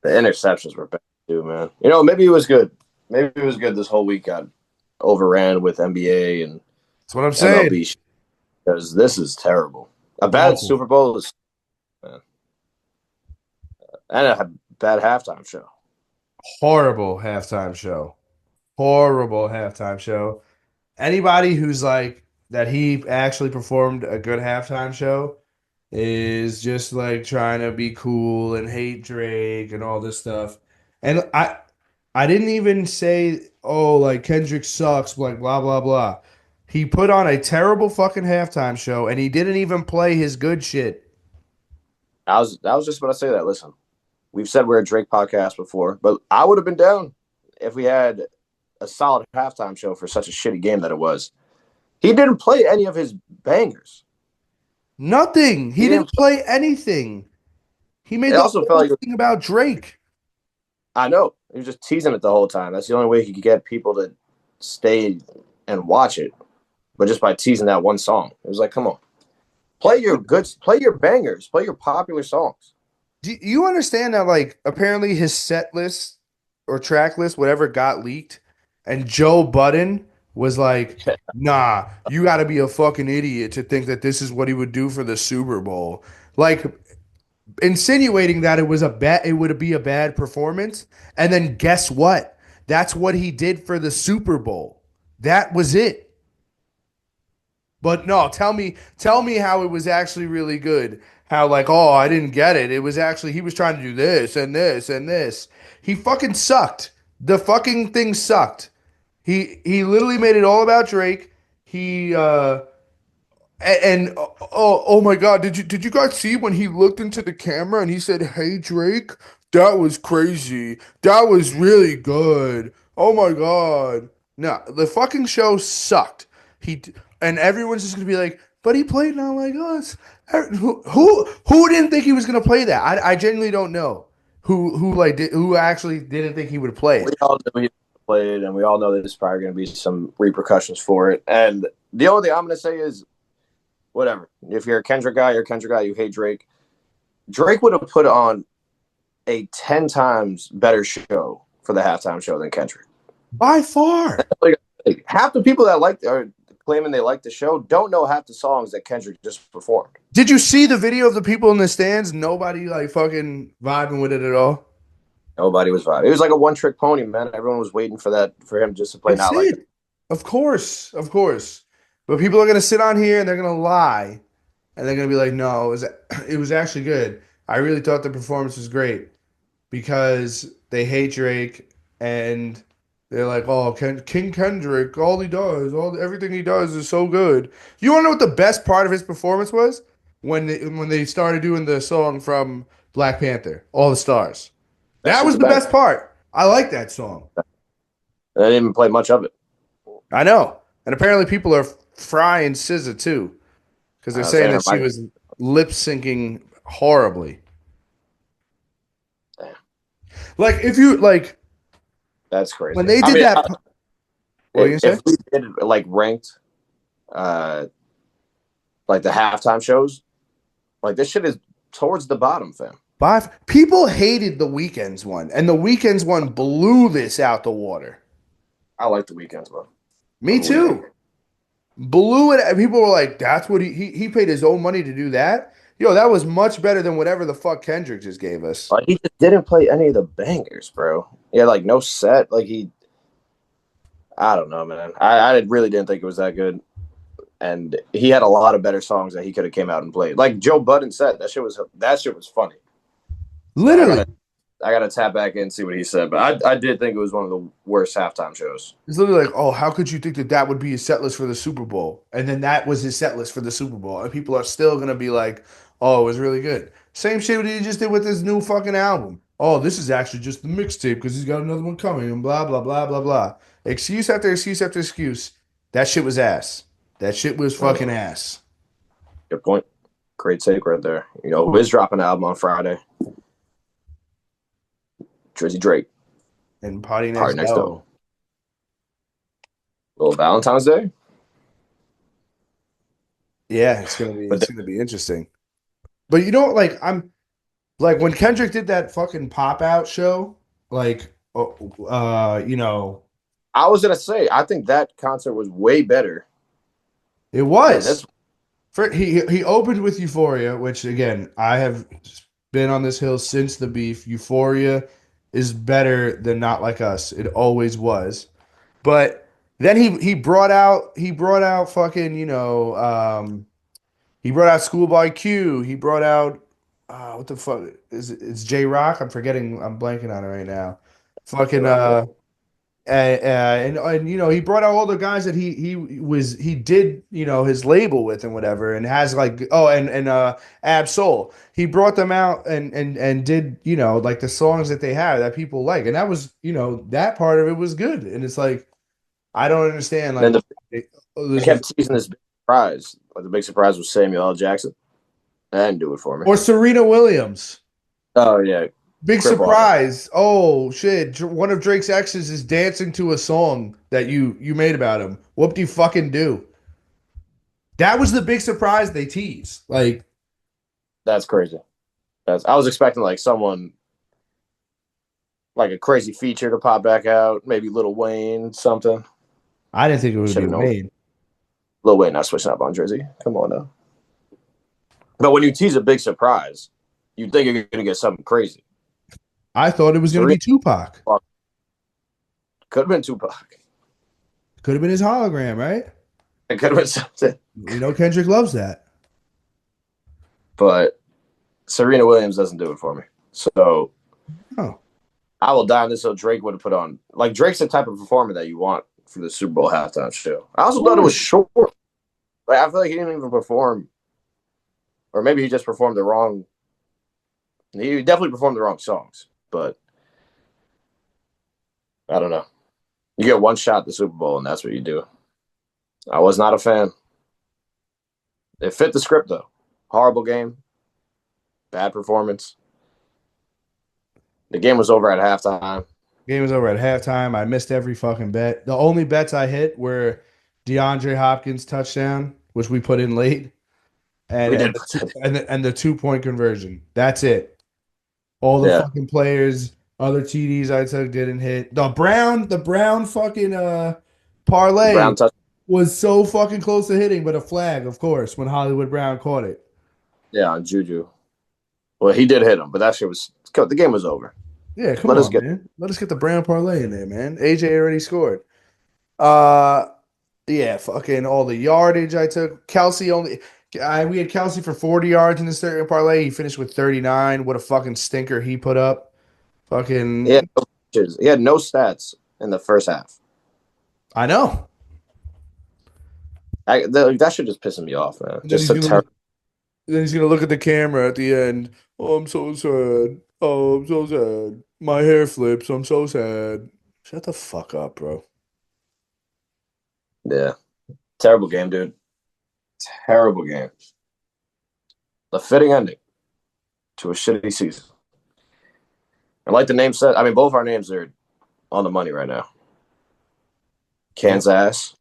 [SPEAKER 1] The interceptions were bad too, man. You know, maybe it was good. Maybe it was good this whole week got overran with NBA and
[SPEAKER 2] That's what I'm saying.
[SPEAKER 1] MLB because this is terrible. A bad Super Bowl is and a bad halftime show.
[SPEAKER 2] Horrible halftime show. Horrible halftime show. Anybody who's like that he actually performed a good halftime show is just like trying to be cool and hate Drake and all this stuff. And I didn't even say, oh, like Kendrick sucks, like blah blah blah. He put on a terrible fucking halftime show and he didn't even play his good shit.
[SPEAKER 1] I was just about to say that. Listen, we've said we're a Drake podcast before, but I would have been down if we had a solid halftime show for such a shitty game that it was. He didn't play any of his bangers.
[SPEAKER 2] Nothing. He didn't play anything. He made
[SPEAKER 1] It
[SPEAKER 2] the
[SPEAKER 1] also
[SPEAKER 2] whole
[SPEAKER 1] felt like
[SPEAKER 2] thing about Drake.
[SPEAKER 1] I know. He was just teasing it the whole time. That's the only way he could get people to stay and watch it. But just by teasing that one song. It was like, come on. Play your bangers, play your popular songs.
[SPEAKER 2] Do you understand that, like, apparently his set list or track list, whatever, got leaked, and Joe Budden was like, nah, you got to be a fucking idiot to think that this is what he would do for the Super Bowl. Like, insinuating that it would be a bad performance. And then guess what? That's what he did for the Super Bowl. That was it. But no, tell me how it was actually really good. How like, oh, I didn't get it. It was actually he was trying to do this and this and this. He fucking sucked. The fucking thing sucked. He literally made it all about Drake. He and oh my God, did you guys see when he looked into the camera and he said, "Hey Drake, that was crazy. That was really good. Oh my God." No, the fucking show sucked. He and everyone's just gonna be like, "But he played not like us." Who didn't think he was gonna play that? I genuinely don't know. Who actually didn't think he would play
[SPEAKER 1] We
[SPEAKER 2] it?
[SPEAKER 1] all knew he played, and we all know that there's probably going to be some repercussions for it. And the only thing I'm going to say is, whatever. If you're a Kendrick guy, you're a Kendrick guy, you hate Drake. Drake would have put on a 10 times better show for the halftime show than Kendrick.
[SPEAKER 2] By far.
[SPEAKER 1] Like, half the people that are claiming they like the show don't know half the songs that Kendrick just performed.
[SPEAKER 2] Did you see the video of the people in the stands? Nobody like fucking vibing with it at all.
[SPEAKER 1] Nobody was vibing. It was like a one-trick pony, man. Everyone was waiting for him just to play
[SPEAKER 2] That's
[SPEAKER 1] Not Like
[SPEAKER 2] it.
[SPEAKER 1] It.
[SPEAKER 2] Of course. But people are gonna sit on here and they're gonna lie, and they're gonna be like, "No, it was actually good. I really thought the performance was great," because they hate Drake and they're like, "Oh, King Kendrick, everything he does is so good." You want to know what the best part of his performance was? When they started doing the song from Black Panther, All the Stars. That was the best part. I like that song.
[SPEAKER 1] I didn't even play much of it.
[SPEAKER 2] I know. And apparently people are frying SZA too. Because they're saying that she was lip syncing horribly.
[SPEAKER 1] Damn.
[SPEAKER 2] Like, if you, like...
[SPEAKER 1] That's crazy.
[SPEAKER 2] When they did that...
[SPEAKER 1] If we did, like, ranked, like, the halftime shows, like, this shit is towards the bottom, fam.
[SPEAKER 2] People hated the Weeknd's one. And the Weeknd's one blew this out the water.
[SPEAKER 1] I like the Weeknd's one.
[SPEAKER 2] Me too. Blew it. People were like, that's what he paid his own money to do that? Yo, that was much better than whatever the fuck Kendrick just gave us.
[SPEAKER 1] Like, he just didn't play any of the bangers, bro. He had, like, no set. Like, I don't know, man. I really didn't think it was that good. And he had a lot of better songs that he could have came out and played. Like Joe Budden said, that shit was funny.
[SPEAKER 2] Literally.
[SPEAKER 1] I gotta tap back in and see what he said, but I did think it was one of the worst halftime shows.
[SPEAKER 2] It's literally like, oh, how could you think that that would be his set list for the Super Bowl? And then that was his set list for the Super Bowl. And people are still going to be like, oh, it was really good. Same shit what he just did with his new fucking album. Oh, this is actually just the mixtape because he's got another one coming and blah, blah, blah, blah, blah. Excuse after excuse after excuse. That shit was ass. That shit was fucking ass.
[SPEAKER 1] Good point. Great take right there. You know, Wiz dropping an album on Friday. Drizzy Drake.
[SPEAKER 2] And Party Next Door.
[SPEAKER 1] Little Valentine's Day.
[SPEAKER 2] Yeah, it's gonna be interesting. But you know, like when Kendrick did that fucking pop out show, like you know,
[SPEAKER 1] I was gonna say, I think that concert was way better.
[SPEAKER 2] it was. He opened with Euphoria, which again, I have been on this hill since the beef. Euphoria is better than Not Like Us. It always was. But then he brought out fucking, he brought out Schoolboy Q. He brought out what the fuck is it? It's J Rock. I'm blanking on it right now. Fucking and you know, he brought out all the guys that he did, you know, his label with and whatever, and has like and Ab Soul. He brought them out and did, you know, like the songs that they have that people like, and that was, you know, that part of it was good. And it's like, I don't understand, like,
[SPEAKER 1] They kept teasing this big surprise. Like the big surprise was Samuel L. Jackson. That didn't do it for me.
[SPEAKER 2] or Serena Williams.
[SPEAKER 1] Oh yeah.
[SPEAKER 2] Big surprise. Oh shit. One of Drake's exes is dancing to a song that you made about him. What do you fucking do? That was the big surprise they teased. Like,
[SPEAKER 1] that's crazy. I was expecting like someone like a crazy feature to pop back out, maybe Lil Wayne, something.
[SPEAKER 2] I didn't think it would be Wayne.
[SPEAKER 1] Lil Wayne not switching up on Drizzy. Come on now. But when you tease a big surprise, you think you're gonna get something crazy.
[SPEAKER 2] I thought it was going to be Tupac.
[SPEAKER 1] Could have been Tupac.
[SPEAKER 2] Could have been his hologram, right?
[SPEAKER 1] It could have been something.
[SPEAKER 2] You know, Kendrick loves that.
[SPEAKER 1] But Serena Williams doesn't do it for me. So I will die on this. So Drake would have put on, like, Drake's the type of performer that you want for the Super Bowl halftime show. I also thought it was short. Like, I feel like he didn't even perform, or maybe he just performed the wrong. He definitely performed the wrong songs. But I don't know. You get one shot at the Super Bowl, and that's what you do. I was not a fan. It fit the script, though. Horrible game. Bad performance. The game was over at halftime.
[SPEAKER 2] Game was over at halftime. I missed every fucking bet. The only bets I hit were DeAndre Hopkins touchdown, which we put in late, and the 2-point conversion. That's it. All the fucking players, other TDs I took didn't hit. The Brown fucking parlay was so fucking close to hitting, but a flag, of course, when Hollywood Brown caught it.
[SPEAKER 1] Yeah, on Juju. Well, he did hit him, but that shit was, the game was over.
[SPEAKER 2] Yeah, come on, man. Let us get the Brown parlay in there, man. AJ already scored. Yeah, fucking all the yardage I took. Kelsey we had Kelsey for 40 yards in the certain parlay. He finished with 39. What a fucking stinker he put up. Fucking
[SPEAKER 1] he had no stats in the first half.
[SPEAKER 2] I know.
[SPEAKER 1] That should just pissing me off, man. Just so terrible.
[SPEAKER 2] Then he's gonna look at the camera at the end. Oh, I'm so sad. Oh, I'm so sad. My hair flips. I'm so sad. Shut the fuck up, bro.
[SPEAKER 1] Yeah. Terrible game, dude. Terrible game. The fitting ending to a shitty season. And like the name said, I mean, both our names are on the money right now. Kansas.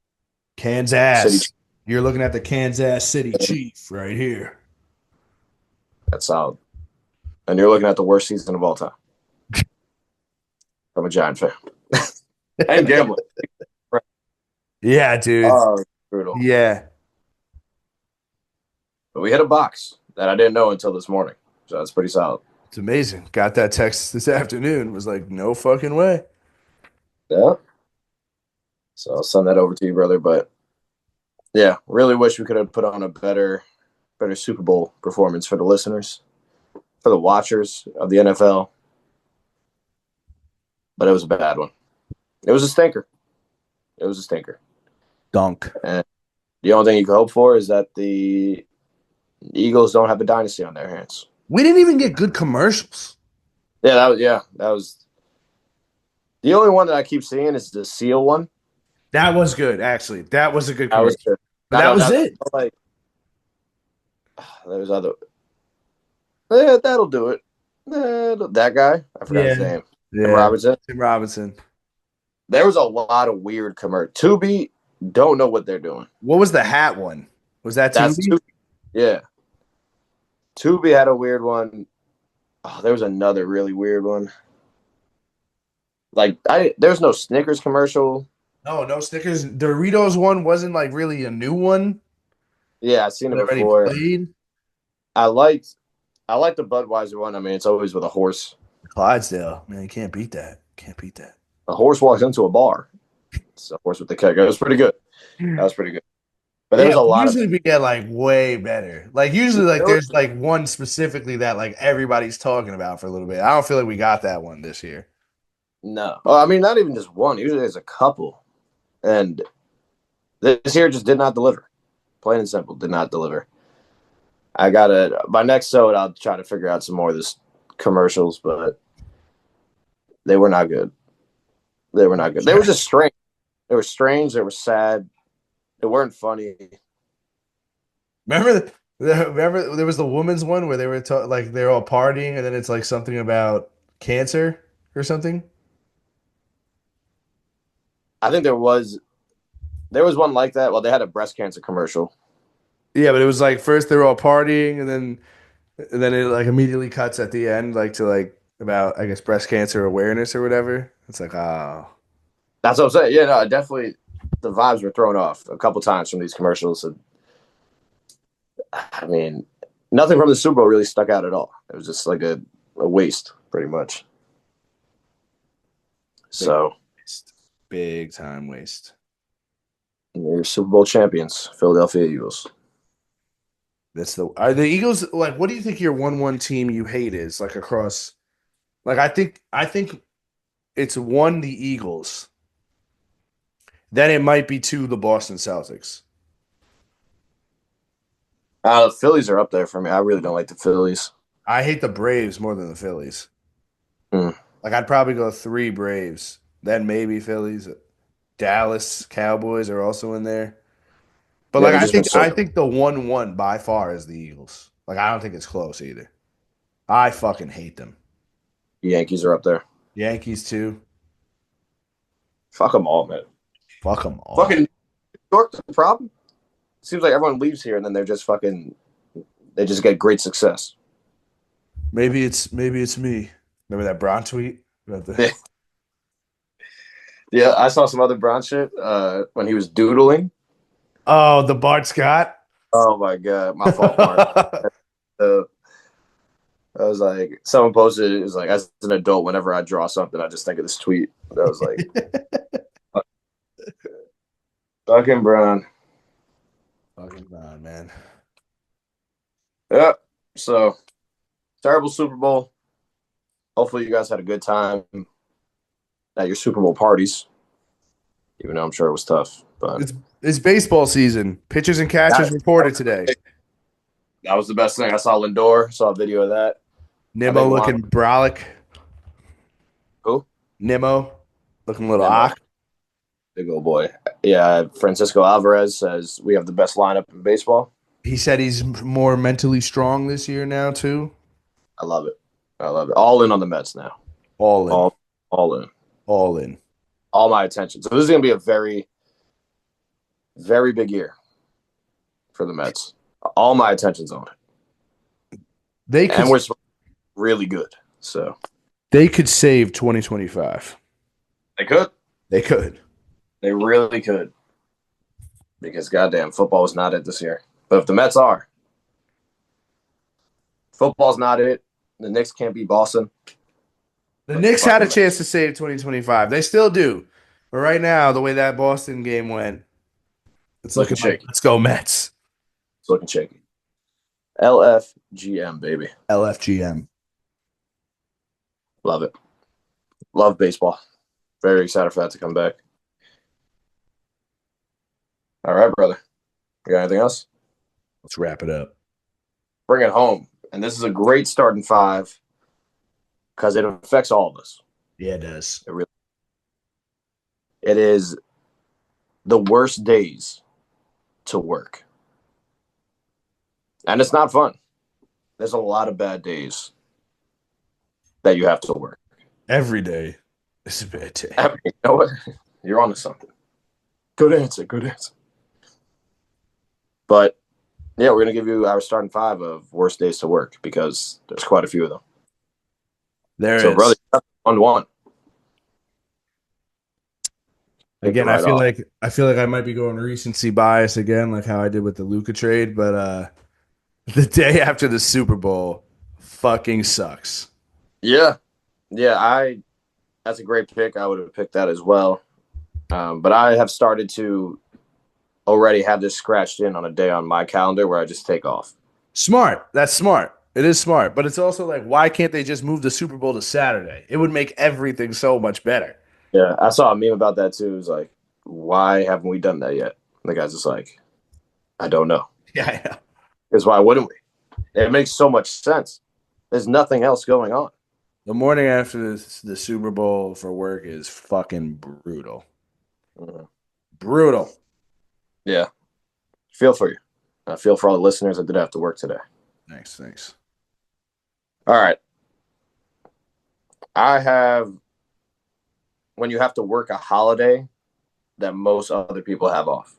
[SPEAKER 2] Kansas. You're looking at the Kansas City Chief right here.
[SPEAKER 1] That's solid. And you're looking at the worst season of all time. I'm a Giant fan. And gambling.
[SPEAKER 2] Yeah, dude.
[SPEAKER 1] Oh, brutal.
[SPEAKER 2] Yeah.
[SPEAKER 1] But we hit a box that I didn't know until this morning. So that's pretty solid.
[SPEAKER 2] It's amazing. Got that text this afternoon. Was like, no fucking way.
[SPEAKER 1] Yeah. So I'll send that over to you, brother. But yeah, really wish we could have put on a better Super Bowl performance for the listeners. for the watchers of the NFL, but it was a bad one. It was a stinker. It was a stinker.
[SPEAKER 2] Dunk.
[SPEAKER 1] And the only thing you can hope for is that the Eagles don't have a dynasty on their hands.
[SPEAKER 2] We didn't even get good commercials.
[SPEAKER 1] Yeah, that was the only one that I keep seeing is the seal one.
[SPEAKER 2] That was good, actually. That was a good commercial.
[SPEAKER 1] That was good.
[SPEAKER 2] But that was it.
[SPEAKER 1] Like, there's other. Yeah, that'll do it. That guy, I forgot his name.
[SPEAKER 2] Yeah. Tim Robinson.
[SPEAKER 1] There was a lot of weird commercials. Tubi don't know what they're doing.
[SPEAKER 2] What was the hat one? Was that Tubi?
[SPEAKER 1] Yeah. Tubi had a weird one. Oh, there was another really weird one. Like there's no Snickers commercial.
[SPEAKER 2] No Snickers. Doritos one wasn't like really a new one.
[SPEAKER 1] Yeah, I've seen it before. I liked the Budweiser one. I mean, it's always with a horse.
[SPEAKER 2] Clydesdale, man, you can't beat that. Can't beat that.
[SPEAKER 1] A horse walks into a bar. It's a horse with the keg. It was pretty good. That was pretty good. But there was a lot.
[SPEAKER 2] Usually we get like way better. Like usually, like there's like one specifically that like everybody's talking about for a little bit. I don't feel like we got that one this year.
[SPEAKER 1] No, I mean not even just one. Usually there's a couple, and this year just did not deliver. Plain and simple, did not deliver. I gotta by next episode I'll try to figure out some more of this commercials, but they were not good. They were not good. They were just strange. They were strange. They were sad. They weren't funny.
[SPEAKER 2] Remember there was the women's one where they were like they're all partying and then it's like something about cancer or something.
[SPEAKER 1] I think there was one like that. Well, they had a breast cancer commercial.
[SPEAKER 2] Yeah, but it was like first they were all partying and then it like immediately cuts at the end like to like about I guess breast cancer awareness or whatever. It's like
[SPEAKER 1] that's what I'm saying. Yeah, no, definitely the vibes were thrown off a couple times from these commercials. And, I mean, nothing from the Super Bowl really stuck out at all. It was just like a waste, pretty much. So
[SPEAKER 2] big time waste.
[SPEAKER 1] You're Super Bowl champions, Philadelphia Eagles.
[SPEAKER 2] Are the Eagles like? What do you think your 1-1 team you hate is like across? Like I think it's 1 the Eagles. Then it might be 2 the Boston Celtics.
[SPEAKER 1] The Phillies are up there for me. I really don't like the Phillies.
[SPEAKER 2] I hate the Braves more than the Phillies.
[SPEAKER 1] Like
[SPEAKER 2] I'd probably go 3 Braves, then maybe Phillies. Dallas Cowboys are also in there. But like I think the 1-1 by far is the Eagles. Like I don't think it's close either. I fucking hate them.
[SPEAKER 1] The Yankees are up there.
[SPEAKER 2] Yankees too.
[SPEAKER 1] Fuck them all, man.
[SPEAKER 2] Fuck them all.
[SPEAKER 1] Fucking New York's the problem. It seems like everyone leaves here and then they're just they just get great success.
[SPEAKER 2] Maybe it's me. Remember that Bron tweet?
[SPEAKER 1] Yeah, I saw some other Bron shit when he was doodling.
[SPEAKER 2] Oh, the Bart Scott?
[SPEAKER 1] Oh my god, my fault, Mark. I was like, someone posted it was like, as an adult, whenever I draw something, I just think of this tweet. I was like, fucking Bron.
[SPEAKER 2] Fucking Bron, man.
[SPEAKER 1] Yeah. So terrible Super Bowl. Hopefully you guys had a good time at your Super Bowl parties. Even though I'm sure it was tough. But
[SPEAKER 2] it's baseball season. Pitchers and catchers reported today.
[SPEAKER 1] That was the best thing. I saw Lindor, saw a video of that.
[SPEAKER 2] Nimmo looking brolic.
[SPEAKER 1] Who?
[SPEAKER 2] Nimmo looking a little ock.
[SPEAKER 1] Big old boy. Yeah, Francisco Alvarez says we have the best lineup in baseball.
[SPEAKER 2] He said he's more mentally strong this year now, too.
[SPEAKER 1] I love it. I love it. All in on the Mets now.
[SPEAKER 2] All in.
[SPEAKER 1] All in.
[SPEAKER 2] All in.
[SPEAKER 1] All my attention. So this is going to be a very, very big year for the Mets. All my attention's on it. And we're really good. So
[SPEAKER 2] they could save 2025.
[SPEAKER 1] They could.
[SPEAKER 2] They could.
[SPEAKER 1] They really could. Because goddamn, football is not it this year. But if the Mets are, football's not it. The Knicks can't beat Boston.
[SPEAKER 2] The Knicks had a chance to save 2025. They still do. But right now, the way that Boston game went, it's looking shaky. Let's go Mets.
[SPEAKER 1] It's looking shaky. LFGM, baby.
[SPEAKER 2] LFGM.
[SPEAKER 1] Love it. Love baseball. Very excited for that to come back. All right, brother. You got anything else?
[SPEAKER 2] Let's wrap it up.
[SPEAKER 1] Bring it home. And this is a great starting five because it affects all of us.
[SPEAKER 2] Yeah, it does.
[SPEAKER 1] It is the worst days to work. And it's not fun. There's a lot of bad days that you have to work.
[SPEAKER 2] Every day is a bad day.
[SPEAKER 1] You know what? You're onto something. Good answer. Good answer. But yeah, we're gonna give you our starting five of worst days to work because there's quite a few of them.
[SPEAKER 2] So,
[SPEAKER 1] brother, 1-1.
[SPEAKER 2] Again, I feel like I might be going recency bias again, like how I did with the Luka trade. But the day after the Super Bowl fucking sucks.
[SPEAKER 1] Yeah. That's a great pick. I would have picked that as well. But I have started to already have this scratched in on a day on my calendar where I just take off.
[SPEAKER 2] Smart. That's smart. It is smart. But it's also like, why can't they just move the Super Bowl to Saturday? It would make everything so much better.
[SPEAKER 1] Yeah, I saw a meme about that too. It was like, why haven't we done that yet? And the guy's just like, I don't know.
[SPEAKER 2] Yeah, I know.
[SPEAKER 1] Because why wouldn't we? It makes so much sense. There's nothing else going on.
[SPEAKER 2] The morning after the Super Bowl for work is fucking brutal.
[SPEAKER 1] Mm-hmm.
[SPEAKER 2] Brutal.
[SPEAKER 1] Yeah. Feel for you. I feel for all the listeners that did have to work today.
[SPEAKER 2] Thanks.
[SPEAKER 1] All right. I have when you have to work a holiday that most other people have off.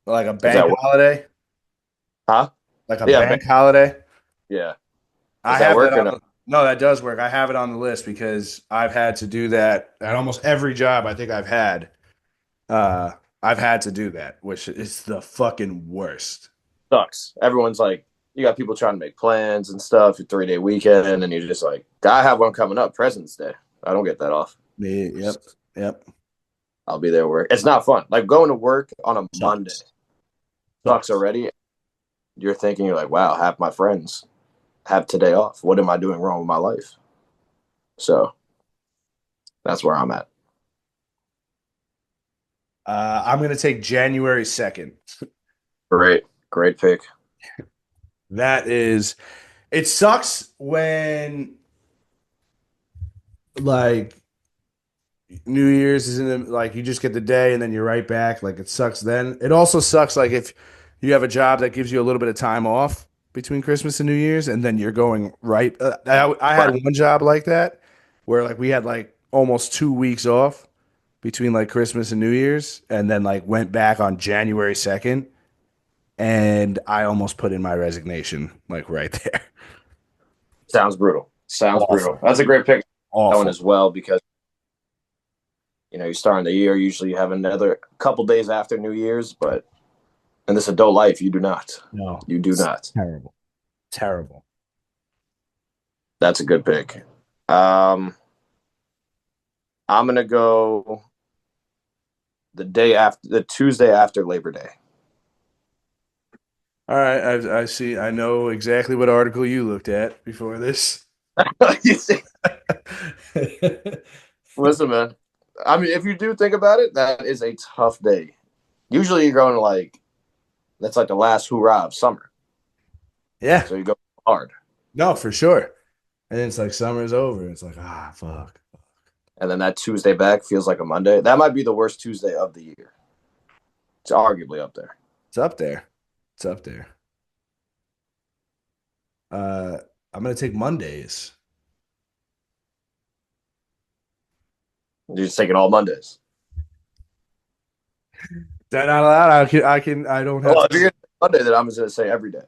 [SPEAKER 2] Like a bank holiday?
[SPEAKER 1] Huh?
[SPEAKER 2] Like a bank holiday?
[SPEAKER 1] Yeah.
[SPEAKER 2] I have that on, no, that does work. I have it on the list because I've had to do that at almost every job I think I've had. I've had to do that, which is the fucking worst.
[SPEAKER 1] Sucks. Everyone's like, you got people trying to make plans and stuff, your 3-day weekend, and you're just like, I have one coming up, President's Day. I don't get that off.
[SPEAKER 2] Yep.
[SPEAKER 1] I'll be there work. It's not fun. Like going to work on a Monday sucks already. You're thinking, you're like, wow, half my friends have today off. What am I doing wrong with my life? So that's where I'm at.
[SPEAKER 2] I'm going to take January 2nd.
[SPEAKER 1] Great pick.
[SPEAKER 2] That is, it sucks when like New Year's is in the, like you just get the day and then you're right back. Like it sucks then. It also sucks like if you have a job that gives you a little bit of time off between Christmas and New Year's and then you're going right. I had one job like that where like we had like almost 2 weeks off between like Christmas and New Year's and then like went back on January 2nd and I almost put in my resignation like right there.
[SPEAKER 1] Sounds brutal.
[SPEAKER 2] Awful.
[SPEAKER 1] Brutal. That's a great pick.
[SPEAKER 2] Awful.
[SPEAKER 1] That one as well because you're starting the year. Usually you have another couple days after New Year's, but in this adult life, you do not.
[SPEAKER 2] No,
[SPEAKER 1] you do not.
[SPEAKER 2] Terrible.
[SPEAKER 1] That's a good pick. I'm gonna go the Tuesday after Labor Day.
[SPEAKER 2] All right, I see. I know exactly what article you looked at before this.
[SPEAKER 1] You see? Listen, man. I mean, if you do think about it, that is a tough day. Usually you're going to that's like the last hoorah of summer.
[SPEAKER 2] Yeah.
[SPEAKER 1] So you go hard.
[SPEAKER 2] No, for sure. And it's like summer's over. It's like, fuck.
[SPEAKER 1] And then that Tuesday back feels like a Monday. That might be the worst Tuesday of the year. It's arguably up there.
[SPEAKER 2] It's up there. I'm going to take Mondays.
[SPEAKER 1] You're just taking all Mondays.
[SPEAKER 2] That's not allowed. I don't have
[SPEAKER 1] well, if you're going to Monday, then I'm just going to say every day.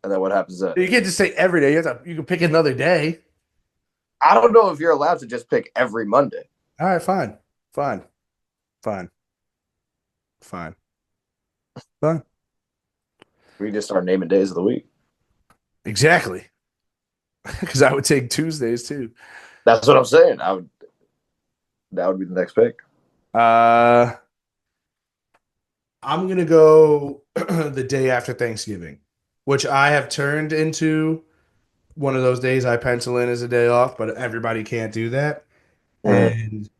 [SPEAKER 1] And then what happens then?
[SPEAKER 2] You can't just say every day. You can pick another day.
[SPEAKER 1] I don't know if you're allowed to just pick every Monday.
[SPEAKER 2] All right, fine.
[SPEAKER 1] We just start naming days of the week.
[SPEAKER 2] Exactly. Because I would take Tuesdays too.
[SPEAKER 1] That's what I'm saying. That would be the next pick.
[SPEAKER 2] I'm gonna go the day after Thanksgiving, which I have turned into one of those days I pencil in as a day off, but everybody can't do that.
[SPEAKER 1] Mm.
[SPEAKER 2] And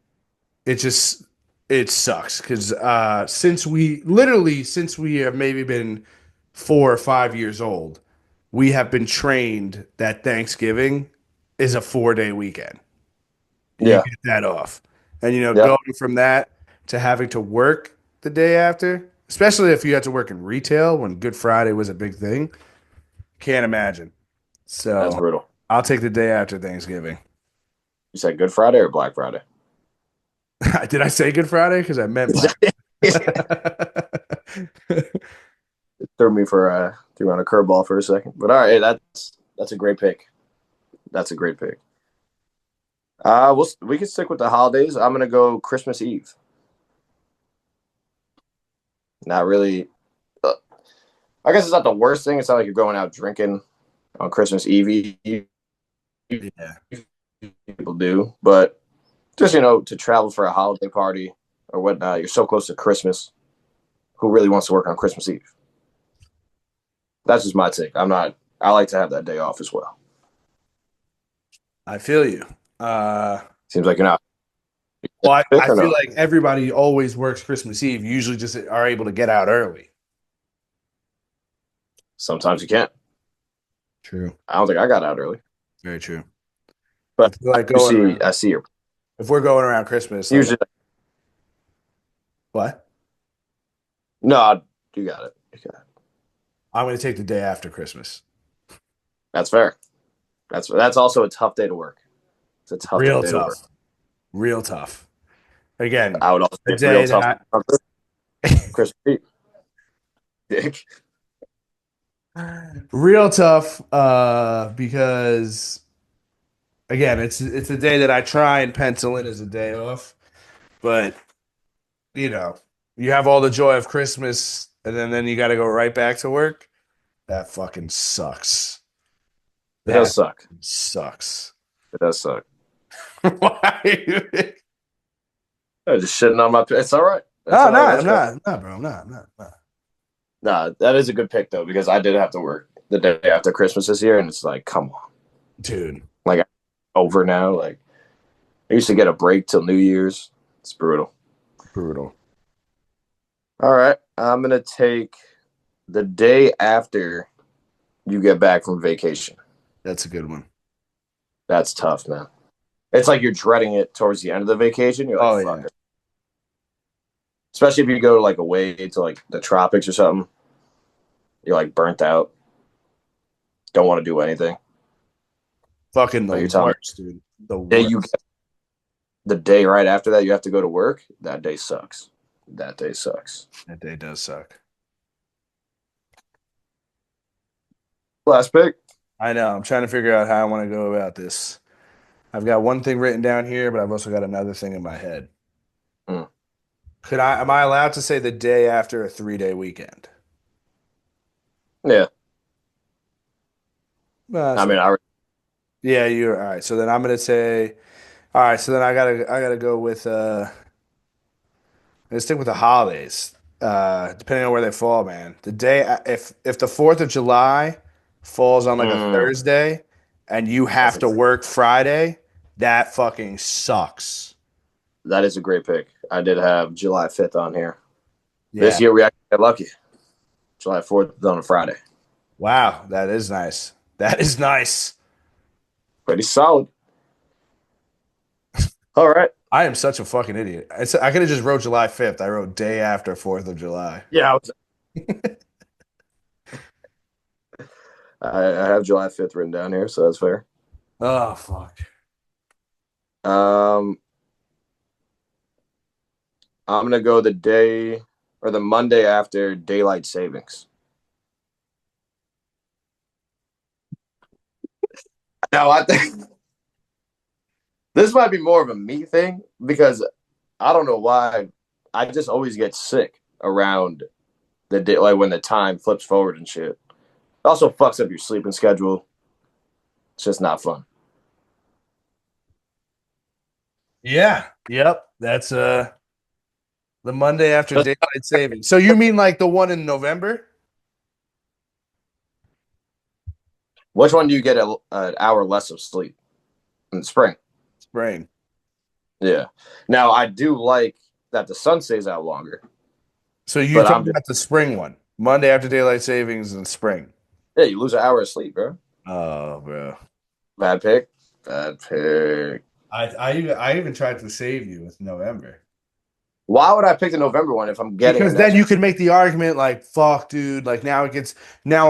[SPEAKER 2] it just it sucks because since we have maybe been 4 or 5 years old, we have been trained that Thanksgiving is a 4 day weekend. You
[SPEAKER 1] Yeah.
[SPEAKER 2] get that off. And
[SPEAKER 1] Yeah.
[SPEAKER 2] going from that to having to work the day after, especially if you had to work in retail when Good Friday was a big thing, can't imagine.
[SPEAKER 1] That's
[SPEAKER 2] So
[SPEAKER 1] brutal.
[SPEAKER 2] I'll take the day after Thanksgiving.
[SPEAKER 1] You said Good Friday or Black Friday?
[SPEAKER 2] Did I say Good Friday? Because I meant Black.
[SPEAKER 1] Threw me on a curveball for a second. But all right, that's a great pick. That's a great pick. We can stick with the holidays. I'm gonna go Christmas Eve. Not really. I guess it's not the worst thing. It's not like you're going out drinking on Christmas Eve.
[SPEAKER 2] Yeah.
[SPEAKER 1] People do, but just to travel for a holiday party or whatnot. You're so close to Christmas. Who really wants to work on Christmas Eve? That's just my take. I like to have that day off as well.
[SPEAKER 2] I feel you.
[SPEAKER 1] Seems like you're not.
[SPEAKER 2] Well, I
[SPEAKER 1] Pick or
[SPEAKER 2] feel
[SPEAKER 1] no?
[SPEAKER 2] like everybody always works Christmas Eve. Usually just are able to get out early.
[SPEAKER 1] Sometimes you can't.
[SPEAKER 2] True.
[SPEAKER 1] I don't think I got out early.
[SPEAKER 2] Very true.
[SPEAKER 1] But
[SPEAKER 2] I feel like
[SPEAKER 1] I see you.
[SPEAKER 2] if we're going around Christmas,
[SPEAKER 1] Usually,
[SPEAKER 2] what?
[SPEAKER 1] no, you got it.
[SPEAKER 2] I'm going to take the day after Christmas.
[SPEAKER 1] That's fair. That's also a tough day to work. It's a tough
[SPEAKER 2] Real
[SPEAKER 1] day to work.
[SPEAKER 2] tough. Real tough. Again,
[SPEAKER 1] I would also
[SPEAKER 2] the
[SPEAKER 1] say
[SPEAKER 2] day
[SPEAKER 1] real tough
[SPEAKER 2] that
[SPEAKER 1] on Christmas Eve. Dick.
[SPEAKER 2] real tough because again, it's a day that I try and pencil in as a day off, but you have all the joy of Christmas and then you got to go right back to work. That fucking sucks.
[SPEAKER 1] It does
[SPEAKER 2] That
[SPEAKER 1] suck.
[SPEAKER 2] sucks.
[SPEAKER 1] It does suck.
[SPEAKER 2] Why?
[SPEAKER 1] I'm just shitting on my. It's all right.
[SPEAKER 2] No, no,
[SPEAKER 1] Let's
[SPEAKER 2] I'm
[SPEAKER 1] go.
[SPEAKER 2] not, bro. I'm not.
[SPEAKER 1] Nah, that is a good pick though because I did have to work the day after Christmas this year, and it's like, come on,
[SPEAKER 2] Dude.
[SPEAKER 1] like over now. Like I used to get a break till New Year's. It's brutal.
[SPEAKER 2] Brutal.
[SPEAKER 1] All right, I'm gonna take the day after you get back from vacation.
[SPEAKER 2] That's a good one.
[SPEAKER 1] That's tough, man. It's like you're dreading it towards the end of the vacation. You're like,
[SPEAKER 2] Oh,
[SPEAKER 1] fuck
[SPEAKER 2] yeah.
[SPEAKER 1] it. Especially if you go like away to like the tropics or something. You're like burnt out. Don't want to do anything.
[SPEAKER 2] Fucking
[SPEAKER 1] Like
[SPEAKER 2] the
[SPEAKER 1] you're telling me
[SPEAKER 2] worst, dude. The
[SPEAKER 1] day you
[SPEAKER 2] worst.
[SPEAKER 1] get the day right after that you have to go to work. That day sucks. That day sucks.
[SPEAKER 2] That day does suck.
[SPEAKER 1] Last pick.
[SPEAKER 2] I know. I'm trying to figure out how I want to go about this. I've got one thing written down here, but I've also got another thing in my head.
[SPEAKER 1] Mm.
[SPEAKER 2] Am I allowed to say the day after a 3 day weekend?
[SPEAKER 1] Yeah.
[SPEAKER 2] So
[SPEAKER 1] I
[SPEAKER 2] yeah, you're all right. So then I'm gonna say, all right. So then I gotta go with let's stick with the holidays. Depending on where they fall, man. The day if the 4th of July falls on like a Thursday and you have to work Friday, that fucking sucks.
[SPEAKER 1] that is a great pick. I did have July 5th on here.
[SPEAKER 2] Yeah.
[SPEAKER 1] This year we actually got lucky. July 4th is on a Friday.
[SPEAKER 2] Wow, that is nice. That is nice.
[SPEAKER 1] Pretty solid. All right.
[SPEAKER 2] I am such a fucking idiot. I could have just wrote July 5th. I wrote day after 4th of July.
[SPEAKER 1] Yeah, I have July 5th written down here, so that's fair.
[SPEAKER 2] Oh, fuck.
[SPEAKER 1] I'm gonna go the day or the Monday after daylight savings. Now I think this might be more of a me thing because I don't know why I just always get sick around the day, like when the time flips forward and shit. It also fucks up your sleeping schedule. It's just not fun.
[SPEAKER 2] Yeah. Yep. That's the Monday after daylight savings. So you mean like the one in November?
[SPEAKER 1] Which one do you get an hour less of sleep in the spring?
[SPEAKER 2] Spring.
[SPEAKER 1] Yeah. Now I do like that the sun stays out longer.
[SPEAKER 2] So you're
[SPEAKER 1] But I'm
[SPEAKER 2] talking about the spring one, Monday after daylight savings in spring.
[SPEAKER 1] Yeah, you lose an hour of sleep, bro.
[SPEAKER 2] Oh, bro.
[SPEAKER 1] Bad pick. Bad pick.
[SPEAKER 2] I even tried to save you with November.
[SPEAKER 1] Why would I pick the November one if I'm getting
[SPEAKER 2] Because
[SPEAKER 1] an
[SPEAKER 2] then
[SPEAKER 1] extra?
[SPEAKER 2] you could make the argument like, fuck, dude, like now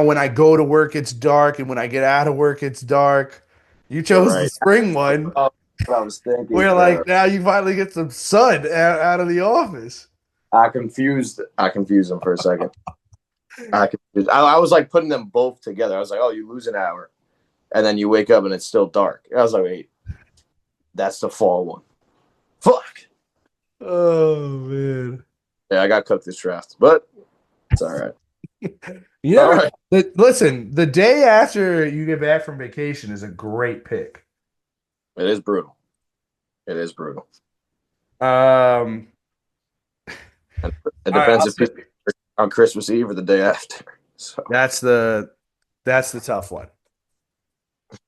[SPEAKER 2] when I go to work, it's dark, and when I get out of work, it's dark. You
[SPEAKER 1] You're
[SPEAKER 2] chose the
[SPEAKER 1] right.
[SPEAKER 2] spring one,
[SPEAKER 1] Oh, what I was thinking,
[SPEAKER 2] where
[SPEAKER 1] bro.
[SPEAKER 2] like now you finally get some sun out of the office.
[SPEAKER 1] I confused them for a second. I was like putting them both together. I was like, oh, you lose an hour, and then you wake up and it's still dark. I was like, wait, that's the fall one. Fuck.
[SPEAKER 2] Oh man.
[SPEAKER 1] Yeah, I got cooked this draft, but it's all right.
[SPEAKER 2] You never
[SPEAKER 1] All right.
[SPEAKER 2] listen, the day after you get back from vacation is a great pick.
[SPEAKER 1] It is brutal. It is brutal.
[SPEAKER 2] Um,
[SPEAKER 1] It
[SPEAKER 2] all right,
[SPEAKER 1] depends if people are on Christmas Eve or the day after. So
[SPEAKER 2] that's the tough one.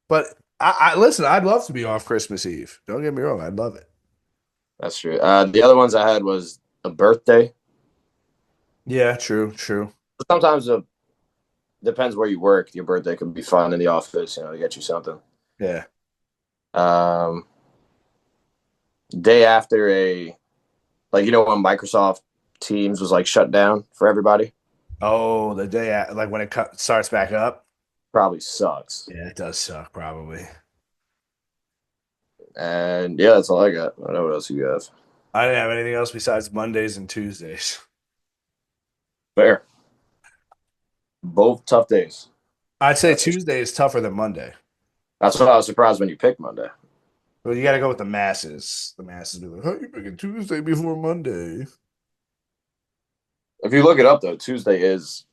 [SPEAKER 2] But I listen, I'd love to be off Christmas Eve. Don't get me wrong, I'd love it.
[SPEAKER 1] that's true. The other ones I had was a birthday.
[SPEAKER 2] Yeah, true.
[SPEAKER 1] Sometimes it depends where you work. Your birthday could be fun in the office, to get you something.
[SPEAKER 2] Yeah.
[SPEAKER 1] Day after when Microsoft Teams was like shut down for everybody,
[SPEAKER 2] Oh, the day like when it starts back up.
[SPEAKER 1] probably sucks.
[SPEAKER 2] Yeah, it does suck, probably.
[SPEAKER 1] And yeah, that's all I got. I don't know what else you have.
[SPEAKER 2] I didn't have anything else besides Mondays and Tuesdays.
[SPEAKER 1] Fair. Both tough days.
[SPEAKER 2] I'd say Tuesday is tougher than Monday.
[SPEAKER 1] That's what I was surprised when you picked Monday.
[SPEAKER 2] Well, you got to go with the masses. The masses be like, "How you picking Tuesday before Monday?"
[SPEAKER 1] If you look it up though, Tuesday is,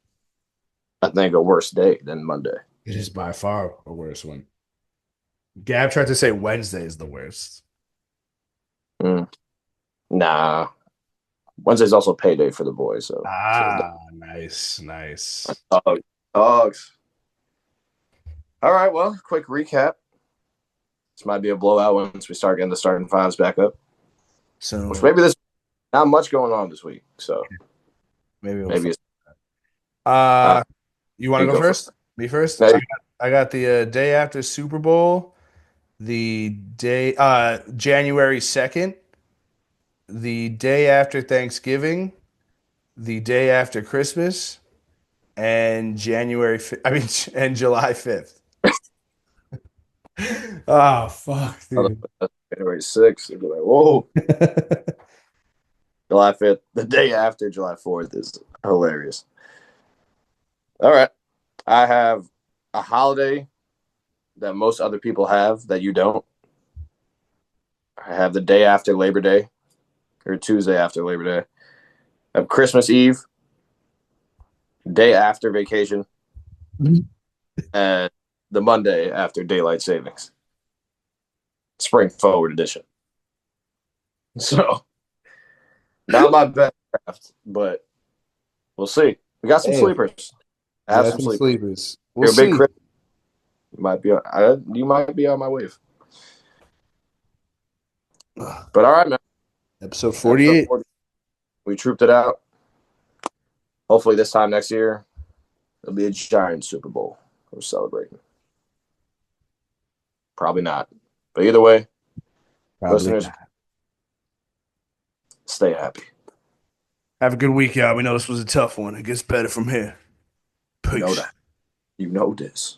[SPEAKER 1] I think, a worse day than Monday.
[SPEAKER 2] It is by far a worse one. Gab tried to say Wednesday is the worst.
[SPEAKER 1] Nah. Wednesday's also payday for the boys. So
[SPEAKER 2] Nice.
[SPEAKER 1] Dogs. All right, well, quick recap. This might be a blowout once we start getting the starting fives back up.
[SPEAKER 2] So
[SPEAKER 1] Which maybe there's not much going on this week. So
[SPEAKER 2] maybe
[SPEAKER 1] it's
[SPEAKER 2] you want to go first? Me first? I got the day after Super Bowl, the day January 2nd, the day after Thanksgiving, the day after Christmas, and July 5th. Oh fuck, dude.
[SPEAKER 1] January 6th. You'd be like, whoa. July 5th, the day after July 4th is hilarious. All right. I have a holiday that most other people have that you don't. I have the day after Labor Day, or Tuesday after Labor Day. I have Christmas Eve, day after vacation, and the Monday after daylight savings. Spring forward edition. So, not my best draft, but we'll see. We got some sleepers. I have some sleepers.
[SPEAKER 2] We'll see.
[SPEAKER 1] Big you might be on my wave. But all right, man.
[SPEAKER 2] Episode 48.
[SPEAKER 1] We trooped it out. Hopefully this time next year, it'll be a giant Super Bowl we're celebrating. Probably not. But either way, listeners, stay happy.
[SPEAKER 2] Have a good week, y'all. We know this was a tough one. It gets better from here. Peace.
[SPEAKER 1] You know that. You know this.